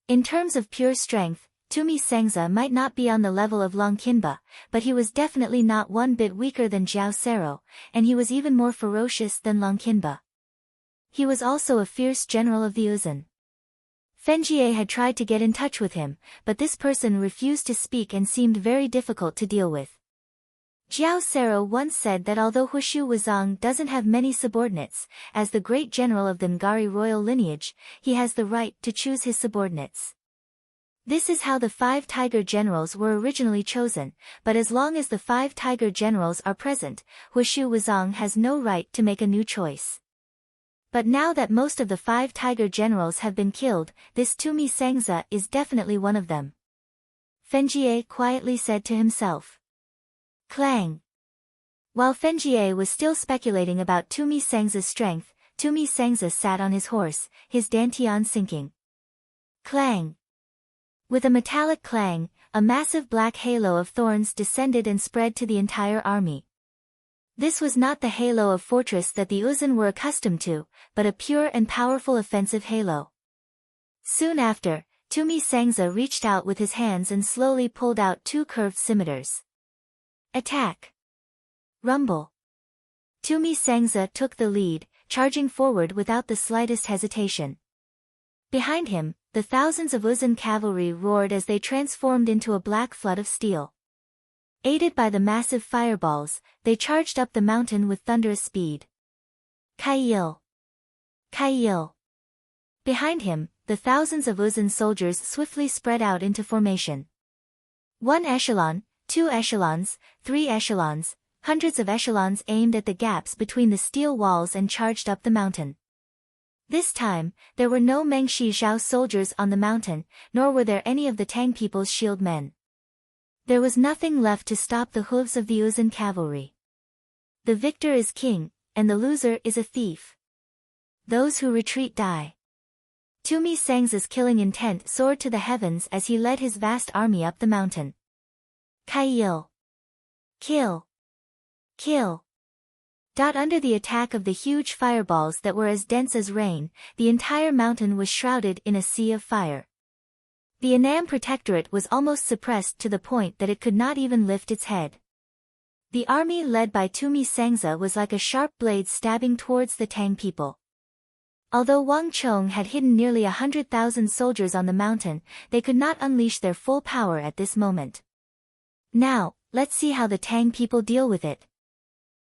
In terms of pure strength, Tumi Sengza might not be on the level of Longqinba, but he was definitely not one bit weaker than Jiao Sero, and he was even more ferocious than Longqinba. He was also a fierce general of the Uzun. Fenjie had tried to get in touch with him, but this person refused to speak and seemed very difficult to deal with. Jiao Sero once said that although Hushu Wuzong doesn't have many subordinates, as the great general of the Ngari royal lineage, he has the right to choose his subordinates. This is how the 5 tiger generals were originally chosen, but as long as the 5 tiger generals are present, Hushu Wuzong has no right to make a new choice. But now that most of the 5 tiger generals have been killed, this Tumi Sengza is definitely one of them. Fenjie quietly said to himself. Clang! While Fenjie was still speculating about Tumi Sengza's strength, Tumi Sengza sat on his horse, his dantian sinking. Clang! With a metallic clang, a massive black halo of thorns descended and spread to the entire army. This was not the halo of fortress that the Uzun were accustomed to, but a pure and powerful offensive halo. Soon after, Tumi Sengza reached out with his hands and slowly pulled out 2 curved scimitars. Attack! Rumble! Tumi Sengza took the lead, charging forward without the slightest hesitation. Behind him, the thousands of Uzun cavalry roared as they transformed into a black flood of steel. Aided by the massive fireballs, they charged up the mountain with thunderous speed. Kaiyil! Kaiyil! Behind him, the thousands of Uzun soldiers swiftly spread out into formation. 1 echelon, 2 echelons, 3 echelons, hundreds of echelons aimed at the gaps between the steel walls and charged up the mountain. This time, there were no Mengshi Zhao soldiers on the mountain, nor were there any of the Tang people's shield men. There was nothing left to stop the hooves of the Uzun cavalry. The victor is king, and the loser is a thief. Those who retreat die. Tumi Sengza's killing intent soared to the heavens as he led his vast army up the mountain. Kaiyil! Kill! Kill! Under the attack of the huge fireballs that were as dense as rain, the entire mountain was shrouded in a sea of fire. The Annam Protectorate was almost suppressed to the point that it could not even lift its head. The army led by Tumi Sengza was like a sharp blade stabbing towards the Tang people. Although Wang Chong had hidden nearly 100,000 soldiers on the mountain, they could not unleash their full power at this moment. Now, let's see how the Tang people deal with it.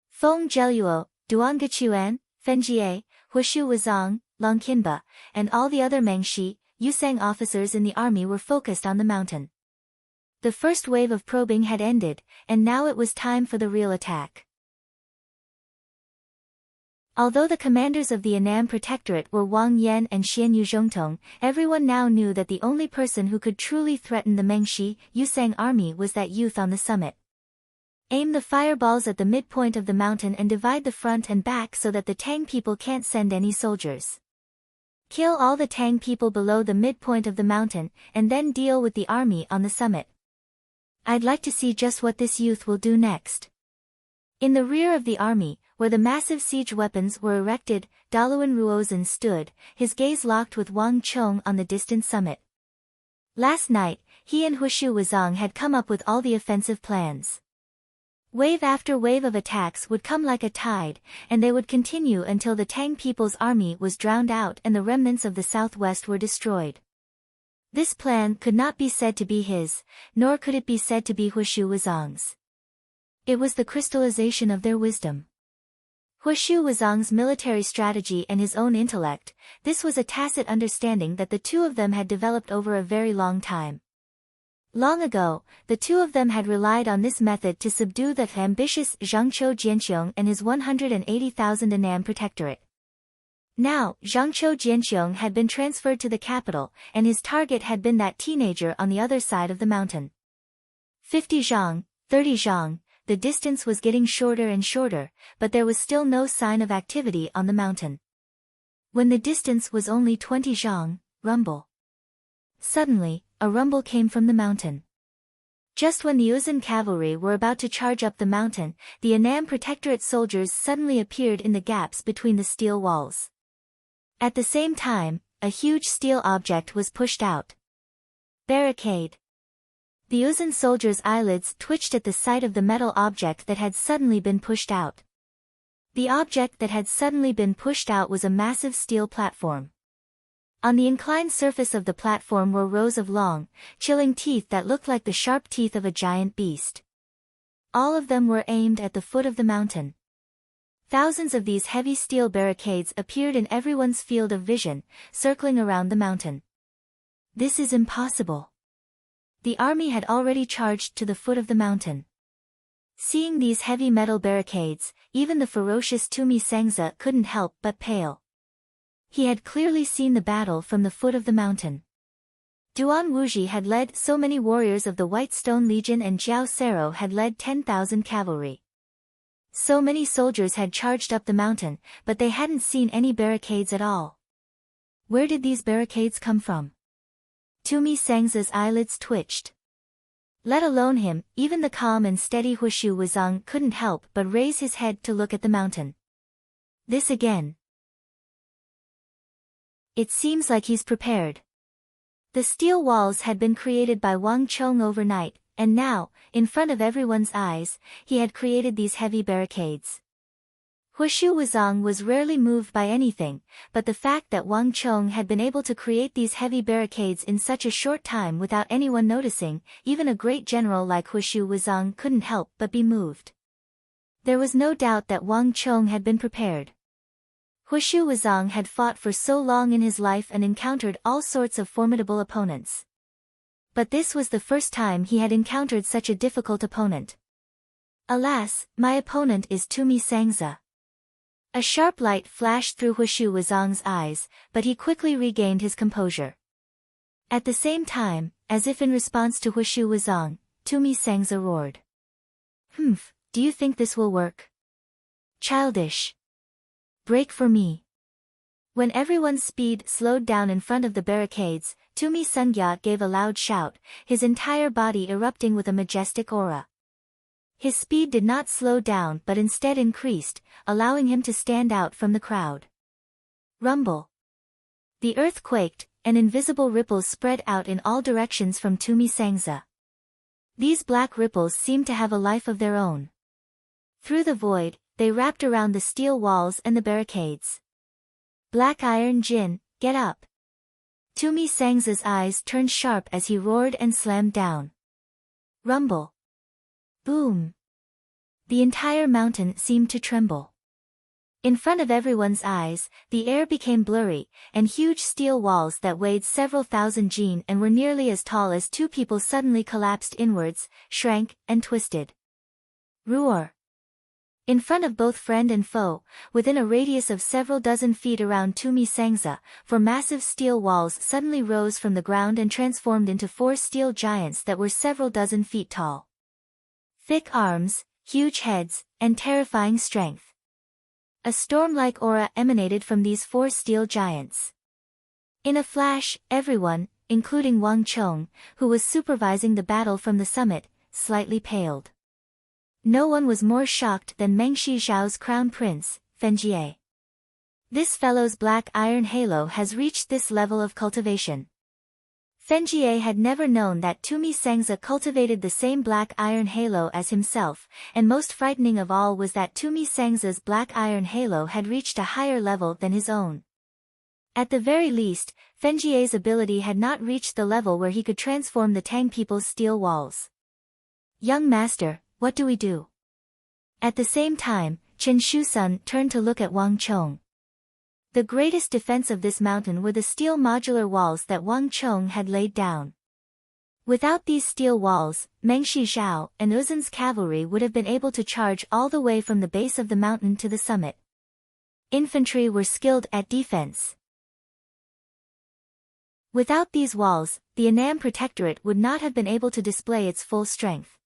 Feng Zheluo, Duangachuan, Fenjie, Hushu Wuzong, Longqinba, and all the other Mengshi, Yusang officers in the army were focused on the mountain. The first wave of probing had ended, and now it was time for the real attack. Although the commanders of the Annam Protectorate were Wang Yan and Xian Yuzhongtong, everyone now knew that the only person who could truly threaten the Mengshi, Yusang army was that youth on the summit. Aim the fireballs at the midpoint of the mountain and divide the front and back so that the Tang people can't send any soldiers. Kill all the Tang people below the midpoint of the mountain, and then deal with the army on the summit. I'd like to see just what this youth will do next. In the rear of the army, where the massive siege weapons were erected, Daluan Ruozan stood, his gaze locked with Wang Chong on the distant summit. Last night, he and Hushu Wuzong had come up with all the offensive plans. Wave after wave of attacks would come like a tide, and they would continue until the Tang people's army was drowned out and the remnants of the southwest were destroyed. This plan could not be said to be his, nor could it be said to be Hushu Wuzong's. It was the crystallization of their wisdom. Hushu Wuzong's military strategy and his own intellect, this was a tacit understanding that the two of them had developed over a very long time. Long ago, the two of them had relied on this method to subdue the ambitious Zhangqiu Jianxiong and his 180,000 Anam protectorate. Now, Zhangqiu Jianxiong had been transferred to the capital, and his target had been that teenager on the other side of the mountain. 50 zhang, 30 zhang, the distance was getting shorter and shorter, but there was still no sign of activity on the mountain. When the distance was only 20 zhang, rumble. Suddenly, a rumble came from the mountain. Just when the Uzan cavalry were about to charge up the mountain, the Anam Protectorate soldiers suddenly appeared in the gaps between the steel walls. At the same time, a huge steel object was pushed out. Barricade. The Uzan soldiers' eyelids twitched at the sight of the metal object that had suddenly been pushed out. The object that had suddenly been pushed out was a massive steel platform. On the inclined surface of the platform were rows of long, chilling teeth that looked like the sharp teeth of a giant beast. All of them were aimed at the foot of the mountain. Thousands of these heavy steel barricades appeared in everyone's field of vision, circling around the mountain. This is impossible. The army had already charged to the foot of the mountain. Seeing these heavy metal barricades, even the ferocious Tumi Sangza couldn't help but pale. He had clearly seen the battle from the foot of the mountain. Duan Wuji had led so many warriors of the White Stone Legion and Jiao Sero had led 10,000 cavalry. So many soldiers had charged up the mountain, but they hadn't seen any barricades at all. Where did these barricades come from? Tumi Sangza's eyelids twitched. Let alone him, even the calm and steady Hushu Wuzong couldn't help but raise his head to look at the mountain. This again. It seems like he's prepared. The steel walls had been created by Wang Chong overnight, and now, in front of everyone's eyes, he had created these heavy barricades. Hushu Wuzong was rarely moved by anything, but the fact that Wang Chong had been able to create these heavy barricades in such a short time without anyone noticing, even a great general like Hushu Wuzong couldn't help but be moved. There was no doubt that Wang Chong had been prepared. Hushu Wuzong had fought for so long in his life and encountered all sorts of formidable opponents. But this was the first time he had encountered such a difficult opponent. Alas, my opponent is Tumi Sangza. A sharp light flashed through Hushu Wuzong's eyes, but he quickly regained his composure. At the same time, as if in response to Hushu Wuzong, Tumi Sangza roared. Do you think this will work? Childish. Break for me. When everyone's speed slowed down in front of the barricades, Tumi Sungya gave a loud shout, his entire body erupting with a majestic aura. His speed did not slow down but instead increased, allowing him to stand out from the crowd. Rumble. The earth quaked, and invisible ripples spread out in all directions from Tumi Sangza. These black ripples seemed to have a life of their own. Through the void, they wrapped around the steel walls and the barricades. Black Iron Jin, get up. Tumi Sangza's eyes turned sharp as he roared and slammed down. Rumble. Boom. The entire mountain seemed to tremble. In front of everyone's eyes, the air became blurry, and huge steel walls that weighed several thousand jin and were nearly as tall as two people suddenly collapsed inwards, shrank, and twisted. Roar. In front of both friend and foe, within a radius of several dozen feet around Tumi Sangza, four massive steel walls suddenly rose from the ground and transformed into four steel giants that were several dozen feet tall. Thick arms, huge heads, and terrifying strength. A storm-like aura emanated from these four steel giants. In a flash, everyone, including Wang Chong, who was supervising the battle from the summit, slightly paled. No one was more shocked than Mengshi Zhao's crown prince, Fenjie. This fellow's black iron halo has reached this level of cultivation. Fenjie had never known that Tumi Sengza cultivated the same black iron halo as himself, and most frightening of all was that Tumi Sengza's black iron halo had reached a higher level than his own. At the very least, Fenjie's ability had not reached the level where he could transform the Tang people's steel walls. Young master, what do we do? At the same time, Chen Shusun turned to look at Wang Chong. The greatest defense of this mountain were the steel modular walls that Wang Chong had laid down. Without these steel walls, Mengshi Zhao and Uzun's cavalry would have been able to charge all the way from the base of the mountain to the summit. Infantry were skilled at defense. Without these walls, the Annam Protectorate would not have been able to display its full strength.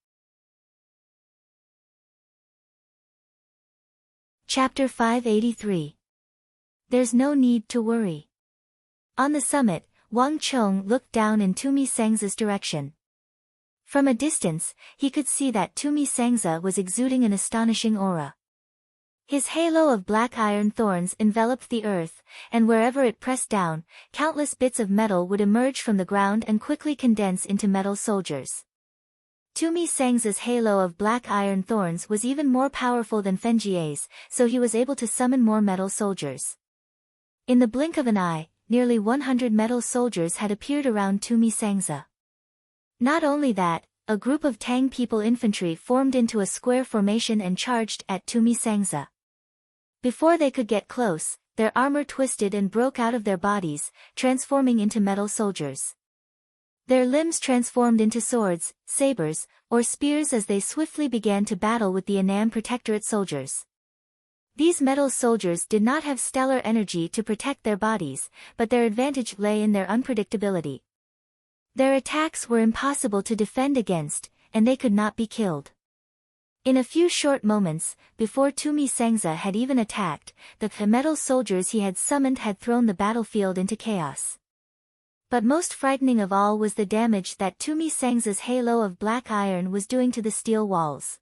Chapter 583. There's no need to worry. On the summit, Wang Chong looked down in Tumi Sengza's direction. From a distance, he could see that Tumi Sengza was exuding an astonishing aura. His halo of black iron thorns enveloped the earth, and wherever it pressed down, countless bits of metal would emerge from the ground and quickly condense into metal soldiers. Tumi Sengza's halo of black iron thorns was even more powerful than Fenjie's, so he was able to summon more metal soldiers. In the blink of an eye, nearly 100 metal soldiers had appeared around Tumi Sengza. Not only that, a group of Tang people infantry formed into a square formation and charged at Tumi Sengza. Before they could get close, their armor twisted and broke out of their bodies, transforming into metal soldiers. Their limbs transformed into swords, sabers, or spears as they swiftly began to battle with the Annam Protectorate soldiers. These metal soldiers did not have stellar energy to protect their bodies, but their advantage lay in their unpredictability. Their attacks were impossible to defend against, and they could not be killed. In a few short moments, before Tumi Sengza had even attacked, the metal soldiers he had summoned had thrown the battlefield into chaos. But most frightening of all was the damage that Tumi Sengza's halo of black iron was doing to the steel walls.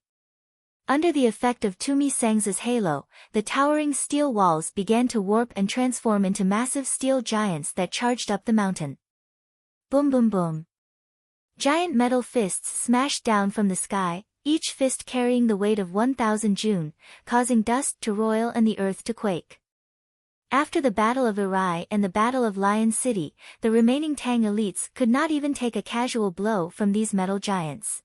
Under the effect of Tumi Sengza's halo, the towering steel walls began to warp and transform into massive steel giants that charged up the mountain. Boom boom boom. Giant metal fists smashed down from the sky, each fist carrying the weight of 1,000 Jun, causing dust to roil and the earth to quake. After the Battle of Irai and the Battle of Lion City, the remaining Tang elites could not even take a casual blow from these metal giants.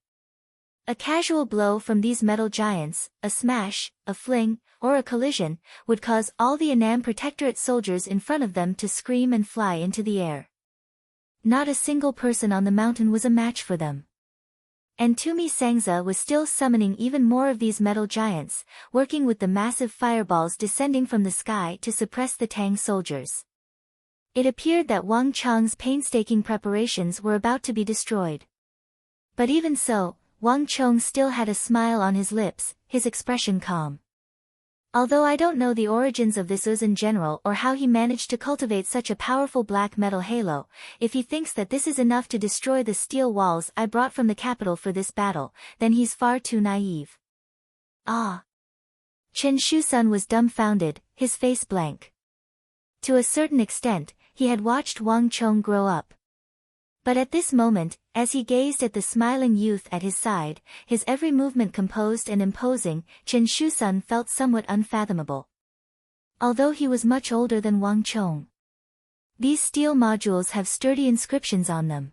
A casual blow from these metal giants, a smash, a fling, or a collision, would cause all the Annam Protectorate soldiers in front of them to scream and fly into the air. Not a single person on the mountain was a match for them. And Tumi Sengza was still summoning even more of these metal giants, working with the massive fireballs descending from the sky to suppress the Tang soldiers. It appeared that Wang Chong's painstaking preparations were about to be destroyed. But even so, Wang Chong still had a smile on his lips, his expression calm. Although I don't know the origins of this Uzun general or how he managed to cultivate such a powerful black metal halo, if he thinks that this is enough to destroy the steel walls I brought from the capital for this battle, then he's far too naive. Ah! Chen Shusun was dumbfounded, his face blank. To a certain extent, he had watched Wang Chong grow up. But at this moment, as he gazed at the smiling youth at his side, his every movement composed and imposing, Chen Shusun felt somewhat unfathomable. Although he was much older than Wang Chong. These steel modules have sturdy inscriptions on them.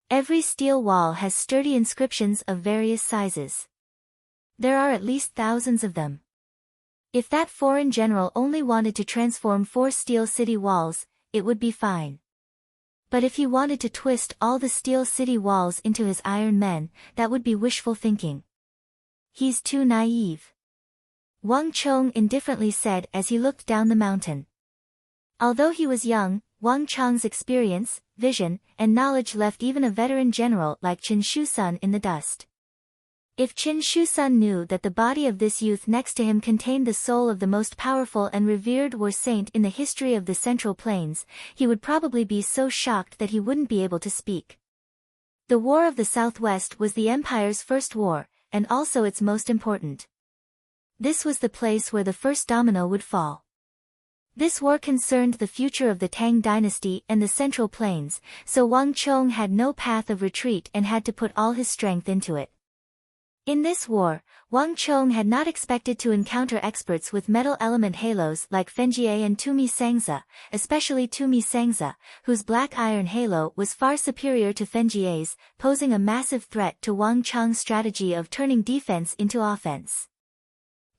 Every steel wall has sturdy inscriptions of various sizes. There are at least thousands of them. If that foreign general only wanted to transform 4 steel city walls, it would be fine. But if he wanted to twist all the steel city walls into his iron men, that would be wishful thinking. He's too naive. Wang Chong indifferently said as he looked down the mountain. Although he was young, Wang Chong's experience, vision, and knowledge left even a veteran general like Chen Shusun in the dust. If Qin Shusun knew that the body of this youth next to him contained the soul of the most powerful and revered war saint in the history of the Central Plains, he would probably be so shocked that he wouldn't be able to speak. The War of the Southwest was the Empire's first war, and also its most important. This was the place where the first domino would fall. This war concerned the future of the Tang dynasty and the Central Plains, so Wang Chong had no path of retreat and had to put all his strength into it. In this war, Wang Chong had not expected to encounter experts with metal element halos like Fengjie and Tumi Sangza, especially Tumi Sangza, whose black iron halo was far superior to Fengjie's, posing a massive threat to Wang Chong's strategy of turning defense into offense.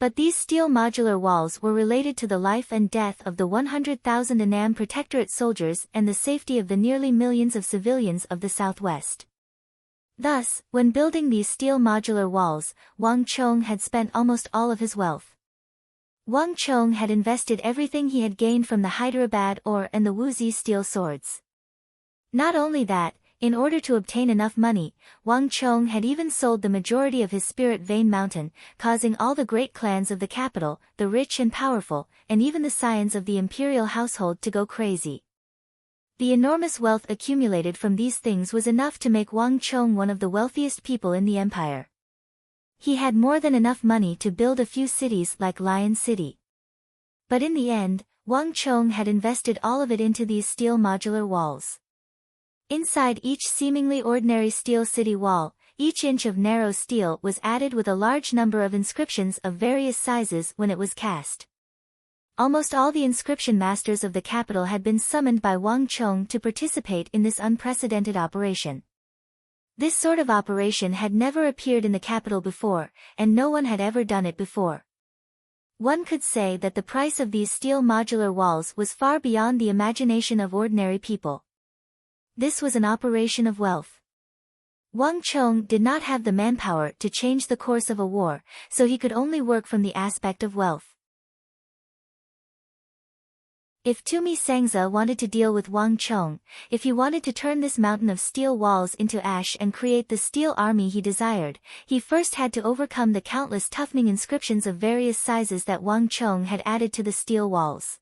But these steel modular walls were related to the life and death of the 100,000 Annam Protectorate soldiers and the safety of the nearly millions of civilians of the Southwest. Thus, when building these steel modular walls, Wang Chong had spent almost all of his wealth. Wang Chong had invested everything he had gained from the Hyderabad ore and the Wuxi steel swords. Not only that, in order to obtain enough money, Wang Chong had even sold the majority of his spirit vein mountain, causing all the great clans of the capital, the rich and powerful, and even the scions of the imperial household to go crazy. The enormous wealth accumulated from these things was enough to make Wang Chong one of the wealthiest people in the empire. He had more than enough money to build a few cities like Lion City. But in the end, Wang Chong had invested all of it into these steel modular walls. Inside each seemingly ordinary steel city wall, each inch of narrow steel was added with a large number of inscriptions of various sizes when it was cast. Almost all the inscription masters of the capital had been summoned by Wang Chong to participate in this unprecedented operation. This sort of operation had never appeared in the capital before, and no one had ever done it before. One could say that the price of these steel modular walls was far beyond the imagination of ordinary people. This was an operation of wealth. Wang Chong did not have the manpower to change the course of a war, so he could only work from the aspect of wealth. If Tumi Sangza wanted to deal with Wang Chong, if he wanted to turn this mountain of steel walls into ash and create the steel army he desired, he first had to overcome the countless toughening inscriptions of various sizes that Wang Chong had added to the steel walls.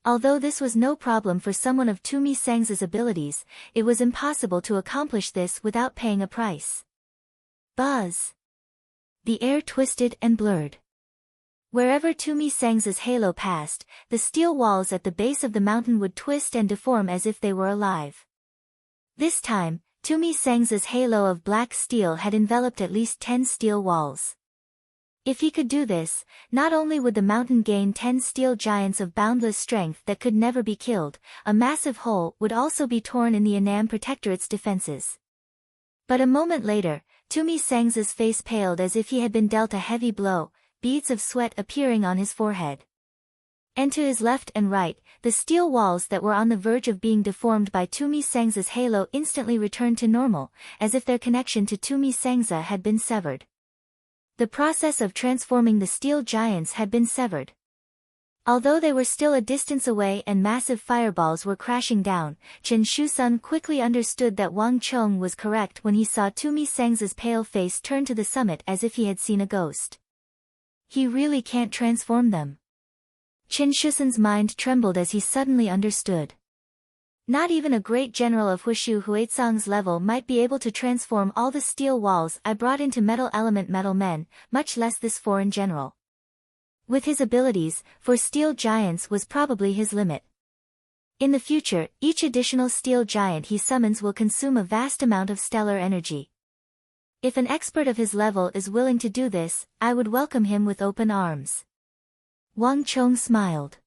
Although this was no problem for someone of Tumi Sangza's abilities, it was impossible to accomplish this without paying a price. Buzz! The air twisted and blurred. Wherever Tumi Sangza's halo passed, the steel walls at the base of the mountain would twist and deform as if they were alive. This time, Tumi Sangza's halo of black steel had enveloped at least 10 steel walls. If he could do this, not only would the mountain gain 10 steel giants of boundless strength that could never be killed, a massive hole would also be torn in the Annam Protectorate's defenses. But a moment later, Tumi Sangza's face paled as if he had been dealt a heavy blow, beads of sweat appearing on his forehead. And to his left and right, the steel walls that were on the verge of being deformed by Tumi Sangza's halo instantly returned to normal, as if their connection to Tumi Sangza had been severed. The process of transforming the steel giants had been severed. Although they were still a distance away and massive fireballs were crashing down, Chen Shusun quickly understood that Wang Chong was correct when he saw Tumi Sangza's pale face turn to the summit as if he had seen a ghost. He really can't transform them. Chen Shusun's mind trembled as he suddenly understood. Not even a great general of Wushu Huizong's level might be able to transform all the steel walls I brought into metal element metal men, much less this foreign general. With his abilities, for steel giants was probably his limit. In the future, each additional steel giant he summons will consume a vast amount of stellar energy. If an expert of his level is willing to do this, I would welcome him with open arms. Wang Chong smiled.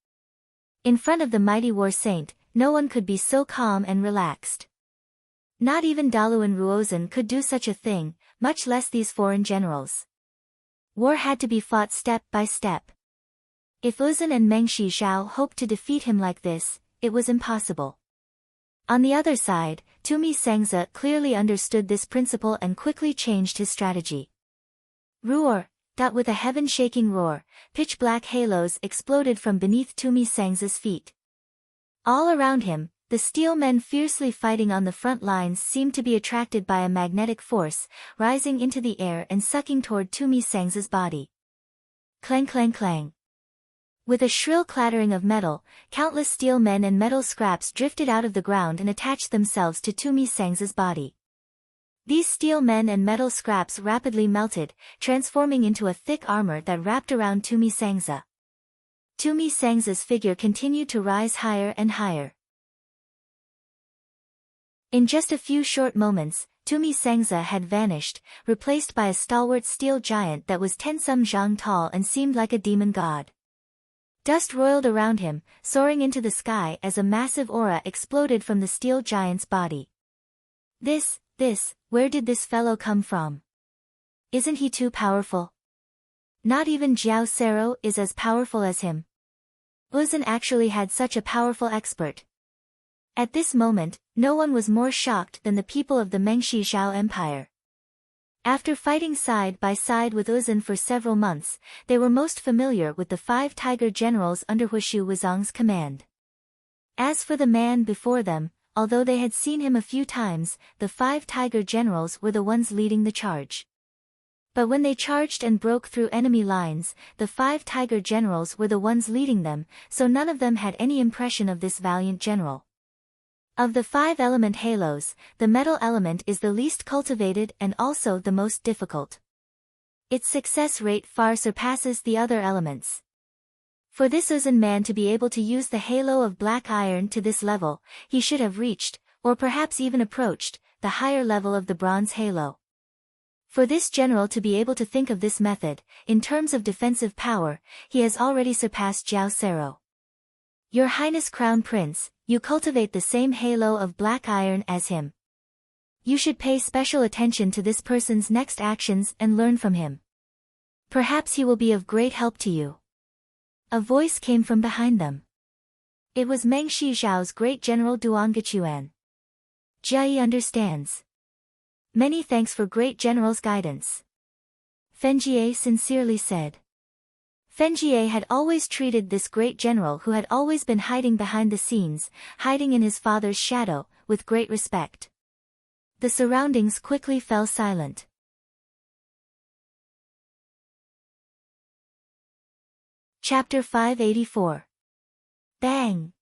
In front of the mighty war saint, no one could be so calm and relaxed. Not even Daluan Ruozan could do such a thing, much less these foreign generals. War had to be fought step by step. If Uzan and Meng Shizhao hoped to defeat him like this, it was impossible. On the other side, Tumi Sangza clearly understood this principle and quickly changed his strategy. Roar! With a heaven-shaking roar, pitch-black halos exploded from beneath Tumi Sangza's feet. All around him, The steel men fiercely fighting on the front lines seemed to be attracted by a magnetic force, rising into the air and sucking toward Tumi Sangza's body. Clang clang clang. With a shrill clattering of metal, countless steel men and metal scraps drifted out of the ground and attached themselves to Tumi Sangza's body. These steel men and metal scraps rapidly melted, transforming into a thick armor that wrapped around Tumi Sangza. Tumi Sangza's figure continued to rise higher and higher. In just a few short moments, Tumi Sangza had vanished, replaced by a stalwart steel giant that was 10-some zhang tall and seemed like a demon god. Dust roiled around him, soaring into the sky as a massive aura exploded from the steel giant's body. Where did this fellow come from? Isn't he too powerful? Not even Jiao Sero is as powerful as him. Uzun actually had such a powerful expert. At this moment, no one was more shocked than the people of the Mengshi Zhao Empire. After fighting side by side with Uzun for several months, they were most familiar with the 5 tiger generals under Huishu Wuzong's command. As for the man before them, although they had seen him a few times, the 5 tiger generals were the ones leading the charge. But when they charged and broke through enemy lines, the 5 tiger generals were the ones leading them, so none of them had any impression of this valiant general. Of the 5 element halos, the metal element is the least cultivated and also the most difficult. Its success rate far surpasses the other elements. For this Uzun man to be able to use the halo of black iron to this level, he should have reached, or perhaps even approached, the higher level of the bronze halo. For this general to be able to think of this method, in terms of defensive power, he has already surpassed Jiao Sero. Your Highness Crown Prince, you cultivate the same halo of black iron as him. You should pay special attention to this person's next actions and learn from him. Perhaps he will be of great help to you. A voice came from behind them. It was Mengshi Zhao's great general Duangechuan. Jia understands. Many thanks for great general's guidance. Fenjie sincerely said. Fenjie had always treated this great general who had always been hiding behind the scenes, hiding in his father's shadow, with great respect. The surroundings quickly fell silent. Chapter 584. Bang!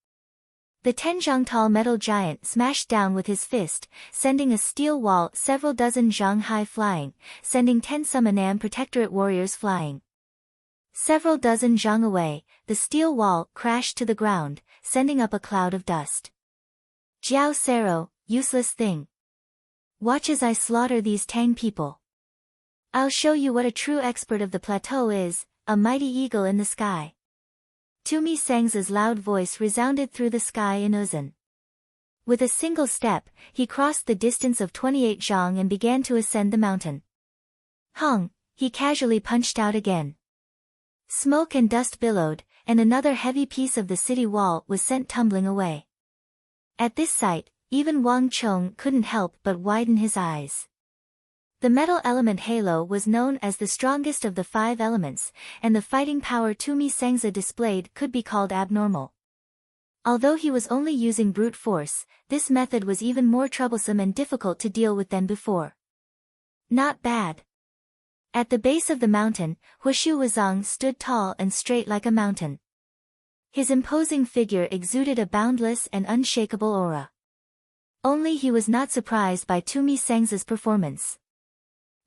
The 10-zhang-tall metal giant smashed down with his fist, sending a steel wall several dozen zhang high flying, sending 10-some Annam Protectorate warriors flying. Several dozen zhang away, the steel wall crashed to the ground, sending up a cloud of dust. Jiao Sero, useless thing. Watch as I slaughter these Tang people. I'll show you what a true expert of the plateau is, a mighty eagle in the sky. Tumi Sangza's loud voice resounded through the sky in Uzun. With a single step, he crossed the distance of 28 zhang and began to ascend the mountain. Hung, he casually punched out again. Smoke and dust billowed, and another heavy piece of the city wall was sent tumbling away. At this sight, even Wang Chong couldn't help but widen his eyes. The metal element halo was known as the strongest of the 5 elements, and the fighting power Tumi Sangza displayed could be called abnormal. Although he was only using brute force, this method was even more troublesome and difficult to deal with than before. Not bad. At the base of the mountain, Huishu Wuzong stood tall and straight like a mountain. His imposing figure exuded a boundless and unshakable aura. Only he was not surprised by Tumi Sangza's performance.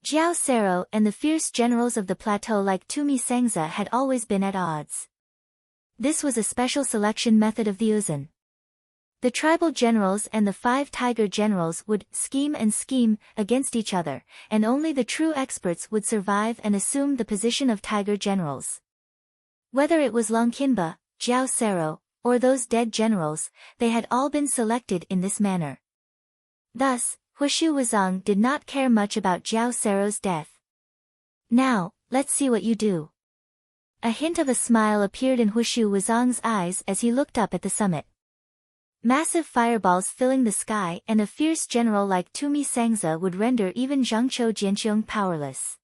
Jiao Sero and the fierce generals of the plateau like Tumi Sangza had always been at odds. This was a special selection method of the Uzun. The tribal generals and the 5 tiger generals would scheme against each other, and only the true experts would survive and assume the position of tiger generals. Whether it was Longqinba, Jiao Sero, or those dead generals, they had all been selected in this manner. Thus, Huishu Wuzong did not care much about Jiao Sero's death. Now, let's see what you do. A hint of a smile appeared in Huishu Wuzong's eyes as he looked up at the summit. Massive fireballs filling the sky and a fierce general like Tumi Sangza would render even Zhangqiu Jianqiong powerless.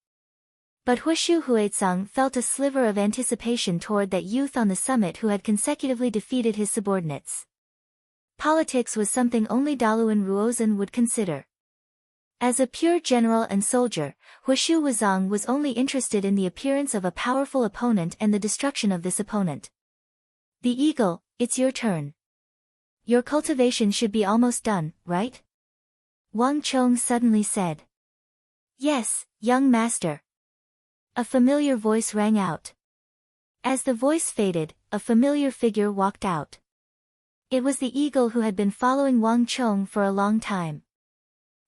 But Huishu Huizong felt a sliver of anticipation toward that youth on the summit who had consecutively defeated his subordinates. Politics was something only Daluan Ruozan would consider. As a pure general and soldier, Huishu Wuzong was only interested in the appearance of a powerful opponent and the destruction of this opponent. The eagle, it's your turn. Your cultivation should be almost done, right? Wang Chong suddenly said. Yes, young master. A familiar voice rang out. As the voice faded, a familiar figure walked out. It was the eagle who had been following Wang Chong for a long time.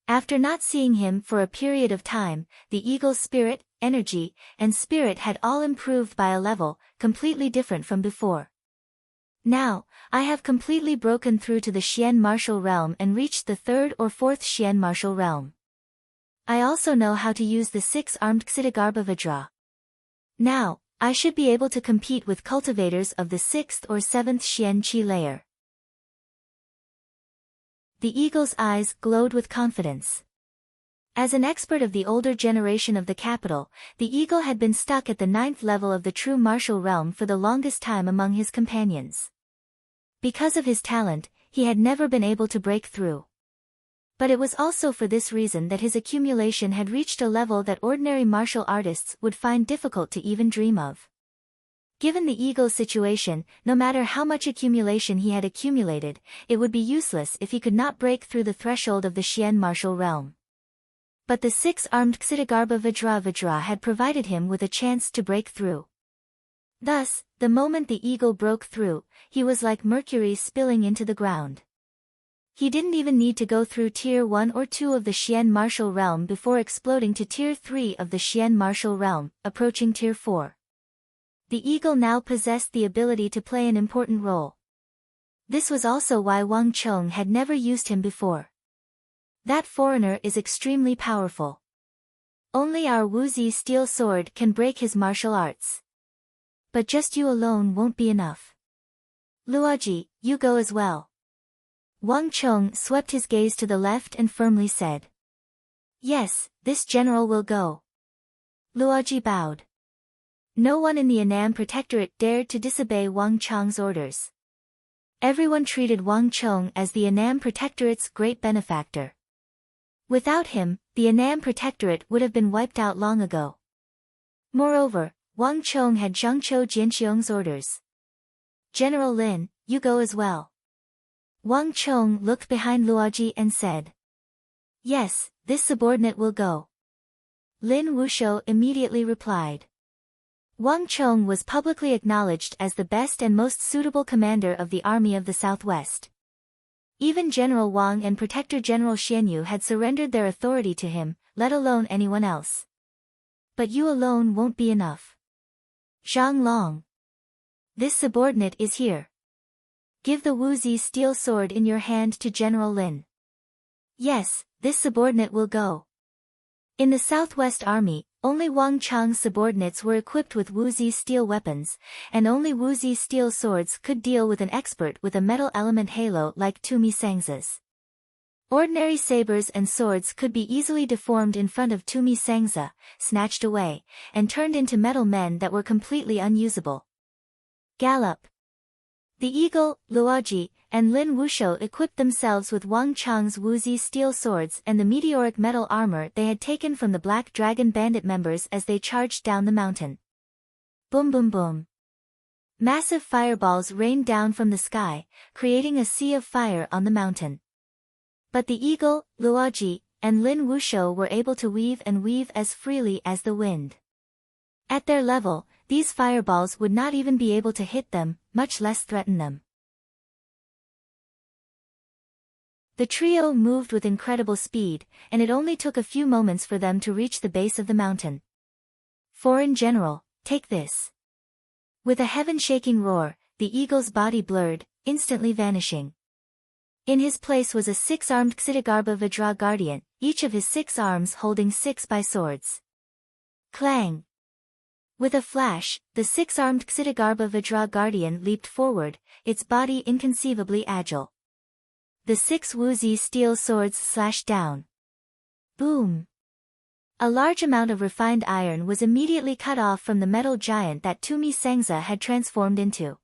After not seeing him for a period of time, the eagle's spirit, energy, and spirit had all improved by a level, completely different from before. Now, I have completely broken through to the Xian martial realm and reached the 3rd or 4th Xian martial realm. I also know how to use the 6-armed Ksitigarbha Vajra. Now, I should be able to compete with cultivators of the 6th or 7th Xian Qi layer. The eagle's eyes glowed with confidence. As an expert of the older generation of the capital, the eagle had been stuck at the 9th level of the true martial realm for the longest time among his companions. Because of his talent, he had never been able to break through. But it was also for this reason that his accumulation had reached a level that ordinary martial artists would find difficult to even dream of. Given the eagle's situation, no matter how much accumulation he had accumulated, it would be useless if he could not break through the threshold of the Xian martial realm. But the 6-armed Ksitigarbha Vajra had provided him with a chance to break through. Thus, the moment the eagle broke through, he was like mercury spilling into the ground. He didn't even need to go through Tier 1 or 2 of the Xian martial realm before exploding to Tier 3 of the Xian martial realm, approaching Tier 4. The eagle now possessed the ability to play an important role. This was also why Wang Chong had never used him before. That foreigner is extremely powerful. Only our Wuzi steel sword can break his martial arts. But just you alone won't be enough. Luoji, you go as well. Wang Chong swept his gaze to the left and firmly said. Yes, this general will go. Luoji bowed. No one in the Annam Protectorate dared to disobey Wang Chong's orders. Everyone treated Wang Chong as the Annam Protectorate's great benefactor. Without him, the Annam Protectorate would have been wiped out long ago. Moreover, Wang Chong had Zhangqiu Jianqiong's orders. General Lin, you go as well. Wang Chong looked behind Luoji and said. Yes, this subordinate will go. Lin Wushou immediately replied. Wang Chong was publicly acknowledged as the best and most suitable commander of the Army of the Southwest. Even General Wang and Protector General Xianyu had surrendered their authority to him, let alone anyone else. But you alone won't be enough. Zhang Long. This subordinate is here. Give the Wuzi steel sword in your hand to General Lin. Yes, this subordinate will go. In the Southwest Army, only Wang Chong's subordinates were equipped with Wuzi steel weapons, and only Wuzi steel swords could deal with an expert with a metal element halo like Tumi Sangza's. Ordinary sabers and swords could be easily deformed in front of Tumi Sangza, snatched away, and turned into metal men that were completely unusable. Gallop. The Eagle, Luoji, and Lin Wushou equipped themselves with Wang Chong's Wuzi steel swords and the meteoric metal armor they had taken from the Black Dragon bandit members as they charged down the mountain. Boom boom boom. Massive fireballs rained down from the sky, creating a sea of fire on the mountain. But the Eagle, Luoji, and Lin Wushou were able to weave as freely as the wind. At their level, these fireballs would not even be able to hit them, much less threaten them. The trio moved with incredible speed, and it only took a few moments for them to reach the base of the mountain. Foreign General, take this. With a heaven-shaking roar, the eagle's body blurred, instantly vanishing. In his place was a 6-armed Ksitigarbha Vajra guardian, each of his 6 arms holding 6 swords. Clang! With a flash, the 6-armed Ksitigarbha Vajra guardian leaped forward, its body inconceivably agile. The 6 Wuzi steel swords slashed down. Boom! A large amount of refined iron was immediately cut off from the metal giant that Tumi Sangza had transformed into.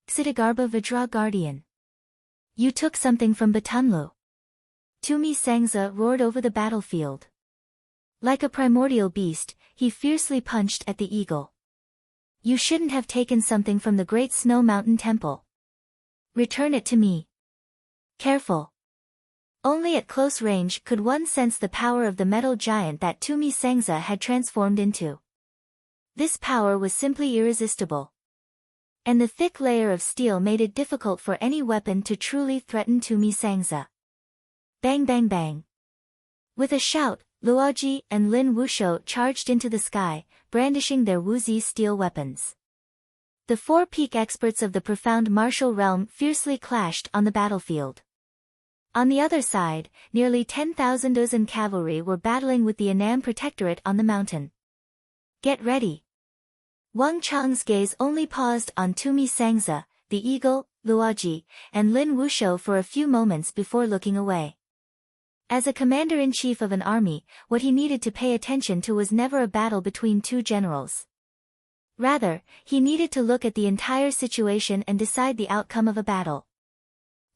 Ksitigarbha Vajra guardian. You took something from Batunlu. Tumi Sangza roared over the battlefield. Like a primordial beast, he fiercely punched at the eagle. You shouldn't have taken something from the great snow mountain temple. Return it to me. Careful. Only at close range could one sense the power of the metal giant that Tumi Sangza had transformed into. This power was simply irresistible. And the thick layer of steel made it difficult for any weapon to truly threaten Tumi Sangza. Bang bang bang. With a shout, Luoji and Lin Wushou charged into the sky, brandishing their Wuzi steel weapons. The four peak experts of the profound martial realm fiercely clashed on the battlefield. On the other side, nearly 10,000 Uzun cavalry were battling with the Annam Protectorate on the mountain. Get ready. Wang Chang's gaze only paused on Tumi Sangza, the eagle, Luoji, and Lin Wushou for a few moments before looking away. As a commander-in-chief of an army, what he needed to pay attention to was never a battle between two generals. Rather, he needed to look at the entire situation and decide the outcome of a battle.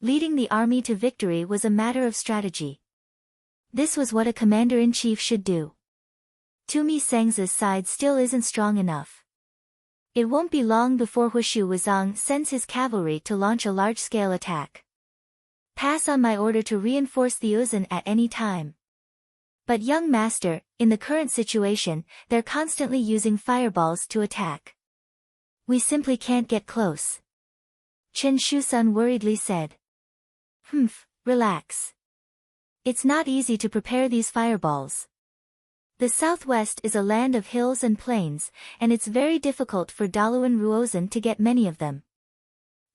Leading the army to victory was a matter of strategy. This was what a commander-in-chief should do. Tumi Sangza's side still isn't strong enough. It won't be long before Hushu Wuzong sends his cavalry to launch a large-scale attack. Pass on my order to reinforce the Uzun at any time. But young master, in the current situation, they're constantly using fireballs to attack. We simply can't get close. Chen Shusun worriedly said. Relax. It's not easy to prepare these fireballs. The southwest is a land of hills and plains, and it's very difficult for Daluan Ruozan to get many of them.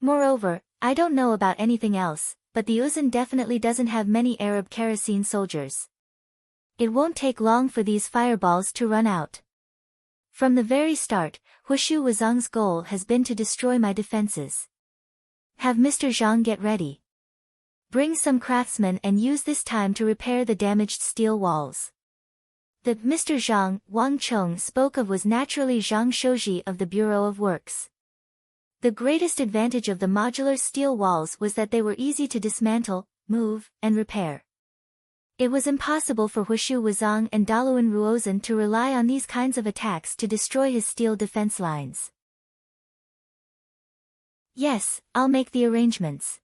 Moreover, I don't know about anything else, but the Uzun definitely doesn't have many Arab kerosene soldiers. It won't take long for these fireballs to run out. From the very start, Hushu Wuzong's goal has been to destroy my defenses. Have Mr. Zhang get ready. Bring some craftsmen and use this time to repair the damaged steel walls. The Mr. Zhang Wang Chong spoke of was naturally Zhang Shouji of the Bureau of Works. The greatest advantage of the modular steel walls was that they were easy to dismantle, move, and repair. It was impossible for Hushu Wuzong and Daluan Ruozan to rely on these kinds of attacks to destroy his steel defense lines. Yes, I'll make the arrangements.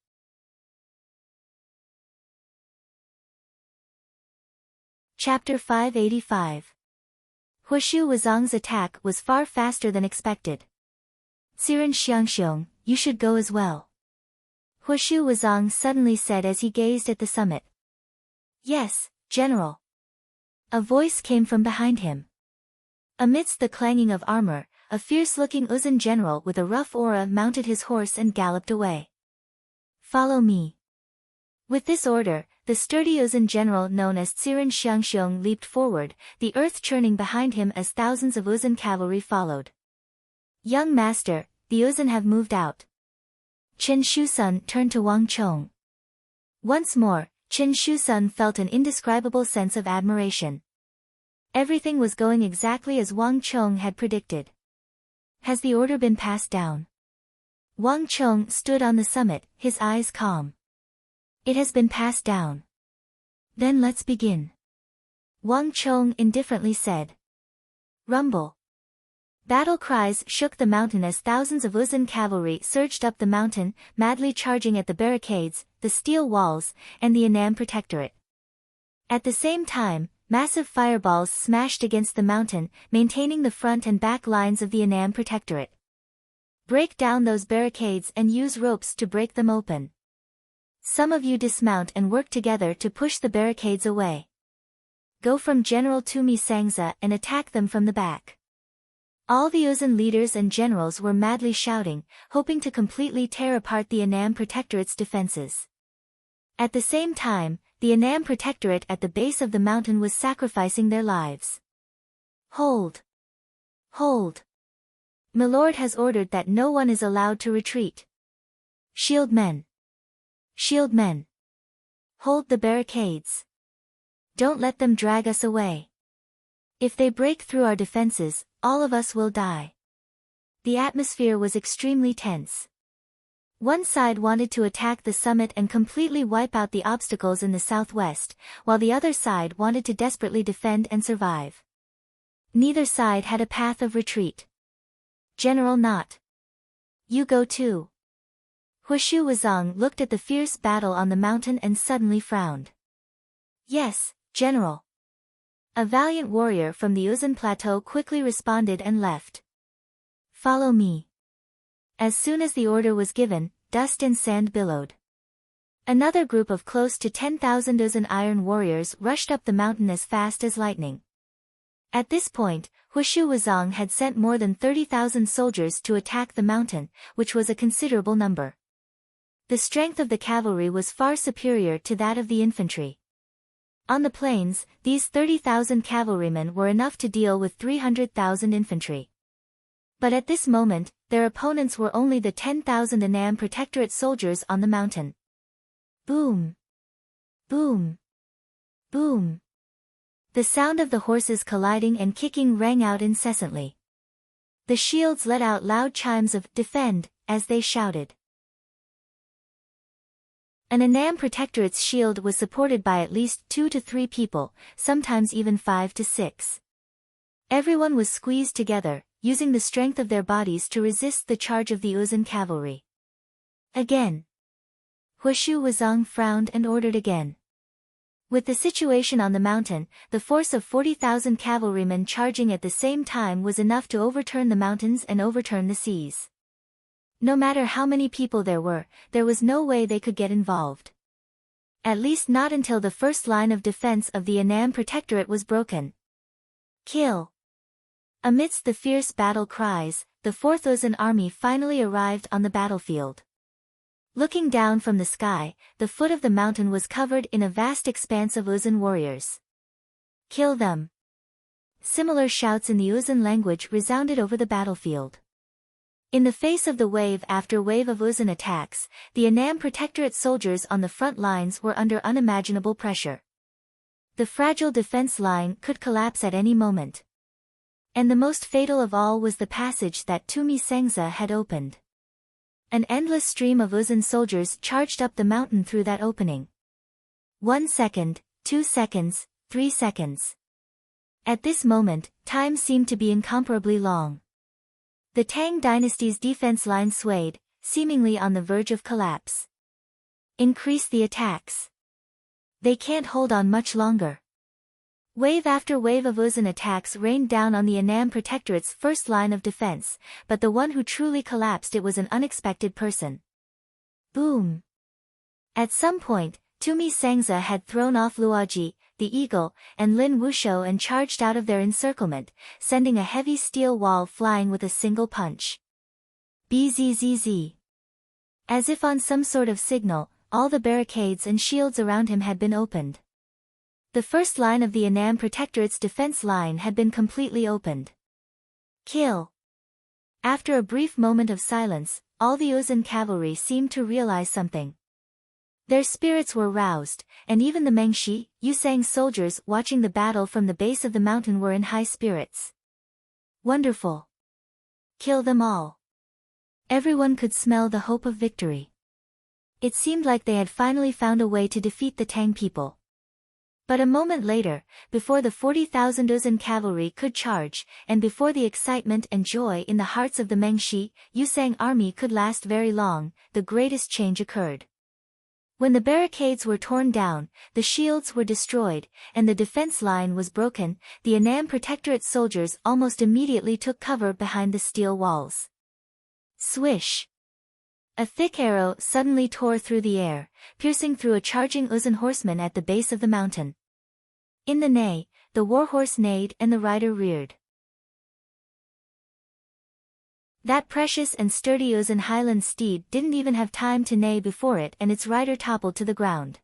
Chapter 585. Hushu Wuzong's attack was far faster than expected. Siren Xiangxiong, you should go as well. Hushu Wuzong suddenly said as he gazed at the summit. Yes, General. A voice came from behind him. Amidst the clanging of armor, a fierce-looking Uzun general with a rough aura mounted his horse and galloped away. Follow me. With this order, the sturdy Uzun general known as Tsiren Xiangxiong leaped forward, the earth churning behind him as thousands of Uzun cavalry followed. Young master, the Uzun have moved out. Chen Shusun turned to Wang Chong. Once more, Chen Shusun felt an indescribable sense of admiration. Everything was going exactly as Wang Chong had predicted. Has the order been passed down? Wang Chong stood on the summit, his eyes calm. It has been passed down. Then let's begin. Wang Chong indifferently said. Rumble. Battle cries shook the mountain as thousands of Uzun cavalry surged up the mountain, madly charging at the barricades, the steel walls, and the Annam Protectorate. At the same time, massive fireballs smashed against the mountain, maintaining the front and back lines of the Annam Protectorate. Break down those barricades and use ropes to break them open. Some of you dismount and work together to push the barricades away. Go from General Tumi Sangza and attack them from the back. All the Uzun leaders and generals were madly shouting, hoping to completely tear apart the Annam Protectorate's defenses. At the same time, the Annam Protectorate at the base of the mountain was sacrificing their lives. Hold! Hold! Milord has ordered that no one is allowed to retreat. Shield men! Shield men! Hold the barricades! Don't let them drag us away. If they break through our defenses, all of us will die. The atmosphere was extremely tense. One side wanted to attack the summit and completely wipe out the obstacles in the southwest, while the other side wanted to desperately defend and survive. Neither side had a path of retreat. General Not. You go too. Huishu Wuzong looked at the fierce battle on the mountain and suddenly frowned. Yes, General. A valiant warrior from the Uzun Plateau quickly responded and left. Follow me. As soon as the order was given, dust and sand billowed. Another group of close to 10,000 Uzun iron warriors rushed up the mountain as fast as lightning. At this point, Huishu Wuzong had sent more than 30,000 soldiers to attack the mountain, which was a considerable number. The strength of the cavalry was far superior to that of the infantry. On the plains, these 30,000 cavalrymen were enough to deal with 300,000 infantry. But at this moment, their opponents were only the 10,000 Annam Protectorate soldiers on the mountain. Boom! Boom! Boom! The sound of the horses colliding and kicking rang out incessantly. The shields let out loud chimes of "Defend" as they shouted. An Annam Protectorate's shield was supported by at least 2 to 3 people, sometimes even 5 to 6. Everyone was squeezed together, using the strength of their bodies to resist the charge of the Uzun cavalry. Again. Huishu Wuzong frowned and ordered again. With the situation on the mountain, the force of 40,000 cavalrymen charging at the same time was enough to overturn the mountains and overturn the seas. No matter how many people there was no way they could get involved. At least not until the first line of defense of the Annam Protectorate was broken. Kill! Amidst the fierce battle cries, the 4th Uzun army finally arrived on the battlefield. Looking down from the sky, the foot of the mountain was covered in a vast expanse of Uzun warriors. Kill them! Similar shouts in the Uzun language resounded over the battlefield. In the face of the wave after wave of Uzun attacks, the Annam Protectorate soldiers on the front lines were under unimaginable pressure. The fragile defense line could collapse at any moment. And the most fatal of all was the passage that Tumi Sengza had opened. An endless stream of Uzun soldiers charged up the mountain through that opening. 1 second, 2 seconds, 3 seconds. At this moment, time seemed to be incomparably long. The Tang dynasty's defense line swayed, seemingly on the verge of collapse. Increase the attacks. They can't hold on much longer. Wave after wave of Uzun attacks rained down on the Annam Protectorate's first line of defense, but the one who truly collapsed it was an unexpected person. Boom! At some point, Tumi Sengza had thrown off Luoji, the eagle, and Lin Wushou and charged out of their encirclement, sending a heavy steel wall flying with a single punch. Bzzz. As if on some sort of signal, all the barricades and shields around him had been opened. The first line of the Annam Protectorate's defense line had been completely opened. Kill! After a brief moment of silence, all the Uzun cavalry seemed to realize something. Their spirits were roused, and even the Mengshi, Yusang soldiers watching the battle from the base of the mountain were in high spirits. Wonderful! Kill them all! Everyone could smell the hope of victory. It seemed like they had finally found a way to defeat the Tang people. But a moment later, before the 40,000 Uzun cavalry could charge, and before the excitement and joy in the hearts of the Mengshi, Yusang army could last very long, the greatest change occurred. When the barricades were torn down, the shields were destroyed, and the defense line was broken, the Annam Protectorate soldiers almost immediately took cover behind the steel walls. Swish! A thick arrow suddenly tore through the air, piercing through a charging Uzun horseman at the base of the mountain. In the neigh, the warhorse neighed and the rider reared. That precious and sturdy Uzun highland steed didn't even have time to neigh before it and its rider toppled to the ground.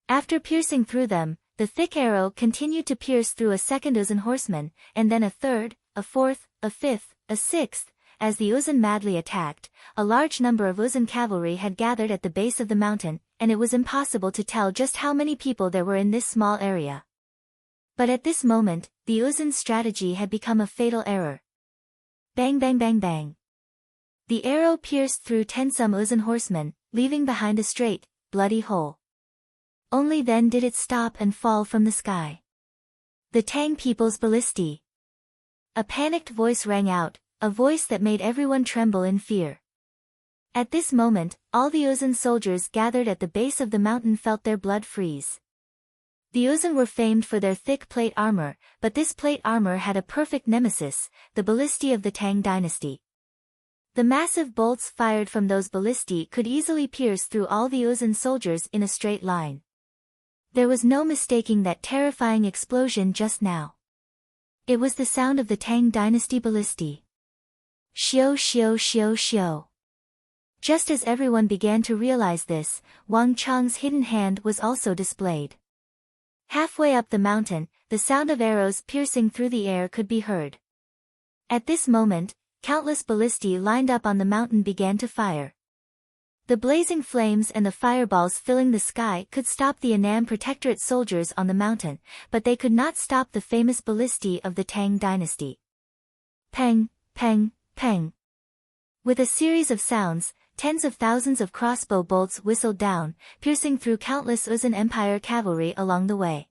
After piercing through them, the thick arrow continued to pierce through a second Uzun horseman, and then a third, a fourth, a fifth, a sixth. As the Uzun madly attacked, a large number of Uzun cavalry had gathered at the base of the mountain, and it was impossible to tell just how many people there were in this small area. But at this moment, the Uzun strategy had become a fatal error. Bang bang bang bang. The arrow pierced through 10 some Uzun horsemen, leaving behind a straight, bloody hole. Only then did it stop and fall from the sky. The Tang people's ballistae. A panicked voice rang out, a voice that made everyone tremble in fear. At this moment, all the Uzun soldiers gathered at the base of the mountain felt their blood freeze. The Uzun were famed for their thick plate armor, but this plate armor had a perfect nemesis, the ballistae of the Tang dynasty. The massive bolts fired from those ballistae could easily pierce through all the Uzun soldiers in a straight line. There was no mistaking that terrifying explosion just now. It was the sound of the Tang dynasty ballistae. Shio shio shio shio. Just as everyone began to realize this, Wang Chang's hidden hand was also displayed. Halfway up the mountain, the sound of arrows piercing through the air could be heard. At this moment, countless ballistae lined up on the mountain began to fire. The blazing flames and the fireballs filling the sky could stop the Annam Protectorate soldiers on the mountain, but they could not stop the famous ballistae of the Tang dynasty. Peng, peng, peng. With a series of sounds, tens of thousands of crossbow bolts whistled down, piercing through countless Uzun Empire cavalry along the way.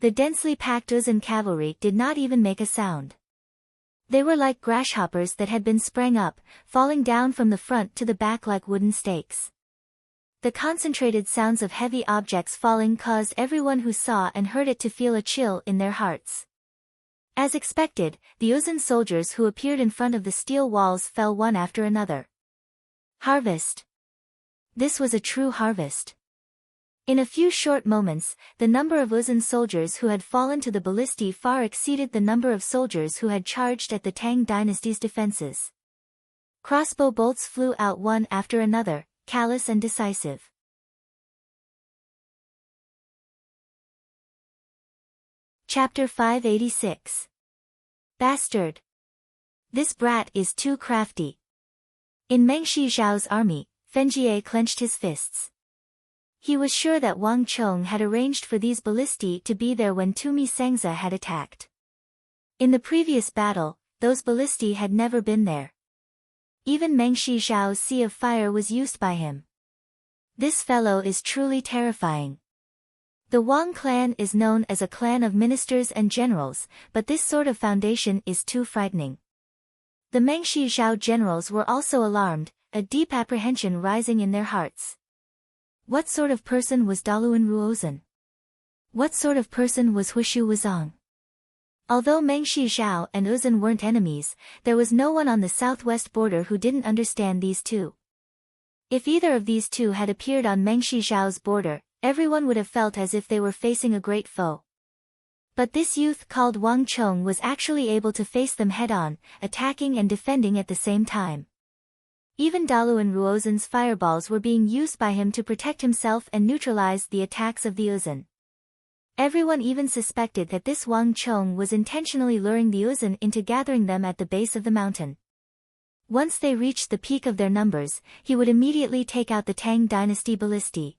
The densely packed Uzun cavalry did not even make a sound. They were like grasshoppers that had been sprang up, falling down from the front to the back like wooden stakes. The concentrated sounds of heavy objects falling caused everyone who saw and heard it to feel a chill in their hearts. As expected, the Uzun soldiers who appeared in front of the steel walls fell one after another. Harvest. This was a true harvest. In a few short moments, the number of Uzun soldiers who had fallen to the ballistae far exceeded the number of soldiers who had charged at the Tang dynasty's defenses. Crossbow bolts flew out one after another, callous and decisive. Chapter 586. Bastard. This brat is too crafty. In Meng Shi Zhao's army, Fenjie clenched his fists. He was sure that Wang Chong had arranged for these ballistae to be there when Tumi Sengza had attacked. In the previous battle, those ballistae had never been there. Even Meng Shi Zhao's sea of fire was used by him. This fellow is truly terrifying. The Wang clan is known as a clan of ministers and generals, but this sort of foundation is too frightening. The Meng Shi Zhao generals were also alarmed, a deep apprehension rising in their hearts. What sort of person was Daluan Ruozhen? What sort of person was Huishu Wuzong? Although Meng Shi Zhao and Uzun weren't enemies, there was no one on the southwest border who didn't understand these two. If either of these two had appeared on Meng Shi Zhao's border, everyone would have felt as if they were facing a great foe. But this youth called Wang Chong was actually able to face them head-on, attacking and defending at the same time. Even Daluan Ruozhen's fireballs were being used by him to protect himself and neutralize the attacks of the Uzun. Everyone even suspected that this Wang Chong was intentionally luring the Uzun into gathering them at the base of the mountain. Once they reached the peak of their numbers, he would immediately take out the Tang dynasty ballistae.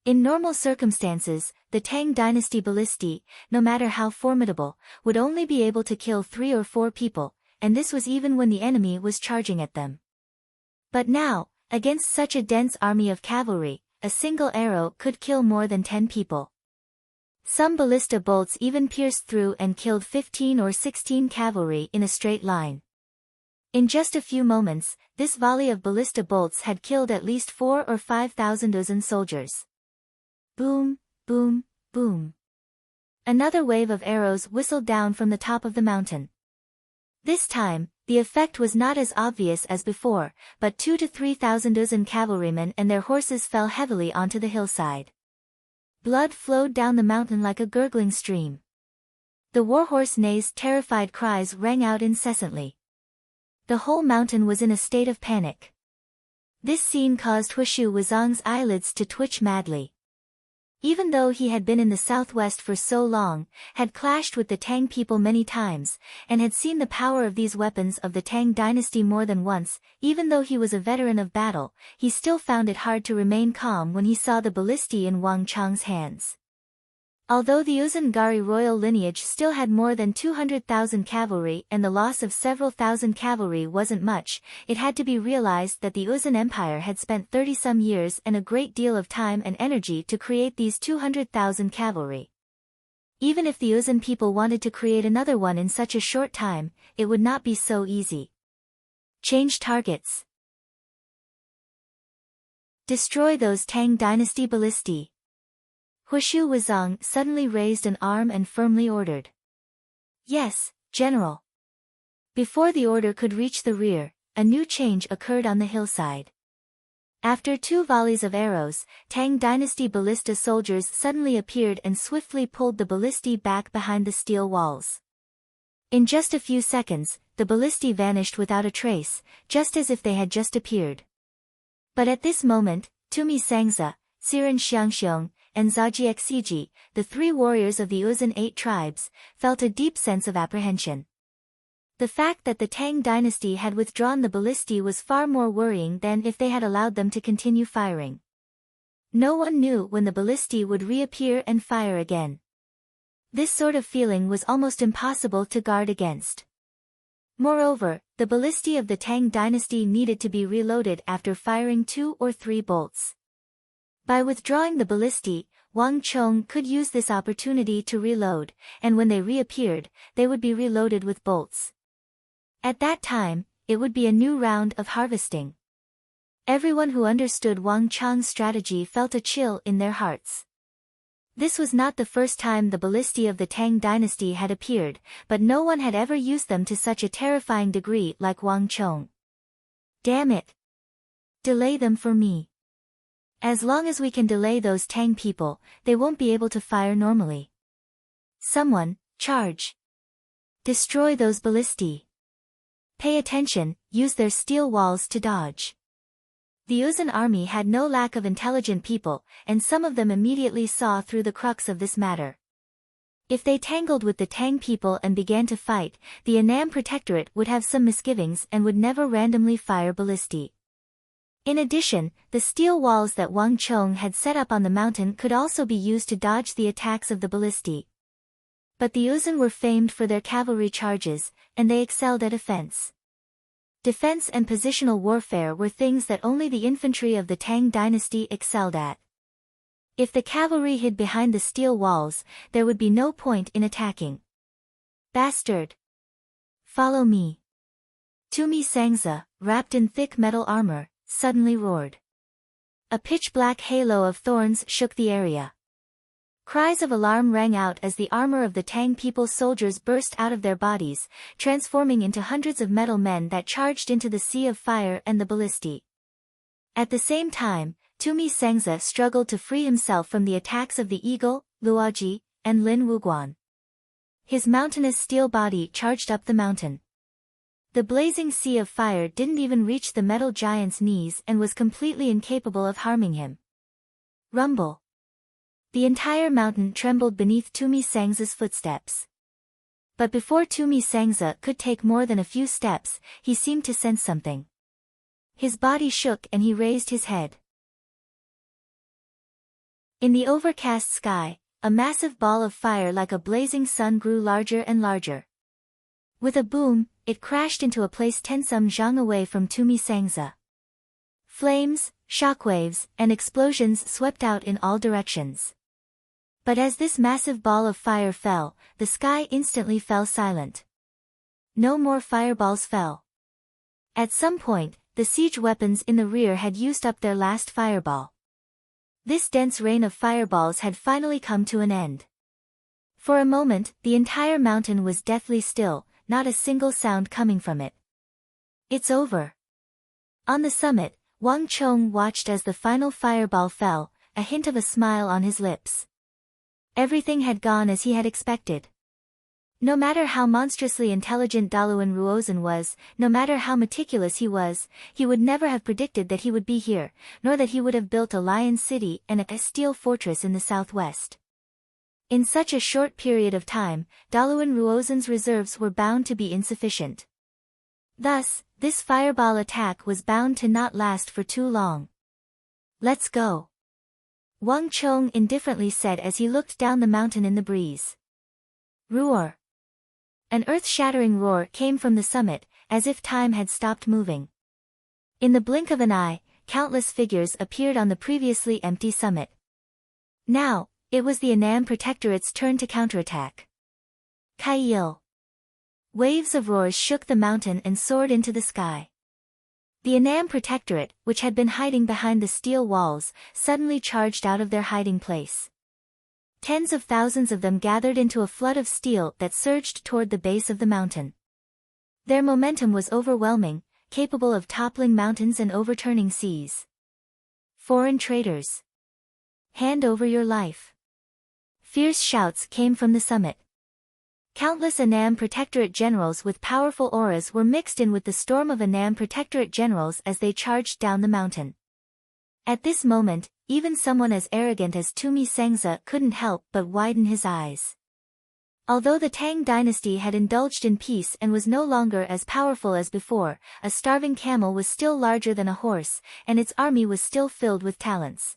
In normal circumstances, the Tang dynasty ballistae, no matter how formidable, would only be able to kill 3 or 4 people, and this was even when the enemy was charging at them. But now, against such a dense army of cavalry, a single arrow could kill more than 10 people. Some ballista bolts even pierced through and killed 15 or 16 cavalry in a straight line. In just a few moments, this volley of ballista bolts had killed at least 4,000 or 5,000 Uzun soldiers. Boom, boom, boom. Another wave of arrows whistled down from the top of the mountain. This time, the effect was not as obvious as before, but 2,000 to 3,000 Uzun cavalrymen and their horses fell heavily onto the hillside. Blood flowed down the mountain like a gurgling stream. The warhorse neigh's terrified cries rang out incessantly. The whole mountain was in a state of panic. This scene caused Huishu Wuzong's eyelids to twitch madly. Even though he had been in the southwest for so long, had clashed with the Tang people many times, and had seen the power of these weapons of the Tang dynasty more than once, even though he was a veteran of battle, he still found it hard to remain calm when he saw the ballistae in Wang Chang's hands. Although the Uzungari royal lineage still had more than 200,000 cavalry and the loss of several thousand cavalry wasn't much, it had to be realized that the Uzun Empire had spent 30-some years and a great deal of time and energy to create these 200,000 cavalry. Even if the Uzun people wanted to create another one in such a short time, it would not be so easy. Change targets. Destroy those Tang dynasty ballistae. Hushu Wuzong suddenly raised an arm and firmly ordered. Yes, General. Before the order could reach the rear, a new change occurred on the hillside. After 2 volleys of arrows, Tang dynasty ballista soldiers suddenly appeared and swiftly pulled the ballistae back behind the steel walls. In just a few seconds, the ballistae vanished without a trace, just as if they had just appeared. But at this moment, Tumi Sangza, Siren Xiangxiong, and Zhajiexiji, the 3 warriors of the Uzun 8 tribes, felt a deep sense of apprehension. The fact that the Tang dynasty had withdrawn the ballistae was far more worrying than if they had allowed them to continue firing. No one knew when the ballistae would reappear and fire again. This sort of feeling was almost impossible to guard against. Moreover, the ballistae of the Tang dynasty needed to be reloaded after firing 2 or 3 bolts. By withdrawing the ballistae, Wang Chong could use this opportunity to reload, and when they reappeared, they would be reloaded with bolts. At that time, it would be a new round of harvesting. Everyone who understood Wang Chong's strategy felt a chill in their hearts. This was not the first time the ballistae of the Tang dynasty had appeared, but no one had ever used them to such a terrifying degree like Wang Chong. Damn it! Delay them for me. As long as we can delay those Tang people, they won't be able to fire normally. Someone, charge. Destroy those ballistae. Pay attention, use their steel walls to dodge. The Uzun army had no lack of intelligent people, and some of them immediately saw through the crux of this matter. If they tangled with the Tang people and began to fight, the Annam Protectorate would have some misgivings and would never randomly fire ballistae. In addition, the steel walls that Wang Chong had set up on the mountain could also be used to dodge the attacks of the ballistae. But the Uzun were famed for their cavalry charges, and they excelled at offense. Defense and positional warfare were things that only the infantry of the Tang dynasty excelled at. If the cavalry hid behind the steel walls, there would be no point in attacking. Bastard! Follow me. Tumi Sangza, wrapped in thick metal armor, suddenly roared. A pitch-black halo of thorns shook the area. Cries of alarm rang out as the armor of the Tang people's soldiers burst out of their bodies, transforming into hundreds of metal men that charged into the sea of fire and the ballistae. At the same time, Tumi Sangza struggled to free himself from the attacks of the Eagle, Luoji, and Lin Wuguan. His mountainous steel body charged up the mountain. The blazing sea of fire didn't even reach the metal giant's knees and was completely incapable of harming him. Rumble. The entire mountain trembled beneath Tumi Sangza's footsteps. But before Tumi Sangza could take more than a few steps, he seemed to sense something. His body shook and he raised his head. In the overcast sky, a massive ball of fire like a blazing sun grew larger and larger. With a boom, it crashed into a place 10-some zhang away from Tumi Sangza. Flames, shockwaves, and explosions swept out in all directions. But as this massive ball of fire fell, the sky instantly fell silent. No more fireballs fell. At some point, the siege weapons in the rear had used up their last fireball. This dense rain of fireballs had finally come to an end. For a moment, the entire mountain was deathly still, not a single sound coming from it. It's over. On the summit, Wang Chong watched as the final fireball fell, a hint of a smile on his lips. Everything had gone as he had expected. No matter how monstrously intelligent Daluan Ruozhen was, no matter how meticulous he would never have predicted that he would be here, nor that he would have built a lion city and a steel fortress in the southwest. In such a short period of time, Daluan Ruozhen's reserves were bound to be insufficient. Thus, this fireball attack was bound to not last for too long. Let's go. Wang Chong indifferently said as he looked down the mountain in the breeze. Roar! An earth-shattering roar came from the summit, as if time had stopped moving. In the blink of an eye, countless figures appeared on the previously empty summit. Now, it was the Annam Protectorate's turn to counterattack. Kai-il! Waves of roars shook the mountain and soared into the sky. The Annam Protectorate, which had been hiding behind the steel walls, suddenly charged out of their hiding place. Tens of thousands of them gathered into a flood of steel that surged toward the base of the mountain. Their momentum was overwhelming, capable of toppling mountains and overturning seas. Foreign traitors! Hand over your life! Fierce shouts came from the summit. Countless Annam Protectorate generals with powerful auras were mixed in with the storm of Annam Protectorate generals as they charged down the mountain. At this moment, even someone as arrogant as Tumi Sengza couldn't help but widen his eyes. Although the Tang dynasty had indulged in peace and was no longer as powerful as before, a starving camel was still larger than a horse, and its army was still filled with talents.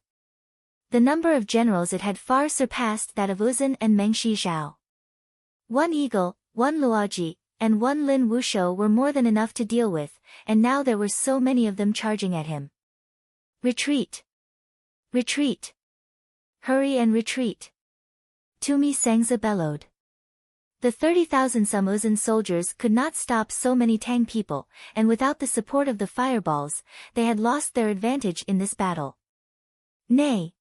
The number of generals it had far surpassed that of Uzun and Mengshi Zhao. One eagle, one Luoji, and one Lin Wushou were more than enough to deal with, and now there were so many of them charging at him. Retreat! Retreat! Hurry and retreat! Tumi Sengza bellowed. The 30,000 Samuzan soldiers could not stop so many Tang people, and without the support of the fireballs, they had lost their advantage in this battle. Nay!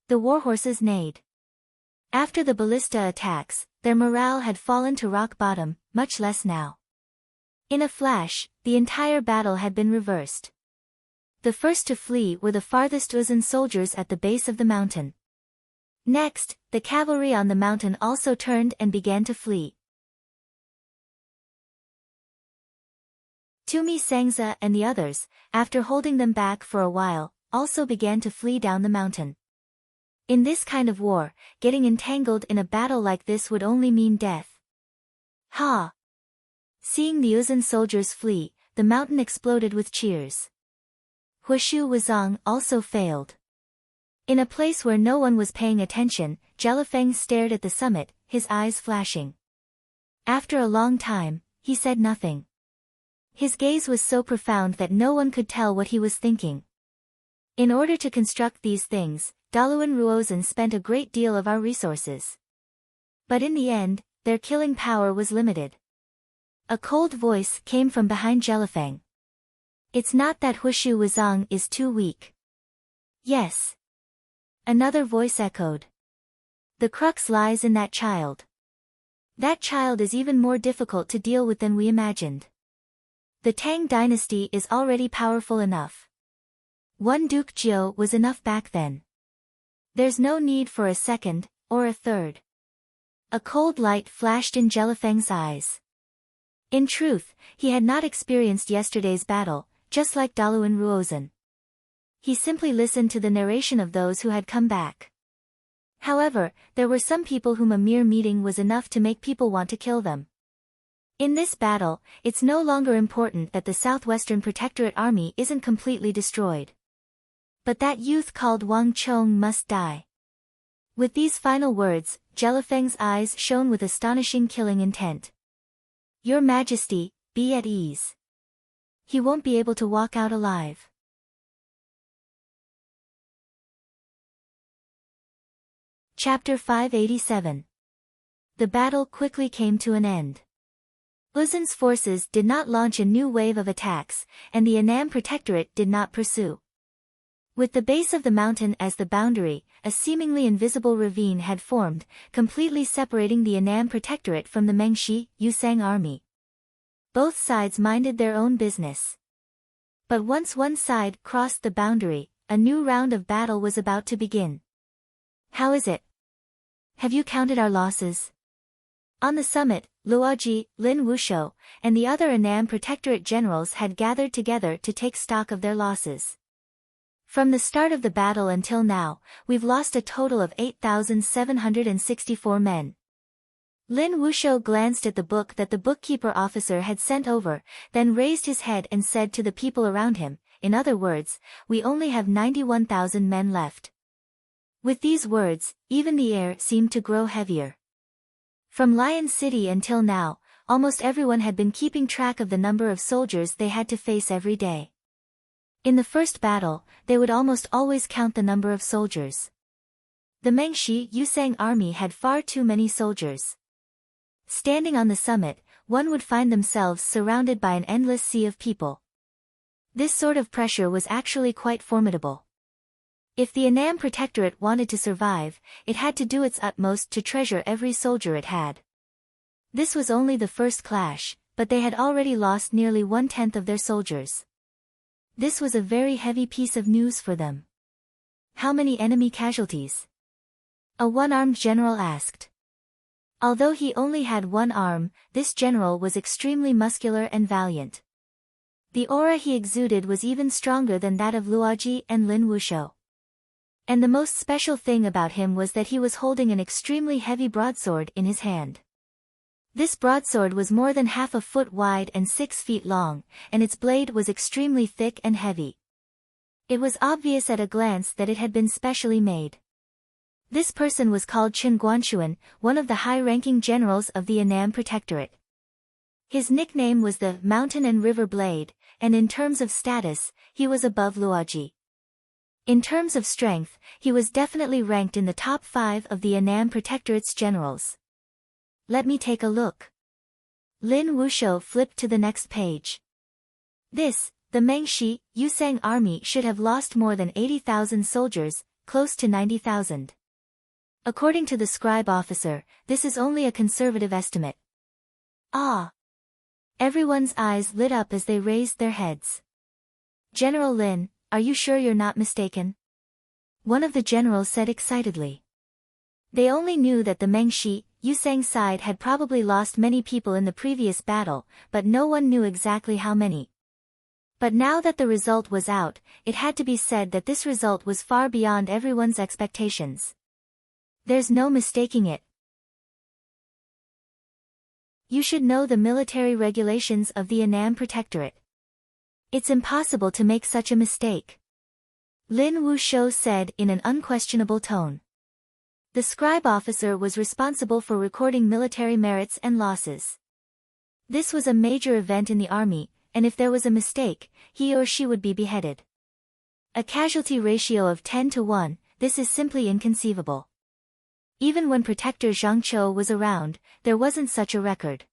The warhorses neighed. After the ballista attacks, their morale had fallen to rock bottom, much less now. In a flash, the entire battle had been reversed. The first to flee were the farthest Uzun soldiers at the base of the mountain. Next, the cavalry on the mountain also turned and began to flee. Tumi Sengza and the others, after holding them back for a while, also began to flee down the mountain. In this kind of war, getting entangled in a battle like this would only mean death. Ha! Seeing the Uzun soldiers flee, the mountain exploded with cheers. Huishu Wuzong also failed. In a place where no one was paying attention, Jelifeng stared at the summit, his eyes flashing. After a long time, he said nothing. His gaze was so profound that no one could tell what he was thinking. In order to construct these things, Daluan Ruozan spent a great deal of our resources. But in the end, their killing power was limited. A cold voice came from behind Jelifeng. It's not that Huishu Wuzong is too weak. Yes. Another voice echoed. The crux lies in that child. That child is even more difficult to deal with than we imagined. The Tang dynasty is already powerful enough. One Duke Jiao was enough back then. There's no need for a second, or a third. A cold light flashed in Jelifeng's eyes. In truth, he had not experienced yesterday's battle, just like Daluan Ruozan. He simply listened to the narration of those who had come back. However, there were some people whom a mere meeting was enough to make people want to kill them. In this battle, it's no longer important that the Southwestern Protectorate army isn't completely destroyed. But that youth called Wang Chong must die. With these final words, Jelifeng's eyes shone with astonishing killing intent. Your Majesty, be at ease. He won't be able to walk out alive. Chapter 587. The battle quickly came to an end. Uzun's forces did not launch a new wave of attacks, and the Annam Protectorate did not pursue. With the base of the mountain as the boundary, a seemingly invisible ravine had formed, completely separating the Annam Protectorate from the Mengshi, Yusang army. Both sides minded their own business. But once one side crossed the boundary, a new round of battle was about to begin. How is it? Have you counted our losses? On the summit, Luoji, Lin Wushou, and the other Annam Protectorate generals had gathered together to take stock of their losses. From the start of the battle until now, we've lost a total of 8,764 men. Lin Wushou glanced at the book that the bookkeeper officer had sent over, then raised his head and said to the people around him, in other words, we only have 91,000 men left. With these words, even the air seemed to grow heavier. From Lion City until now, almost everyone had been keeping track of the number of soldiers they had to face every day. In the first battle, they would almost always count the number of soldiers. The Mengshi Yusang army had far too many soldiers. Standing on the summit, one would find themselves surrounded by an endless sea of people. This sort of pressure was actually quite formidable. If the Annam Protectorate wanted to survive, it had to do its utmost to treasure every soldier it had. This was only the first clash, but they had already lost nearly 1/10 of their soldiers. This was a very heavy piece of news for them. How many enemy casualties? A one-armed general asked. Although he only had one arm, this general was extremely muscular and valiant. The aura he exuded was even stronger than that of Luoji and Lin Wushou. And the most special thing about him was that he was holding an extremely heavy broadsword in his hand. This broadsword was more than 1/2 foot wide and 6 feet long, and its blade was extremely thick and heavy. It was obvious at a glance that it had been specially made. This person was called Qin Guanshuan, one of the high-ranking generals of the Annam Protectorate. His nickname was the Mountain and River Blade, and in terms of status, he was above Luoji. In terms of strength, he was definitely ranked in the top 5 of the Annam Protectorate's generals. Let me take a look. Lin Wushou flipped to the next page. The Mengshi Yusang army should have lost more than 80,000 soldiers, close to 90,000. According to the scribe officer, this is only a conservative estimate. Ah! Everyone's eyes lit up as they raised their heads. General Lin, are you sure you're not mistaken? One of the generals said excitedly. They only knew that the Mengshi Yusang side had probably lost many people in the previous battle, but no one knew exactly how many. But now that the result was out, it had to be said that this result was far beyond everyone's expectations. There's no mistaking it. You should know the military regulations of the Annam Protectorate. It's impossible to make such a mistake. Lin Wushou said in an unquestionable tone. The scribe officer was responsible for recording military merits and losses. This was a major event in the army, and if there was a mistake, he or she would be beheaded. A casualty ratio of 10 to 1, this is simply inconceivable. Even when Protector Zhang Chou was around, there wasn't such a record.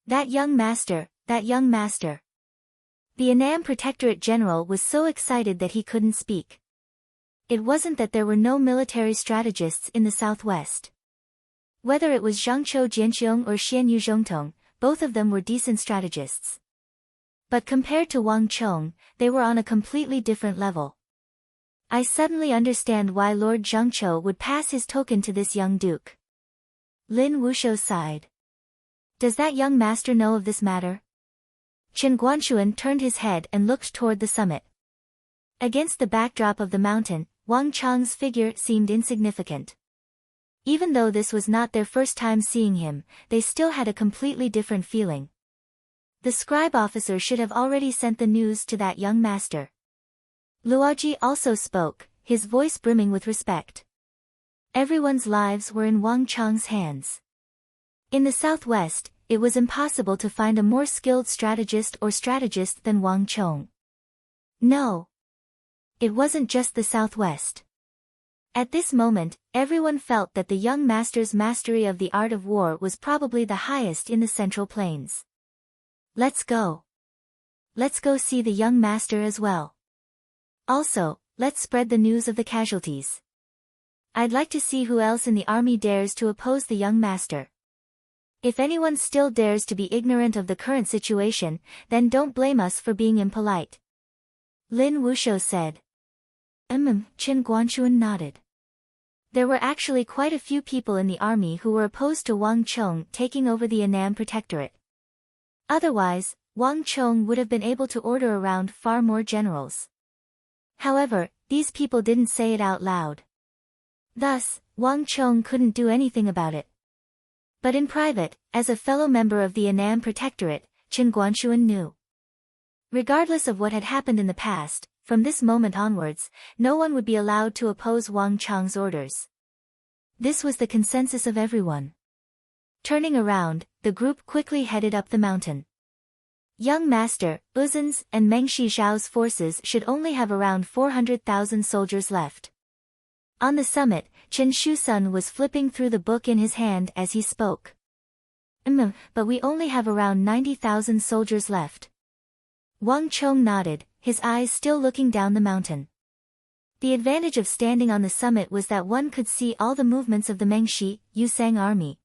That young master. The Annam Protectorate general was so excited that he couldn't speak. It wasn't that there were no military strategists in the southwest. Whether it was Zhang Chou Jianqiong or Xianyu Zhongtong, both of them were decent strategists. But compared to Wang Chong, they were on a completely different level. I suddenly understand why Lord Zhangchou would pass his token to this young duke. Lin Wushou sighed. Does that young master know of this matter? Qin Guanshuan turned his head and looked toward the summit. Against the backdrop of the mountain, Wang Chang's figure seemed insignificant. Even though this was not their first time seeing him, they still had a completely different feeling. The scribe officer should have already sent the news to that young master. Luoji also spoke, his voice brimming with respect. Everyone's lives were in Wang Chang's hands. In the southwest, it was impossible to find a more skilled strategist than Wang Chong. No. It wasn't just the southwest. At this moment, everyone felt that the young master's mastery of the art of war was probably the highest in the Central Plains. Let's go. Let's go see the young master as well. Also, let's spread the news of the casualties. I'd like to see who else in the army dares to oppose the young master. If anyone still dares to be ignorant of the current situation, then don't blame us for being impolite. Lin Wushou said. Qin Guanshuan nodded. There were actually quite a few people in the army who were opposed to Wang Chong taking over the Annam Protectorate. Otherwise, Wang Chong would have been able to order around far more generals. However, these people didn't say it out loud. Thus, Wang Chong couldn't do anything about it. But in private, as a fellow member of the Annam Protectorate, Qin Guanshuan knew. Regardless of what had happened in the past, From this moment onwards, no one would be allowed to oppose Wang Chang's orders. This was the consensus of everyone. Turning around, the group quickly headed up the mountain. Young Master, Uzun's, and Meng Shizhao's forces should only have around 400,000 soldiers left. On the summit, Chen Shusun was flipping through the book in his hand as he spoke. But we only have around 90,000 soldiers left. Wang Chong nodded, his eyes still looking down the mountain. The advantage of standing on the summit was that one could see all the movements of the Mengshi, Yusang army.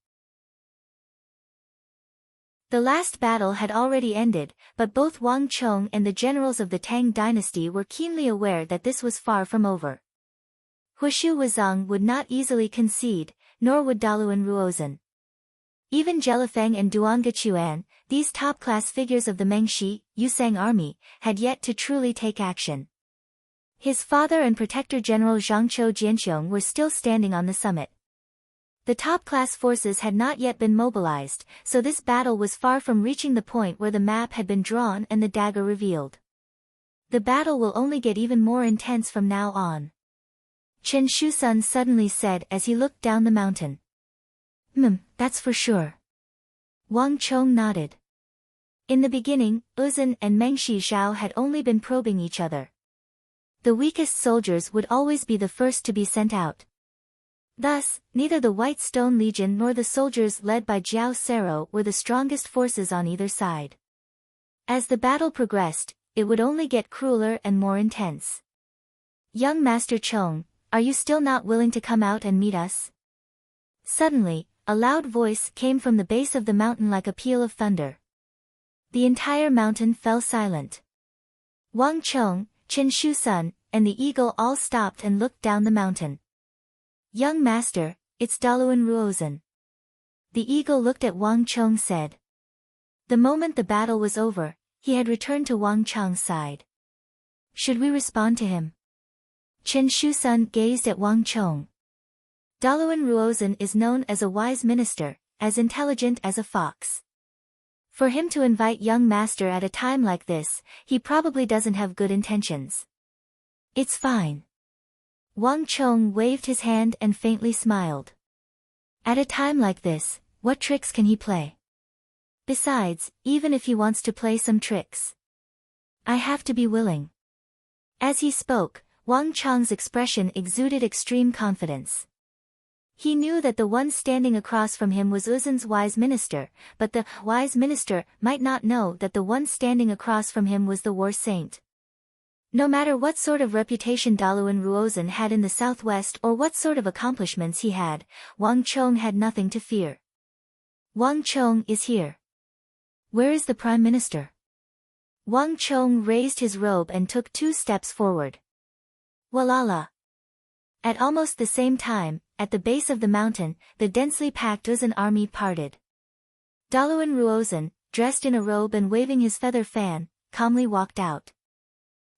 The last battle had already ended, but both Wang Chong and the generals of the Tang dynasty were keenly aware that this was far from over. Hushu Wuzong would not easily concede, nor would Daluan Ruozhen. Even Jelifeng and Duangachuan, these top-class figures of the Mengshi, Yusang army, had yet to truly take action. His father and protector General Zhangqiu Jianxiong were still standing on the summit. The top-class forces had not yet been mobilized, so this battle was far from reaching the point where the map had been drawn and the dagger revealed. The battle will only get even more intense from now on. Chen Shusun suddenly said as he looked down the mountain. That's for sure. Wang Chong nodded. In the beginning, Uzun and Meng Shizhao had only been probing each other. The weakest soldiers would always be the first to be sent out. Thus, neither the White Stone Legion nor the soldiers led by Jiao Sero were the strongest forces on either side. As the battle progressed, it would only get crueler and more intense. Young Master Chong, are you still not willing to come out and meet us? Suddenly, a loud voice came from the base of the mountain like a peal of thunder. The entire mountain fell silent. Wang Chong, Chen Shusun, and the eagle all stopped and looked down the mountain. Young Master, it's Daluan Ruozhen. The eagle looked at Wang Chong said. The moment the battle was over, he had returned to Wang Chang's side. Should we respond to him? Chen Shusun gazed at Wang Chong. Daluan Ruozhen is known as a wise minister, as intelligent as a fox. For him to invite young master at a time like this, he probably doesn't have good intentions. It's fine. Wang Chong waved his hand and faintly smiled. At a time like this, what tricks can he play? Besides, even if he wants to play some tricks, I have to be willing. As he spoke, Wang Chong's expression exuded extreme confidence. He knew that the one standing across from him was Uzun's wise minister, but the wise minister might not know that the one standing across from him was the war saint. No matter what sort of reputation Daluan Ruozhen had in the southwest or what sort of accomplishments he had, Wang Chong had nothing to fear. Wang Chong is here. Where is the Prime Minister? Wang Chong raised his robe and took 2 steps forward. Walala. At almost the same time, at the base of the mountain, the densely packed Uzun army parted. Daluan Ruozhen, dressed in a robe and waving his feather fan, calmly walked out.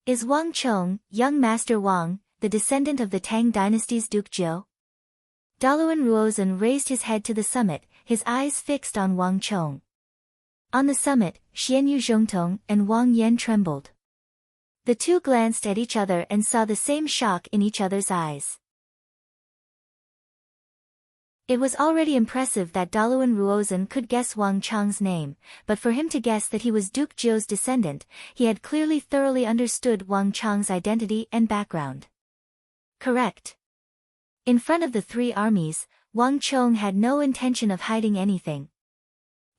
Is Wang Chong, young Master Wang, the descendant of the Tang dynasty's Duke Zhou? Daluan Ruozhen raised his head to the summit, his eyes fixed on Wang Chong. On the summit, Xianyu Zhongtong and Wang Yan trembled. The two glanced at each other and saw the same shock in each other's eyes. It was already impressive that Daluan Ruozhen could guess Wang Chang's name, but for him to guess that he was Duke Zhou's descendant, he had clearly thoroughly understood Wang Chang's identity and background. Correct. In front of the 3 armies, Wang Chong had no intention of hiding anything.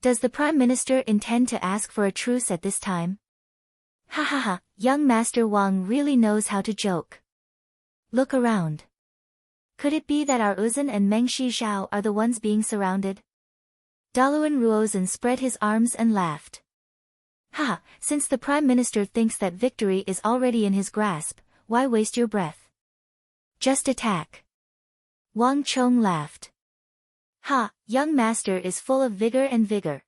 Does the Prime Minister intend to ask for a truce at this time? Ha ha ha, young Master Wang really knows how to joke. Look around. Could it be that our Uzun and Meng Shizhao are the ones being surrounded? Daluan Ruozhen spread his arms and laughed. Ha, since the Prime Minister thinks that victory is already in his grasp, why waste your breath? Just attack. Wang Chong laughed. Ha, young master is full of vigor and vigor.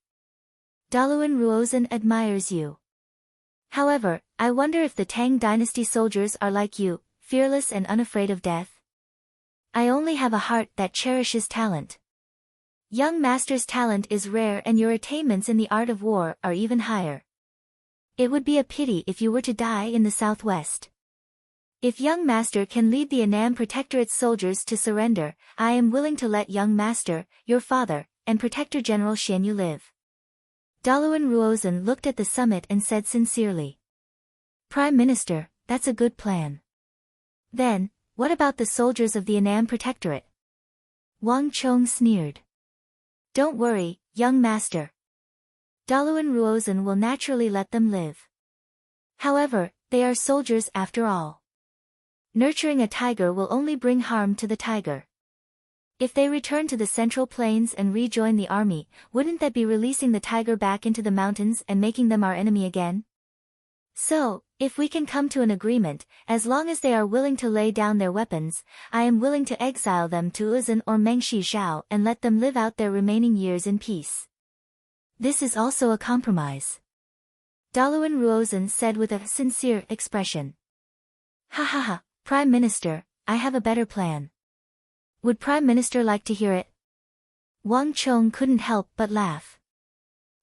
Daluan Ruozhen admires you. However, I wonder if the Tang dynasty soldiers are like you, fearless and unafraid of death. I only have a heart that cherishes talent. Young master's talent is rare and your attainments in the art of war are even higher. It would be a pity if you were to die in the southwest. If young master can lead the Annam Protectorate's soldiers to surrender, I am willing to let young master, your father, and Protector General Xianyu live. Daluan Ruozhen looked at the summit and said sincerely. Prime Minister, that's a good plan. Then, what about the soldiers of the Annam Protectorate? Wang Chong sneered. Don't worry, young master. Daluan Ruozhen will naturally let them live. However, they are soldiers after all. Nurturing a tiger will only bring harm to the tiger. If they return to the Central Plains and rejoin the army, wouldn't that be releasing the tiger back into the mountains and making them our enemy again? So, if we can come to an agreement, as long as they are willing to lay down their weapons, I am willing to exile them to Uzan or Mengshi Zhao and let them live out their remaining years in peace. This is also a compromise. Daluan Ruozhen said with a sincere expression. Ha ha ha, Prime Minister, I have a better plan. Would Prime Minister like to hear it? Wang Chong couldn't help but laugh.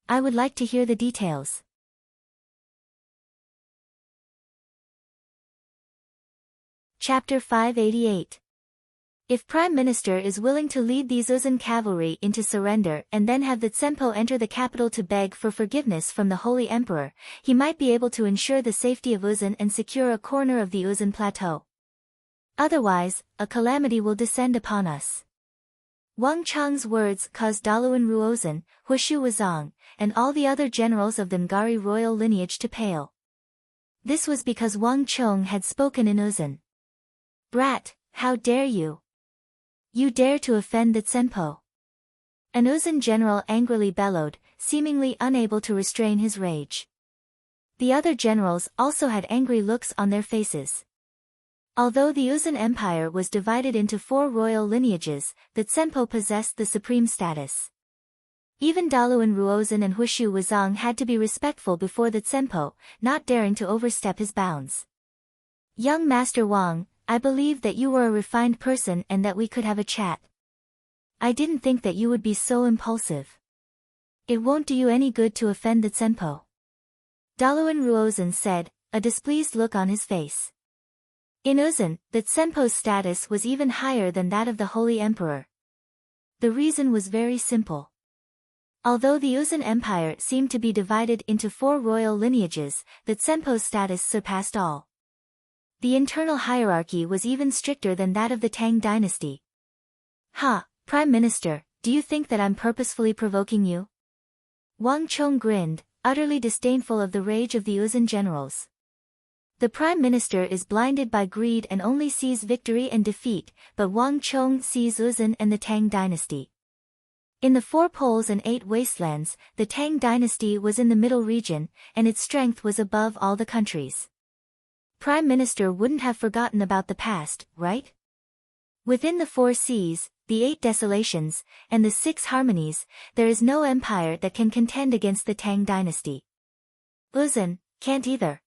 I would like to hear the details. Chapter 588. If Prime Minister is willing to lead these Uzan cavalry into surrender and then have the Tsempo enter the capital to beg for forgiveness from the Holy Emperor, he might be able to ensure the safety of Uzan and secure a corner of the Uzan plateau. Otherwise, a calamity will descend upon us. Wang Chang's words caused Daluan Ruozhen, Huishu Wuzong, and all the other generals of the Ngari royal lineage to pale. This was because Wang Chong had spoken in Uzan. Brat, how dare you? You dare to offend the Tsempo. An Uzan general angrily bellowed, seemingly unable to restrain his rage. The other generals also had angry looks on their faces. Although the Uzan Empire was divided into 4 royal lineages, the Tsempo possessed the supreme status. Even Daluan Ruozhen and Huishu Wuzong had to be respectful before the Tsempo, not daring to overstep his bounds. Young Master Wang, I believed that you were a refined person and that we could have a chat. I didn't think that you would be so impulsive. It won't do you any good to offend the Tsempo. Daluan Ruozhen said, a displeased look on his face. In Uzan, the Tsempo's status was even higher than that of the Holy Emperor. The reason was very simple. Although the Uzan Empire seemed to be divided into 4 royal lineages, the Tsempo's status surpassed all. The internal hierarchy was even stricter than that of the Tang dynasty. Ha, Prime Minister, do you think that I'm purposefully provoking you? Wang Chong grinned, utterly disdainful of the rage of the Uzan generals. The Prime Minister is blinded by greed and only sees victory and defeat, but Wang Chong sees Uzan and the Tang dynasty. In the 4 poles and 8 wastelands, the Tang dynasty was in the middle region, and its strength was above all the countries. Prime Minister wouldn't have forgotten about the past, right? Within the 4 seas, the 8 desolations, and the 6 harmonies, there is no empire that can contend against the Tang dynasty. Uzan can't either.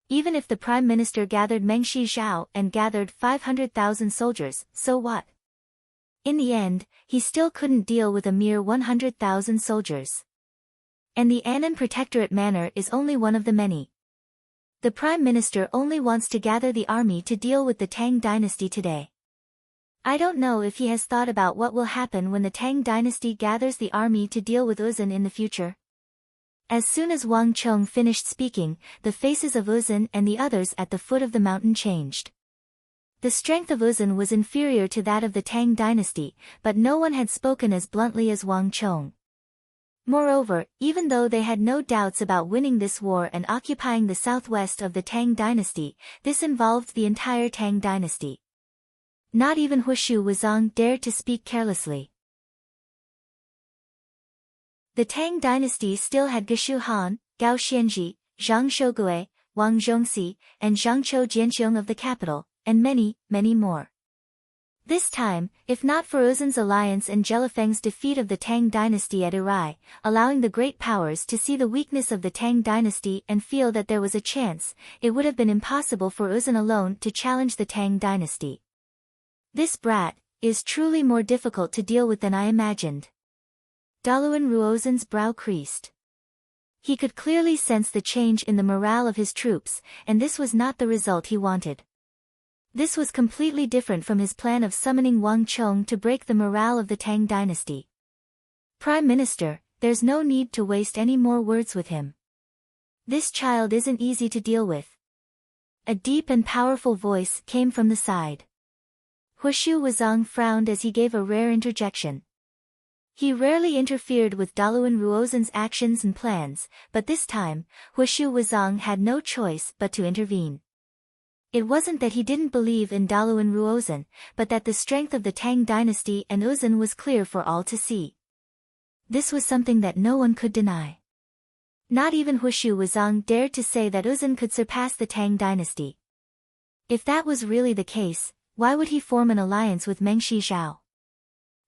Even if the Prime Minister gathered Mengshi Zhao and gathered 500,000 soldiers, so what? In the end, he still couldn't deal with a mere 100,000 soldiers. And the Annam Protectorate manor is only one of the many. The Prime Minister only wants to gather the army to deal with the Tang dynasty today. I don't know if he has thought about what will happen when the Tang dynasty gathers the army to deal with Uzan in the future. As soon as Wang Chong finished speaking, the faces of Uzan and the others at the foot of the mountain changed. The strength of Uzan was inferior to that of the Tang dynasty, but no one had spoken as bluntly as Wang Chong. Moreover, even though they had no doubts about winning this war and occupying the southwest of the Tang dynasty, this involved the entire Tang dynasty. Not even Huishu Wuzong dared to speak carelessly. The Tang dynasty still had Geshu Han, Gao Xianji, Zhang Shougui, Wang Zhongxi, and Zhangqiu Jianqiong of the capital, and many, many more. This time, if not for Uzan's alliance and Jelifeng's defeat of the Tang dynasty at Irai, allowing the great powers to see the weakness of the Tang dynasty and feel that there was a chance, it would have been impossible for Uzan alone to challenge the Tang dynasty. This brat is truly more difficult to deal with than I imagined. Daluan Ruozhen's brow creased. He could clearly sense the change in the morale of his troops, and this was not the result he wanted. This was completely different from his plan of summoning Wang Chong to break the morale of the Tang dynasty. Prime Minister, there's no need to waste any more words with him. This child isn't easy to deal with. A deep and powerful voice came from the side. Huishu Wuzong frowned as he gave a rare interjection. He rarely interfered with Daluan Ruozen's actions and plans, but this time, Huishu Wuzong had no choice but to intervene. It wasn't that he didn't believe in Daluan Ruozen, but that the strength of the Tang dynasty and Uzun was clear for all to see. This was something that no one could deny. Not even Huishu Wuzong dared to say that Uzun could surpass the Tang dynasty. If that was really the case, why would he form an alliance with Meng Shizhao?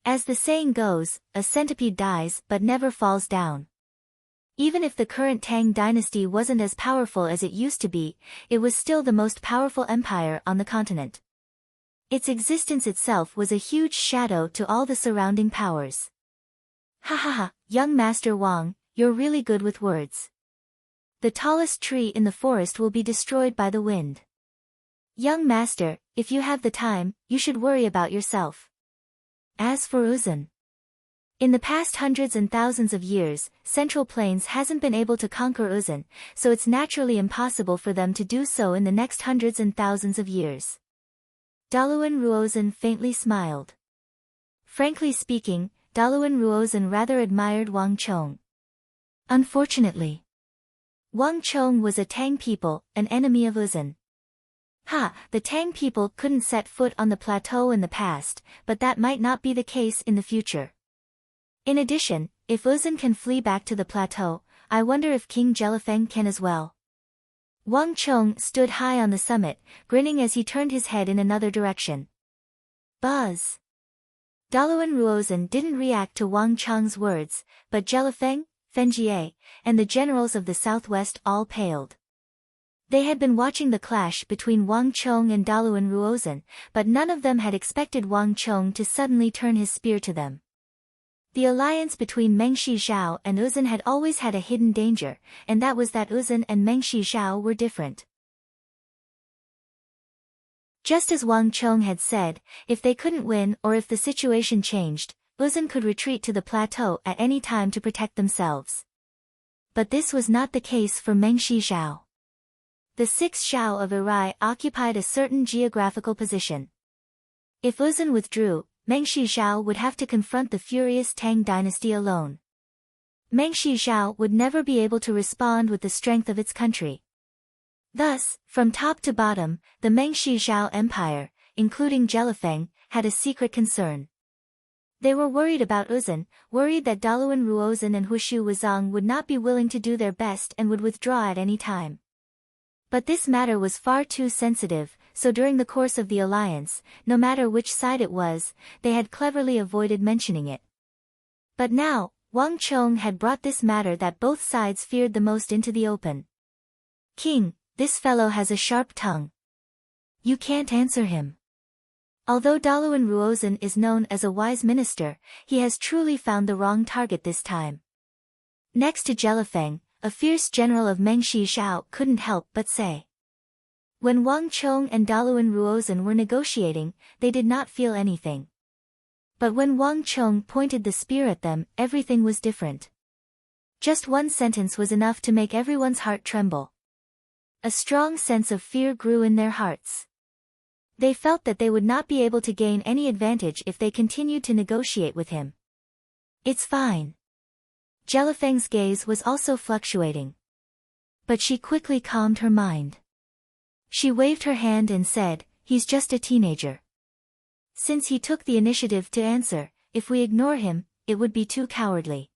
As the saying goes, a centipede dies but never falls down. Even if the current Tang dynasty wasn't as powerful as it used to be, it was still the most powerful empire on the continent. Its existence itself was a huge shadow to all the surrounding powers. Ha ha ha, young Master Wang, you're really good with words. The tallest tree in the forest will be destroyed by the wind. Young Master, if you have the time, you should worry about yourself. As for Uzun, in the past hundreds and thousands of years, Central Plains hasn't been able to conquer Uzun, so it's naturally impossible for them to do so in the next hundreds and thousands of years. Daluan Ruozen faintly smiled. Frankly speaking, Daluan Ruozen rather admired Wang Chong. Unfortunately, Wang Chong was a Tang people, an enemy of Uzun. The Tang people couldn't set foot on the plateau in the past, but that might not be the case in the future. In addition, if Uzun can flee back to the plateau, I wonder if King Jelifeng can as well. Wang Chong stood high on the summit, grinning as he turned his head in another direction. Buzz! Daluan Ruozen didn't react to Wang Chong's words, but Jelifeng, Fenjie, and the generals of the southwest all paled. They had been watching the clash between Wang Chong and Daluan Ruozen, but none of them had expected Wang Chong to suddenly turn his spear to them. The alliance between Meng Shizhao and Uzun had always had a hidden danger, and that was that Uzun and Meng Shizhao were different. Just as Wang Chong had said, if they couldn't win or if the situation changed, Uzun could retreat to the plateau at any time to protect themselves. But this was not the case for Meng Shizhao. The 6th Shao of Irai occupied a certain geographical position. If Uzun withdrew, Meng Shizhao would have to confront the furious Tang dynasty alone. Meng Shizhao would never be able to respond with the strength of its country. Thus, from top to bottom, the Meng Shizhao Empire, including Jelifeng, had a secret concern. They were worried about Uzun, worried that Daluan Ruozen and Huishu Wuzong would not be willing to do their best and would withdraw at any time. But this matter was far too sensitive, so during the course of the alliance, no matter which side it was, they had cleverly avoided mentioning it. But now, Wang Chong had brought this matter that both sides feared the most into the open. King, this fellow has a sharp tongue. You can't answer him. Although Daluan Ruozen is known as a wise minister, he has truly found the wrong target this time. Next to Jelifeng, a fierce general of Meng Shizhao couldn't help but say. When Wang Chong and Daluan Ruozen were negotiating, they did not feel anything. But when Wang Chong pointed the spear at them, everything was different. Just one sentence was enough to make everyone's heart tremble. A strong sense of fear grew in their hearts. They felt that they would not be able to gain any advantage if they continued to negotiate with him. It's fine. Jelifeng's gaze was also fluctuating. But she quickly calmed her mind. She waved her hand and said, he's just a teenager. Since he took the initiative to answer, if we ignore him, it would be too cowardly.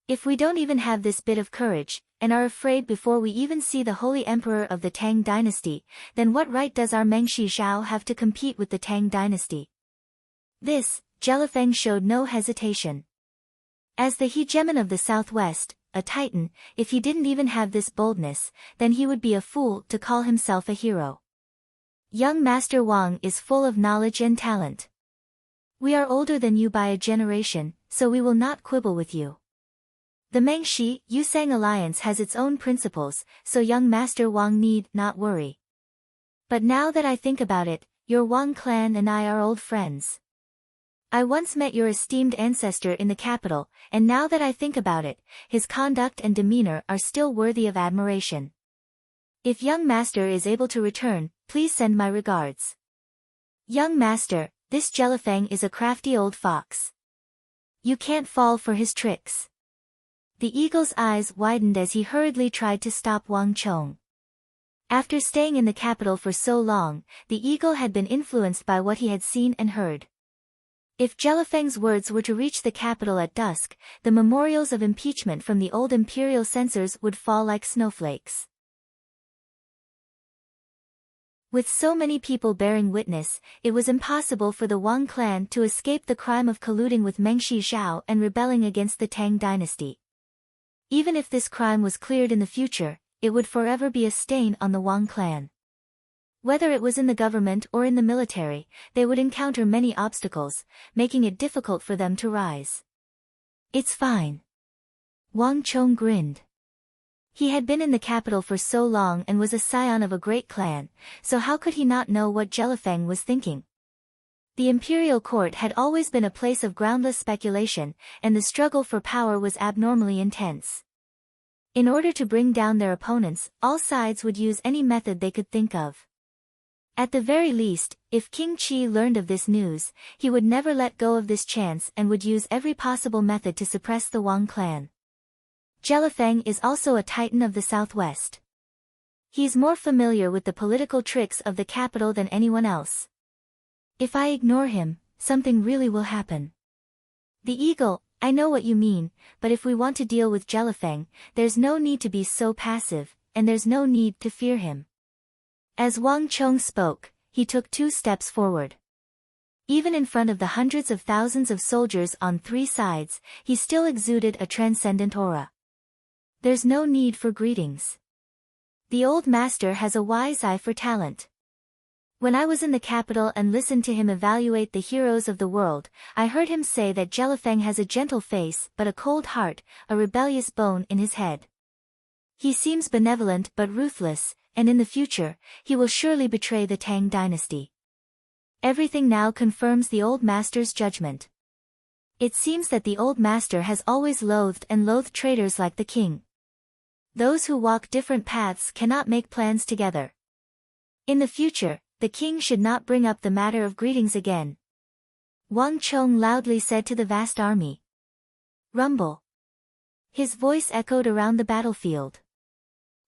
If we don't even have this bit of courage, and are afraid before we even see the holy emperor of the Tang dynasty, then what right does our Meng Shizhao have to compete with the Tang dynasty? This, Jelifeng showed no hesitation. As the hegemon of the southwest, a titan, if he didn't even have this boldness, then he would be a fool to call himself a hero. Young Master Wang is full of knowledge and talent. We are older than you by a generation, so we will not quibble with you. The Mengshi-Yusang alliance has its own principles, so young Master Wang need not worry. But now that I think about it, your Wang clan and I are old friends. I once met your esteemed ancestor in the capital, and now that I think about it, his conduct and demeanor are still worthy of admiration. If young master is able to return, please send my regards. Young master, this Jellyfang is a crafty old fox. You can't fall for his tricks. The eagle's eyes widened as he hurriedly tried to stop Wang Chong. After staying in the capital for so long, the eagle had been influenced by what he had seen and heard. If Jellyfang's words were to reach the capital at dusk, the memorials of impeachment from the old imperial censors would fall like snowflakes. With so many people bearing witness, it was impossible for the Wang clan to escape the crime of colluding with Mengshi Zhao and rebelling against the Tang dynasty. Even if this crime was cleared in the future, it would forever be a stain on the Wang clan. Whether it was in the government or in the military, they would encounter many obstacles, making it difficult for them to rise. It's fine. Wang Chong grinned. He had been in the capital for so long and was a scion of a great clan, so how could he not know what Jellyfang was thinking? The imperial court had always been a place of groundless speculation, and the struggle for power was abnormally intense. In order to bring down their opponents, all sides would use any method they could think of. At the very least, if King Qi learned of this news, he would never let go of this chance and would use every possible method to suppress the Wang clan. Jellyfang is also a titan of the southwest. He's more familiar with the political tricks of the capital than anyone else. If I ignore him, something really will happen. The eagle, I know what you mean, but if we want to deal with Jellyfang, there's no need to be so passive, and there's no need to fear him. As Wang Chong spoke, he took 2 steps forward. Even in front of the hundreds of thousands of soldiers on 3 sides, he still exuded a transcendent aura. There's no need for greetings. The old master has a wise eye for talent. When I was in the capital and listened to him evaluate the heroes of the world, I heard him say that Jellyfang has a gentle face but a cold heart, a rebellious bone in his head. He seems benevolent but ruthless, and in the future, he will surely betray the Tang dynasty. Everything now confirms the old master's judgment. It seems that the old master has always loathed traitors like the king. Those who walk different paths cannot make plans together. In the future, the king should not bring up the matter of greetings again. Wang Chong loudly said to the vast army. Rumble. His voice echoed around the battlefield.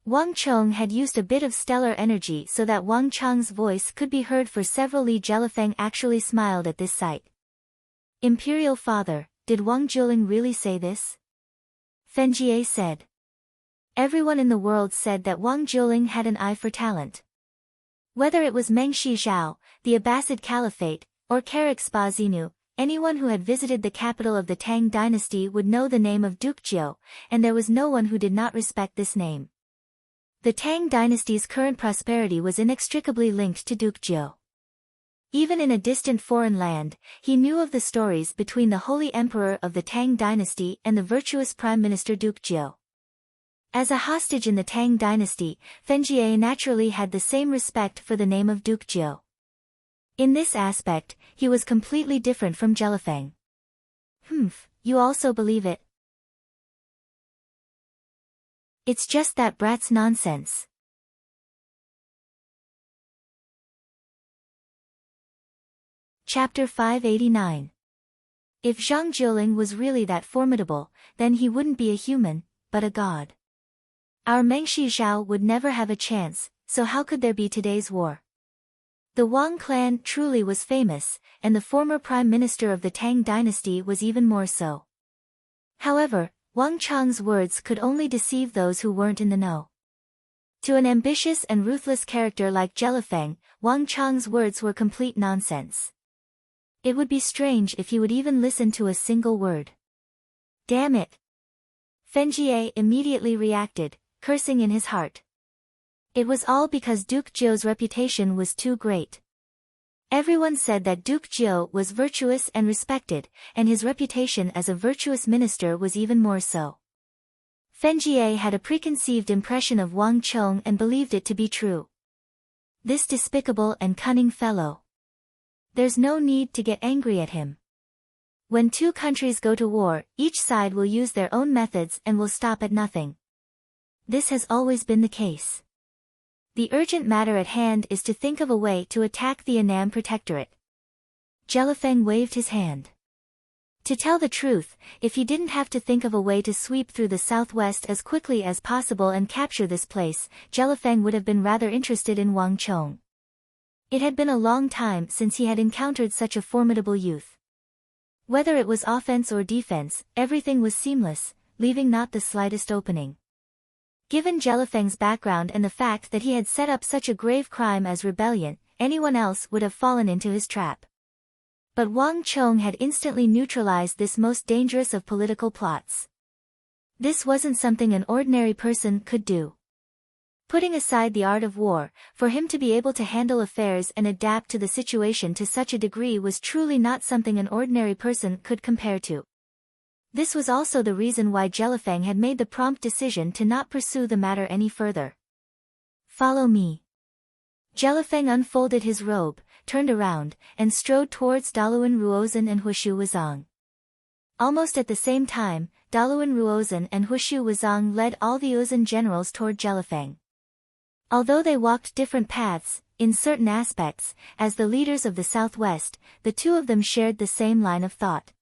Wang Chong had used a bit of stellar energy so that Wang Chong's voice could be heard for several li. Jellyfang actually smiled at this sight. Imperial father, did Wang Jiuling really say this? Fenjie said. Everyone in the world said that Wang Jiuling had an eye for talent. Whether it was Mengshi Zhao, the Abbasid Caliphate, or Karaxpa, anyone who had visited the capital of the Tang dynasty would know the name of Duke Jiu, and there was no one who did not respect this name. The Tang dynasty's current prosperity was inextricably linked to Duke Jiu. Even in a distant foreign land, he knew of the stories between the holy emperor of the Tang dynasty and the virtuous prime minister Duke Jiu. As a hostage in the Tang dynasty, Fenjie naturally had the same respect for the name of Duke Jiu. In this aspect, he was completely different from Jellyfang. You also believe it? It's just that brat's nonsense. Chapter 589. If Zhang Jiuling was really that formidable, then he wouldn't be a human, but a god. Our Mengshi Zhao would never have a chance, so how could there be today's war? The Wang clan truly was famous, and the former prime minister of the Tang dynasty was even more so. However, Wang Chong's words could only deceive those who weren't in the know. To an ambitious and ruthless character like Jellyfang, Wang Chong's words were complete nonsense. It would be strange if he would even listen to a single word. Damn it! Fenjie immediately reacted, cursing in his heart. It was all because Duke Jiu's reputation was too great. Everyone said that Duke Jiu was virtuous and respected, and his reputation as a virtuous minister was even more so. Fenjie had a preconceived impression of Wang Chong and believed it to be true. This despicable and cunning fellow. There's no need to get angry at him. When two countries go to war, each side will use their own methods and will stop at nothing. This has always been the case. The urgent matter at hand is to think of a way to attack the Annam Protectorate. Jellyfang waved his hand. To tell the truth, if he didn't have to think of a way to sweep through the southwest as quickly as possible and capture this place, Jellyfang would have been rather interested in Wang Chong. It had been a long time since he had encountered such a formidable youth. Whether it was offense or defense, everything was seamless, leaving not the slightest opening. Given Jellyfang's background and the fact that he had set up such a grave crime as rebellion, anyone else would have fallen into his trap. But Wang Chong had instantly neutralized this most dangerous of political plots. This wasn't something an ordinary person could do. Putting aside the art of war, for him to be able to handle affairs and adapt to the situation to such a degree was truly not something an ordinary person could compare to. This was also the reason why Jellyfang had made the prompt decision to not pursue the matter any further. Follow me. Jellyfang unfolded his robe, turned around, and strode towards Daluan Ruozan and Huishu Wuzong. Almost at the same time, Daluan Ruozan and Huishu Wuzong led all the Uzan generals toward Jellyfang. Although they walked different paths, in certain aspects, as the leaders of the Southwest, the two of them shared the same line of thought.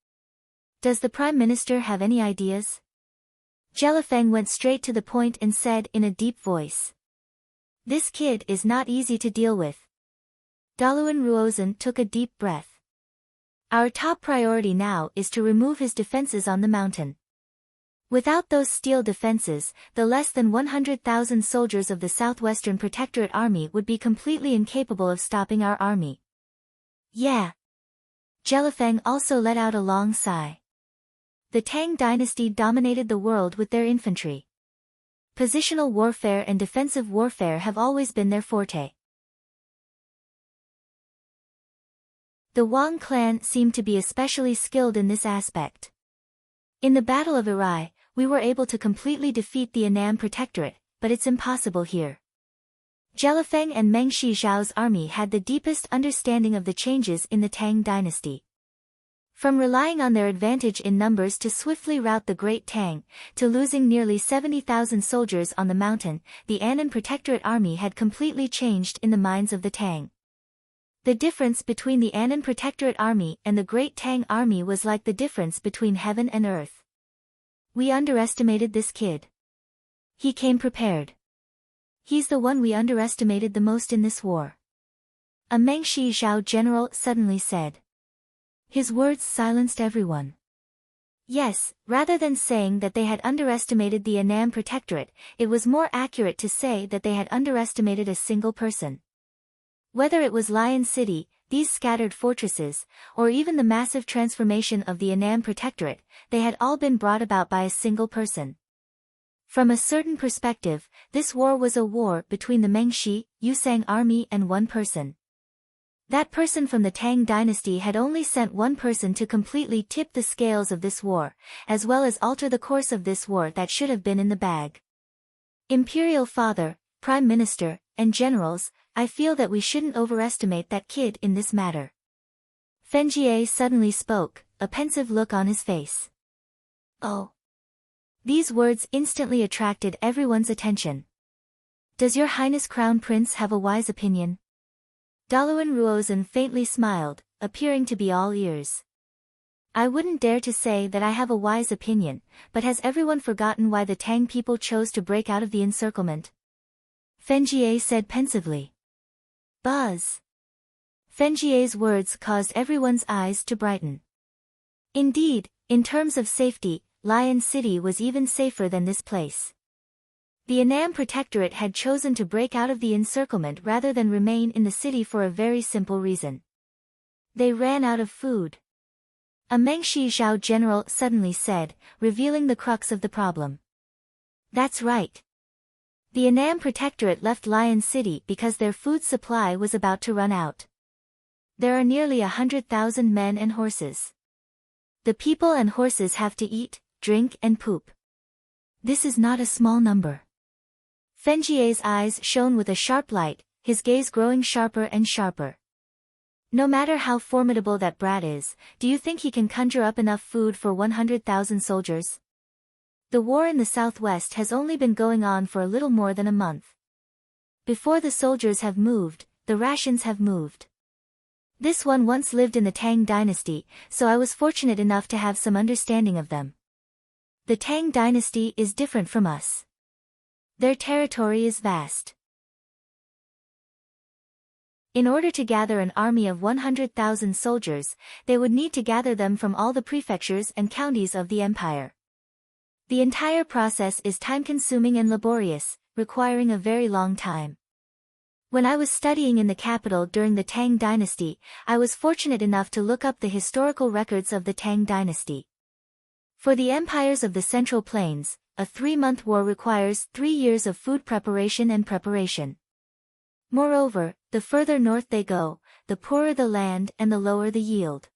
Does the Prime Minister have any ideas? Jellyfang went straight to the point and said in a deep voice. This kid is not easy to deal with. Daluan Ruozan took a deep breath. Our top priority now is to remove his defenses on the mountain. Without those steel defenses, the less than 100,000 soldiers of the Southwestern Protectorate Army would be completely incapable of stopping our army. Yeah. Jellyfang also let out a long sigh. The Tang dynasty dominated the world with their infantry. Positional warfare and defensive warfare have always been their forte. The Wang clan seemed to be especially skilled in this aspect. In the Battle of Irai, we were able to completely defeat the Annam Protectorate, but it's impossible here. Jellyfang and Meng Shizhao's army had the deepest understanding of the changes in the Tang dynasty. From relying on their advantage in numbers to swiftly rout the Great Tang, to losing nearly 70,000 soldiers on the mountain, the Annan Protectorate army had completely changed in the minds of the Tang. The difference between the Annan Protectorate army and the Great Tang army was like the difference between heaven and earth. We underestimated this kid. He came prepared. He's the one we underestimated the most in this war. A Meng Shizhao general suddenly said. His words silenced everyone. Yes, rather than saying that they had underestimated the Annam Protectorate, it was more accurate to say that they had underestimated a single person. Whether it was Lion City, these scattered fortresses, or even the massive transformation of the Annam Protectorate, they had all been brought about by a single person. From a certain perspective, this war was a war between the Mengshi, Yusang army and one person. That person from the Tang dynasty had only sent one person to completely tip the scales of this war, as well as alter the course of this war that should have been in the bag. Imperial Father, Prime Minister, and generals, I feel that we shouldn't overestimate that kid in this matter. Fenjie suddenly spoke, a pensive look on his face. Oh. These words instantly attracted everyone's attention. Does Your Highness Crown Prince have a wise opinion? Daluan Ruozan faintly smiled, appearing to be all ears. I wouldn't dare to say that I have a wise opinion, but has everyone forgotten why the Tang people chose to break out of the encirclement? Fenjie said pensively. Buzz. Fenjie's words caused everyone's eyes to brighten. Indeed, in terms of safety, Lion City was even safer than this place. The Annam Protectorate had chosen to break out of the encirclement rather than remain in the city for a very simple reason. They ran out of food. A Meng Shizhao general suddenly said, revealing the crux of the problem. That's right. The Annam Protectorate left Lion City because their food supply was about to run out. There are nearly 100,000 men and horses. The people and horses have to eat, drink and poop. This is not a small number. Fenjie's eyes shone with a sharp light, his gaze growing sharper and sharper. No matter how formidable that brat is, do you think he can conjure up enough food for 100,000 soldiers? The war in the southwest has only been going on for a little more than a month. Before the soldiers have moved, the rations have moved. This one once lived in the Tang dynasty, so I was fortunate enough to have some understanding of them. The Tang dynasty is different from us. Their territory is vast. In order to gather an army of 100,000 soldiers, they would need to gather them from all the prefectures and counties of the empire. The entire process is time-consuming and laborious, requiring a very long time. When I was studying in the capital during the Tang dynasty, I was fortunate enough to look up the historical records of the Tang dynasty. For the empires of the Central Plains, a 3-month war requires 3 years of food preparation and preparation. Moreover, the further north they go, the poorer the land and the lower the yield.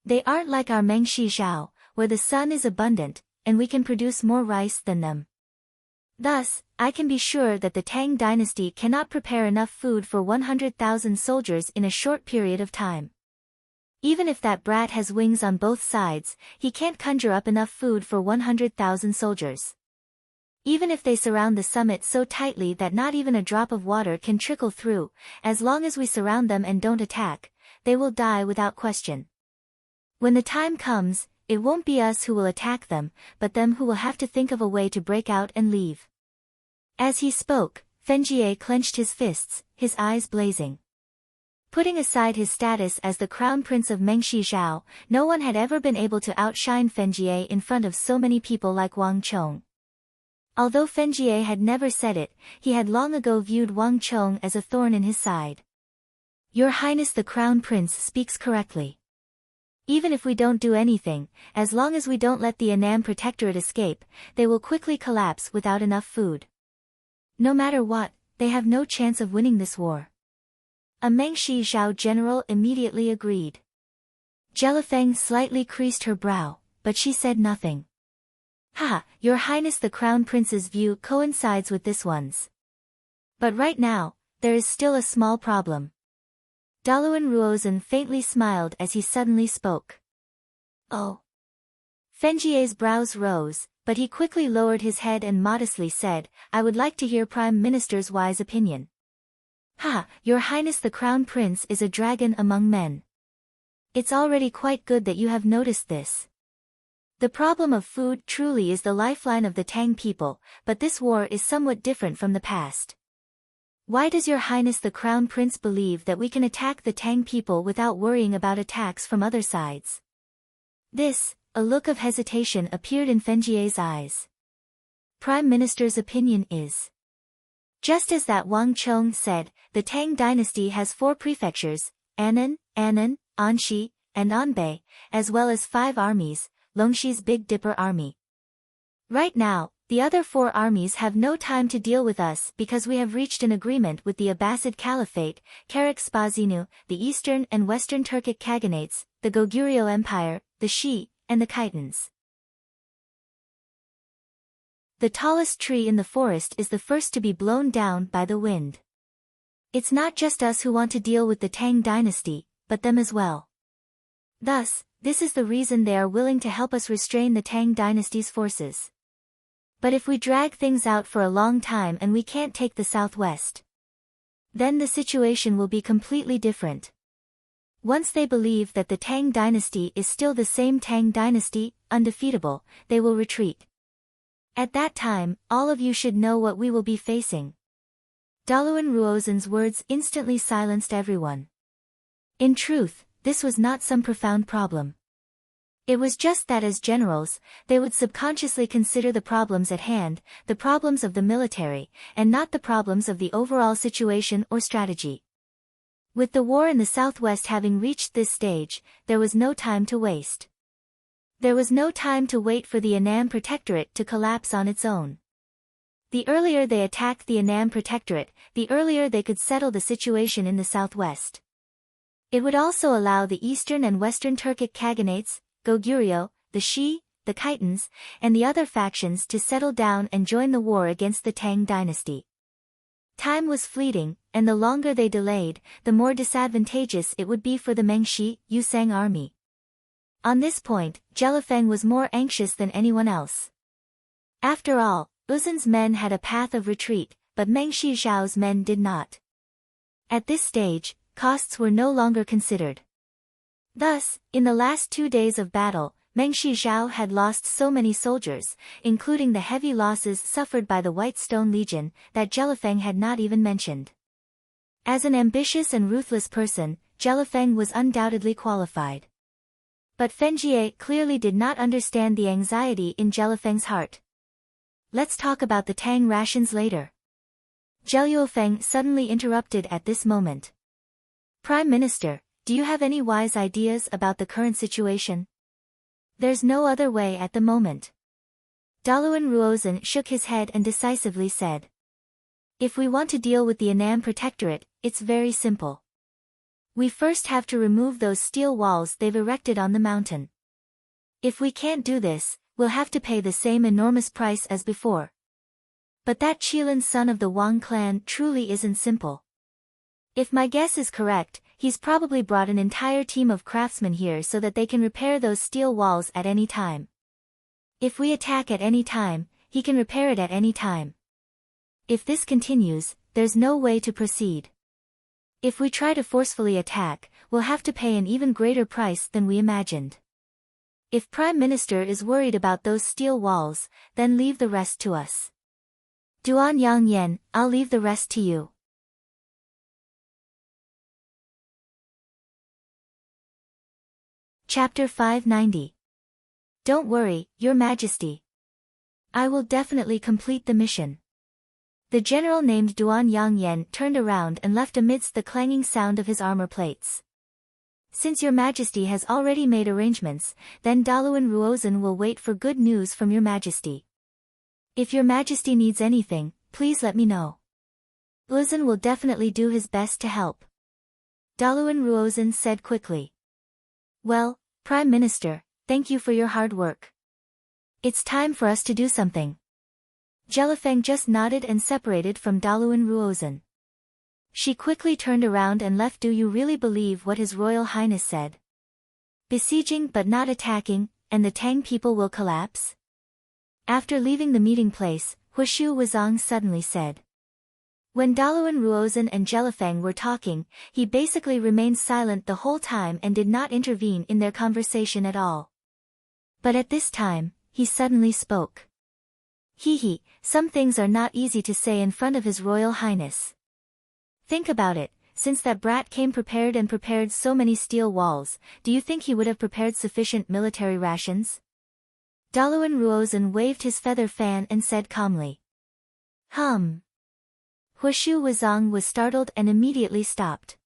They aren't like our Mengshi Zhao, where the sun is abundant, and we can produce more rice than them. Thus, I can be sure that the Tang dynasty cannot prepare enough food for 100,000 soldiers in a short period of time. Even if that brat has wings on both sides, he can't conjure up enough food for 100,000 soldiers. Even if they surround the summit so tightly that not even a drop of water can trickle through, as long as we surround them and don't attack, they will die without question. When the time comes, it won't be us who will attack them, but them who will have to think of a way to break out and leave. As he spoke, Fenjie clenched his fists, his eyes blazing. Putting aside his status as the crown prince of Mengshi Zhao, no one had ever been able to outshine Fenjie in front of so many people like Wang Chong. Although Fenjie had never said it, he had long ago viewed Wang Chong as a thorn in his side. Your Highness the Crown Prince speaks correctly. Even if we don't do anything, as long as we don't let the Annam Protectorate escape, they will quickly collapse without enough food. No matter what, they have no chance of winning this war. A Mengshi Zhao general immediately agreed. Jelifeng slightly creased her brow, but she said nothing. Ha, Your Highness the Crown Prince's view coincides with this one's. But right now, there is still a small problem. Daluan Ruozhen faintly smiled as he suddenly spoke. Oh. Fenjie's brows rose, but he quickly lowered his head and modestly said, I would like to hear Prime Minister's wise opinion. Ha, Your Highness the Crown Prince is a dragon among men. It's already quite good that you have noticed this. The problem of food truly is the lifeline of the Tang people, but this war is somewhat different from the past. Why does Your Highness the Crown Prince believe that we can attack the Tang people without worrying about attacks from other sides? A look of hesitation appeared in Fenjie's eyes. Prime Minister's opinion is. Just as that Wang Chong said, the Tang dynasty has 4 prefectures, Annan, Anshi, and Anbei, as well as 5 armies, Longshi's Big Dipper army. Right now, the other 4 armies have no time to deal with us because we have reached an agreement with the Abbasid Caliphate, Karak Spazinu, the Eastern and Western Turkic Khaganates, the Goguryeo Empire, the Shi, and the Khitans. The tallest tree in the forest is the first to be blown down by the wind. It's not just us who want to deal with the Tang dynasty, but them as well. Thus, this is the reason they are willing to help us restrain the Tang dynasty's forces. But if we drag things out for a long time and we can't take the southwest, then the situation will be completely different. Once they believe that the Tang dynasty is still the same Tang dynasty, undefeatable, they will retreat. At that time, all of you should know what we will be facing. Daluan Ruozhen's words instantly silenced everyone. In truth, this was not some profound problem. It was just that as generals, they would subconsciously consider the problems at hand, the problems of the military, and not the problems of the overall situation or strategy. With the war in the southwest having reached this stage, there was no time to waste. There was no time to wait for the Annam Protectorate to collapse on its own. The earlier they attacked the Annam Protectorate, the earlier they could settle the situation in the southwest. It would also allow the Eastern and Western Turkic Khaganates, Goguryeo, the Shi, the Khitans, and the other factions to settle down and join the war against the Tang dynasty. Time was fleeting, and the longer they delayed, the more disadvantageous it would be for the Mengshi, Yusang army. On this point, Jelifeng was more anxious than anyone else. After all, Uzun's men had a path of retreat, but Mengshi Zhao's men did not. At this stage, costs were no longer considered. Thus, in the last 2 days of battle, Mengshi Zhao had lost so many soldiers, including the heavy losses suffered by the White Stone Legion, that Jelifeng had not even mentioned. As an ambitious and ruthless person, Jelifeng was undoubtedly qualified. But Fengjie clearly did not understand the anxiety in Jelifeng's heart. Let's talk about the Tang rations later. Zhao suddenly interrupted at this moment. Prime Minister, do you have any wise ideas about the current situation? There's no other way at the moment. Daluan Ruozhen shook his head and decisively said. If we want to deal with the Annam Protectorate, it's very simple. We first have to remove those steel walls they've erected on the mountain. If we can't do this, we'll have to pay the same enormous price as before. But that Qilin son of the Wang clan truly isn't simple. If my guess is correct, he's probably brought an entire team of craftsmen here so that they can repair those steel walls at any time. If we attack at any time, he can repair it at any time. If this continues, there's no way to proceed. If we try to forcefully attack, we'll have to pay an even greater price than we imagined. If Prime Minister is worried about those steel walls, then leave the rest to us. Duan Yangyan, I'll leave the rest to you. Chapter 590. Don't worry, Your Majesty. I will definitely complete the mission. The general named Duan Yangyan turned around and left amidst the clanging sound of his armor plates. Since Your Majesty has already made arrangements, then Daluan Ruozhen will wait for good news from Your Majesty. If Your Majesty needs anything, please let me know. Uzun will definitely do his best to help. Daluan Ruozhen said quickly. Well, Prime Minister, thank you for your hard work. It's time for us to do something. Jelifeng just nodded and separated from Daluan Ruozhen. She quickly turned around and left. Do you really believe what His Royal Highness said? Besieging but not attacking, and the Tang people will collapse? After leaving the meeting place, Huishu Wuzong suddenly said. When Daluan Ruozhen and Jelifeng were talking, he basically remained silent the whole time and did not intervene in their conversation at all. But at this time, he suddenly spoke. Some things are not easy to say in front of His Royal Highness. Think about it, since that brat came prepared and prepared so many steel walls, do you think he would have prepared sufficient military rations? Daluan Ruozhen waved his feather fan and said calmly. Huishu Wuzong was startled and immediately stopped.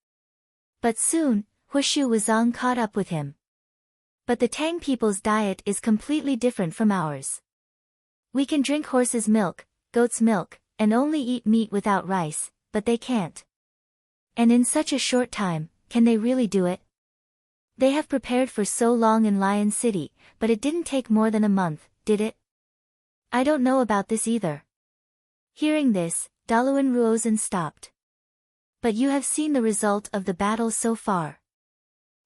But soon, Huishu Wuzong caught up with him. But the Tang people's diet is completely different from ours. We can drink horse's milk, goat's milk, and only eat meat without rice, but they can't. And in such a short time, can they really do it? They have prepared for so long in Lion City, but it didn't take more than a month, did it? I don't know about this either. Hearing this, Daluan Ruozhen stopped. But you have seen the result of the battle so far.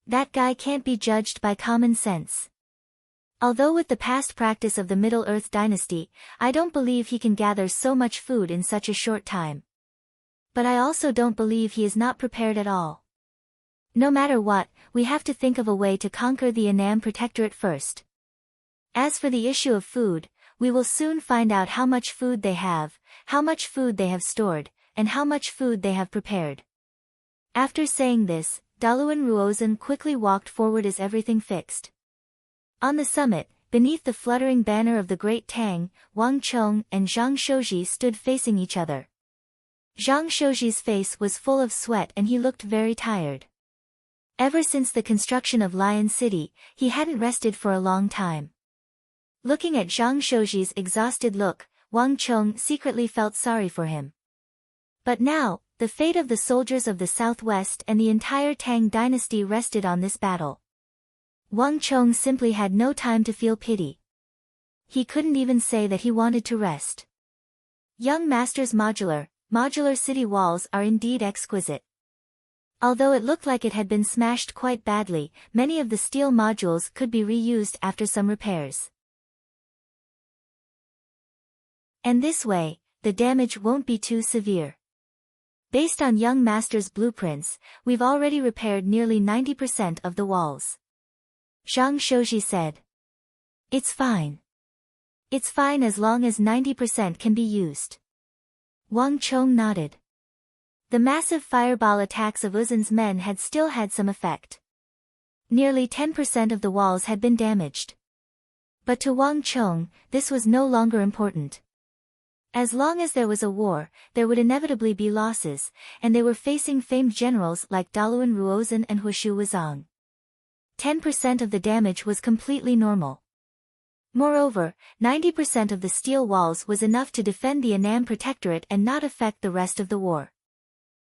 That guy can't be judged by common sense. Although with the past practice of the Middle-earth dynasty, I don't believe he can gather so much food in such a short time. But I also don't believe he is not prepared at all. No matter what, we have to think of a way to conquer the Annam Protectorate first. As for the issue of food, we will soon find out how much food they have, how much food they have stored, and how much food they have prepared. After saying this, Daluan Ruozhen quickly walked forward. Is everything fixed? On the summit, beneath the fluttering banner of the Great Tang, Wang Chong and Zhang Shouji stood facing each other. Zhang Shouji's face was full of sweat and he looked very tired. Ever since the construction of Lion City, he hadn't rested for a long time. Looking at Zhang Shouji's exhausted look, Wang Chong secretly felt sorry for him. But now, the fate of the soldiers of the southwest and the entire Tang dynasty rested on this battle. Wang Chong simply had no time to feel pity. He couldn't even say that he wanted to rest. Young Masters Modular, modular city walls are indeed exquisite. Although it looked like it had been smashed quite badly, many of the steel modules could be reused after some repairs. And this way, the damage won't be too severe. Based on young master's blueprints, we've already repaired nearly 90% of the walls. Zhang Shouji said. It's fine. It's fine as long as 90% can be used. Wang Chong nodded. The massive fireball attacks of Uzun's men had still had some effect. Nearly 10% of the walls had been damaged. But to Wang Chong, this was no longer important. As long as there was a war, there would inevitably be losses, and they were facing famed generals like Daluan Ruozhen and Huishu Wuzong. 10% of the damage was completely normal. Moreover, 90% of the steel walls was enough to defend the Annam Protectorate and not affect the rest of the war.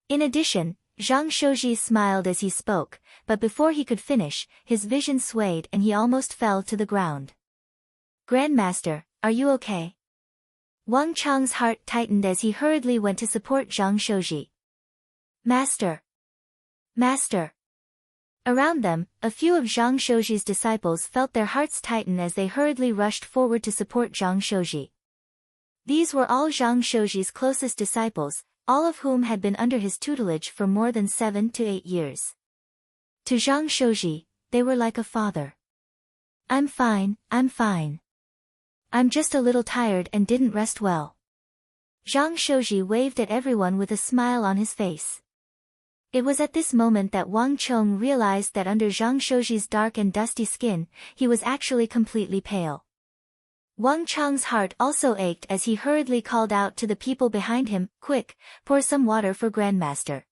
In addition, Zhang Shouji smiled as he spoke, but before he could finish, his vision swayed and he almost fell to the ground. Grandmaster, are you okay? Wang Chang's heart tightened as he hurriedly went to support Zhang Shouji. Master! Master! Around them, a few of Zhang Shouji's disciples felt their hearts tighten as they hurriedly rushed forward to support Zhang Shouji. These were all Zhang Shouji's closest disciples, all of whom had been under his tutelage for more than 7 to 8 years. To Zhang Shouji, they were like a father. I'm fine, I'm fine. I'm just a little tired and didn't rest well. Zhang Shouji waved at everyone with a smile on his face. It was at this moment that Wang Chong realized that under Zhang Shouji's dark and dusty skin, he was actually completely pale. Wang Chong's heart also ached as he hurriedly called out to the people behind him, "Quick, pour some water for Grandmaster.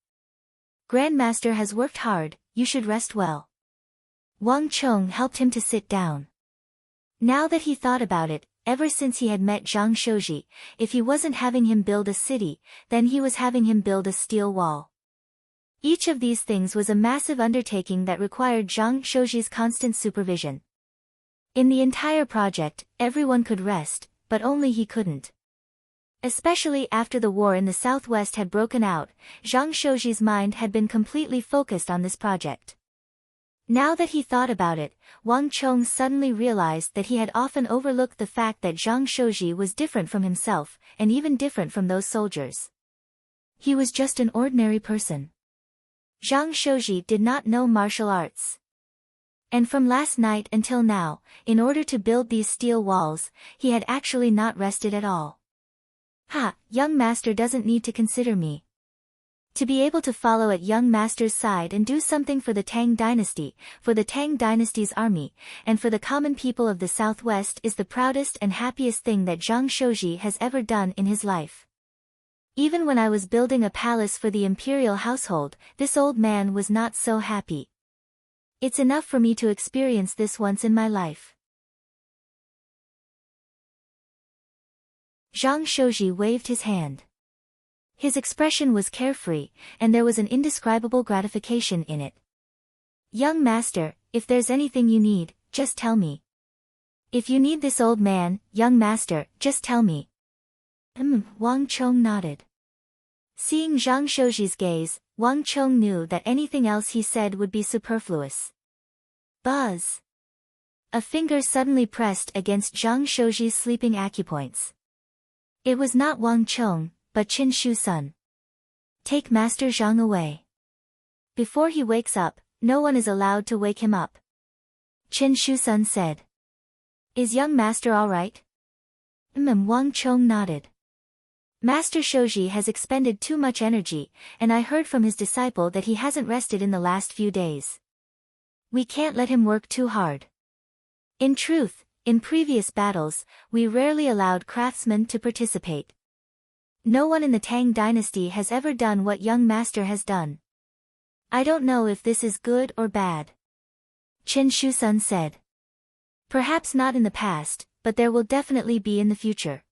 Grandmaster has worked hard, you should rest well." Wang Chong helped him to sit down. Now that he thought about it, ever since he had met Zhang Shouji, if he wasn't having him build a city, then he was having him build a steel wall. Each of these things was a massive undertaking that required Zhang Shouji's constant supervision. In the entire project, everyone could rest, but only he couldn't. Especially after the war in the southwest had broken out, Zhang Shouji's mind had been completely focused on this project. Now that he thought about it, Wang Chong suddenly realized that he had often overlooked the fact that Zhang Shouji was different from himself, and even different from those soldiers. He was just an ordinary person. Zhang Shouji did not know martial arts. And from last night until now, in order to build these steel walls, he had actually not rested at all. Ha, young master doesn't need to consider me. To be able to follow at young master's side and do something for the Tang dynasty, for the Tang dynasty's army, and for the common people of the southwest is the proudest and happiest thing that Zhang Shouji has ever done in his life. Even when I was building a palace for the imperial household, this old man was not so happy. It's enough for me to experience this once in my life. Zhang Shouji waved his hand. His expression was carefree, and there was an indescribable gratification in it. Young master, if there's anything you need, just tell me. If you need this old man, young master, just tell me. Wang Chong nodded. Seeing Zhang Shouji's gaze, Wang Chong knew that anything else he said would be superfluous. Buzz! A finger suddenly pressed against Zhang Shouji's sleeping acupoints. It was not Wang Chong, but Qin Shu-sun. Take Master Zhang away. Before he wakes up, no one is allowed to wake him up. Qin Shu-sun said. Is young master all right? Wang Chong nodded. Master Shouji has expended too much energy, and I heard from his disciple that he hasn't rested in the last few days. We can't let him work too hard. In truth, in previous battles, we rarely allowed craftsmen to participate. No one in the Tang dynasty has ever done what young master has done. I don't know if this is good or bad. Qin Shu-sun said. Perhaps not in the past, but there will definitely be in the future.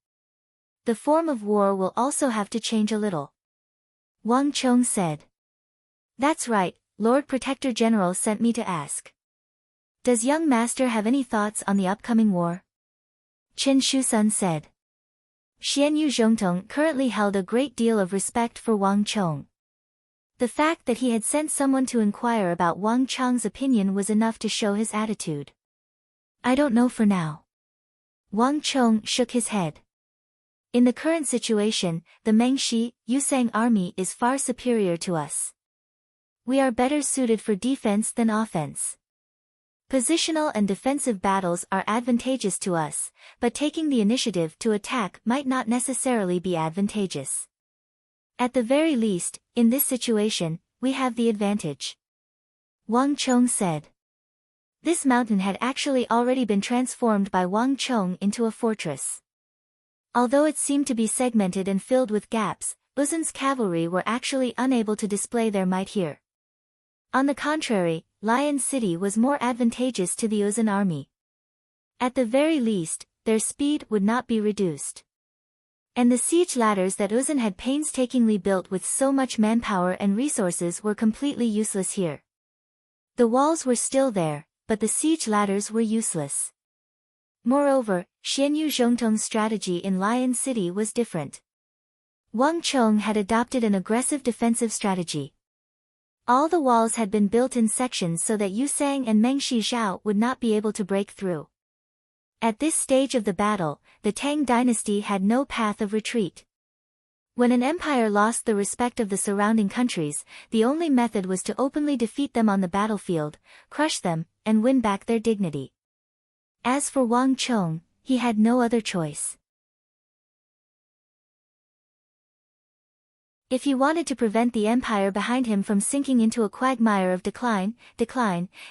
The form of war will also have to change a little. Wang Chong said. That's right, Lord Protector General sent me to ask. Does young master have any thoughts on the upcoming war? Qin Shu-sun said. Xianyu Zhongtong currently held a great deal of respect for Wang Chong. The fact that he had sent someone to inquire about Wang Chong's opinion was enough to show his attitude. I don't know for now. Wang Chong shook his head. In the current situation, the Mengshi, Yusang army is far superior to us. We are better suited for defense than offense. Positional and defensive battles are advantageous to us, but taking the initiative to attack might not necessarily be advantageous. At the very least, in this situation, we have the advantage. Wang Chong said. This mountain had actually already been transformed by Wang Chong into a fortress. Although it seemed to be segmented and filled with gaps, Uzun's cavalry were actually unable to display their might here. On the contrary, Lion City was more advantageous to the Uzun army. At the very least, their speed would not be reduced. And the siege ladders that Uzun had painstakingly built with so much manpower and resources were completely useless here. The walls were still there, but the siege ladders were useless. Moreover, Xianyu Zhongtong's strategy in Lion City was different. Wang Chong had adopted an aggressive defensive strategy. All the walls had been built in sections so that Yusang and Mengshi Zhao would not be able to break through. At this stage of the battle, the Tang dynasty had no path of retreat. When an empire lost the respect of the surrounding countries, the only method was to openly defeat them on the battlefield, crush them, and win back their dignity. As for Wang Chong, he had no other choice. If he wanted to prevent the empire behind him from sinking into a quagmire of decline,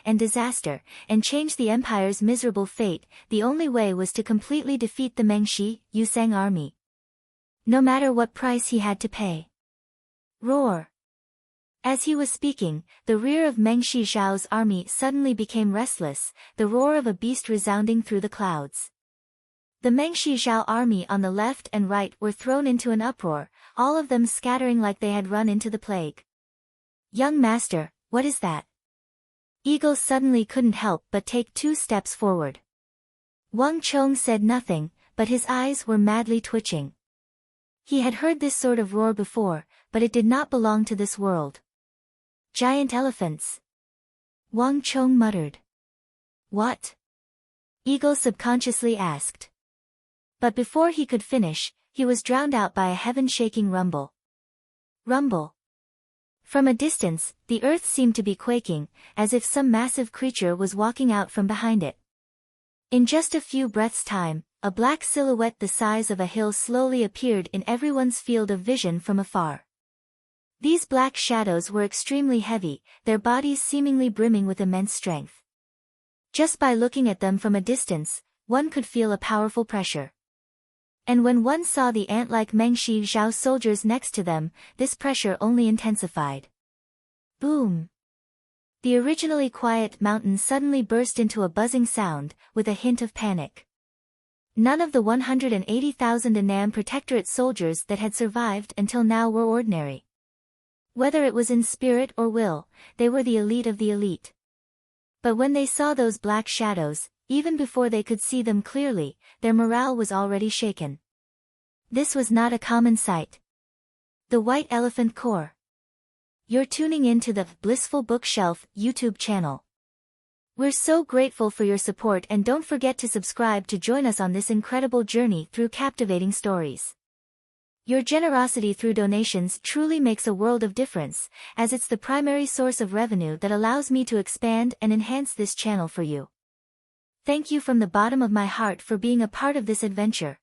and disaster, and change the empire's miserable fate, the only way was to completely defeat the Mengshi, Yusang army. No matter what price he had to pay. Roar! As he was speaking, the rear of Mengshi Zhao's army suddenly became restless, the roar of a beast resounding through the clouds. The Mengshi Zhao army on the left and right were thrown into an uproar, all of them scattering like they had run into the plague. Young master, what is that? Eagle suddenly couldn't help but take 2 steps forward. Wang Chong said nothing, but his eyes were madly twitching. He had heard this sort of roar before, but it did not belong to this world. Giant elephants. Wang Chong muttered. What? Eagle subconsciously asked. But before he could finish, he was drowned out by a heaven-shaking rumble. Rumble. From a distance, the earth seemed to be quaking, as if some massive creature was walking out from behind it. In just a few breaths' time, a black silhouette the size of a hill slowly appeared in everyone's field of vision from afar. These black shadows were extremely heavy, their bodies seemingly brimming with immense strength. Just by looking at them from a distance, one could feel a powerful pressure. And when one saw the ant-like Mengshi Zhao soldiers next to them, this pressure only intensified. Boom! The originally quiet mountain suddenly burst into a buzzing sound, with a hint of panic. None of the 180,000 Annam Protectorate soldiers that had survived until now were ordinary. Whether it was in spirit or will, they were the elite of the elite. But when they saw those black shadows, even before they could see them clearly, their morale was already shaken. This was not a common sight. The White Elephant Corps. You're tuning in to the Blissful Bookshelf YouTube channel. We're so grateful for your support, and don't forget to subscribe to join us on this incredible journey through captivating stories. Your generosity through donations truly makes a world of difference, as it's the primary source of revenue that allows me to expand and enhance this channel for you. Thank you from the bottom of my heart for being a part of this adventure.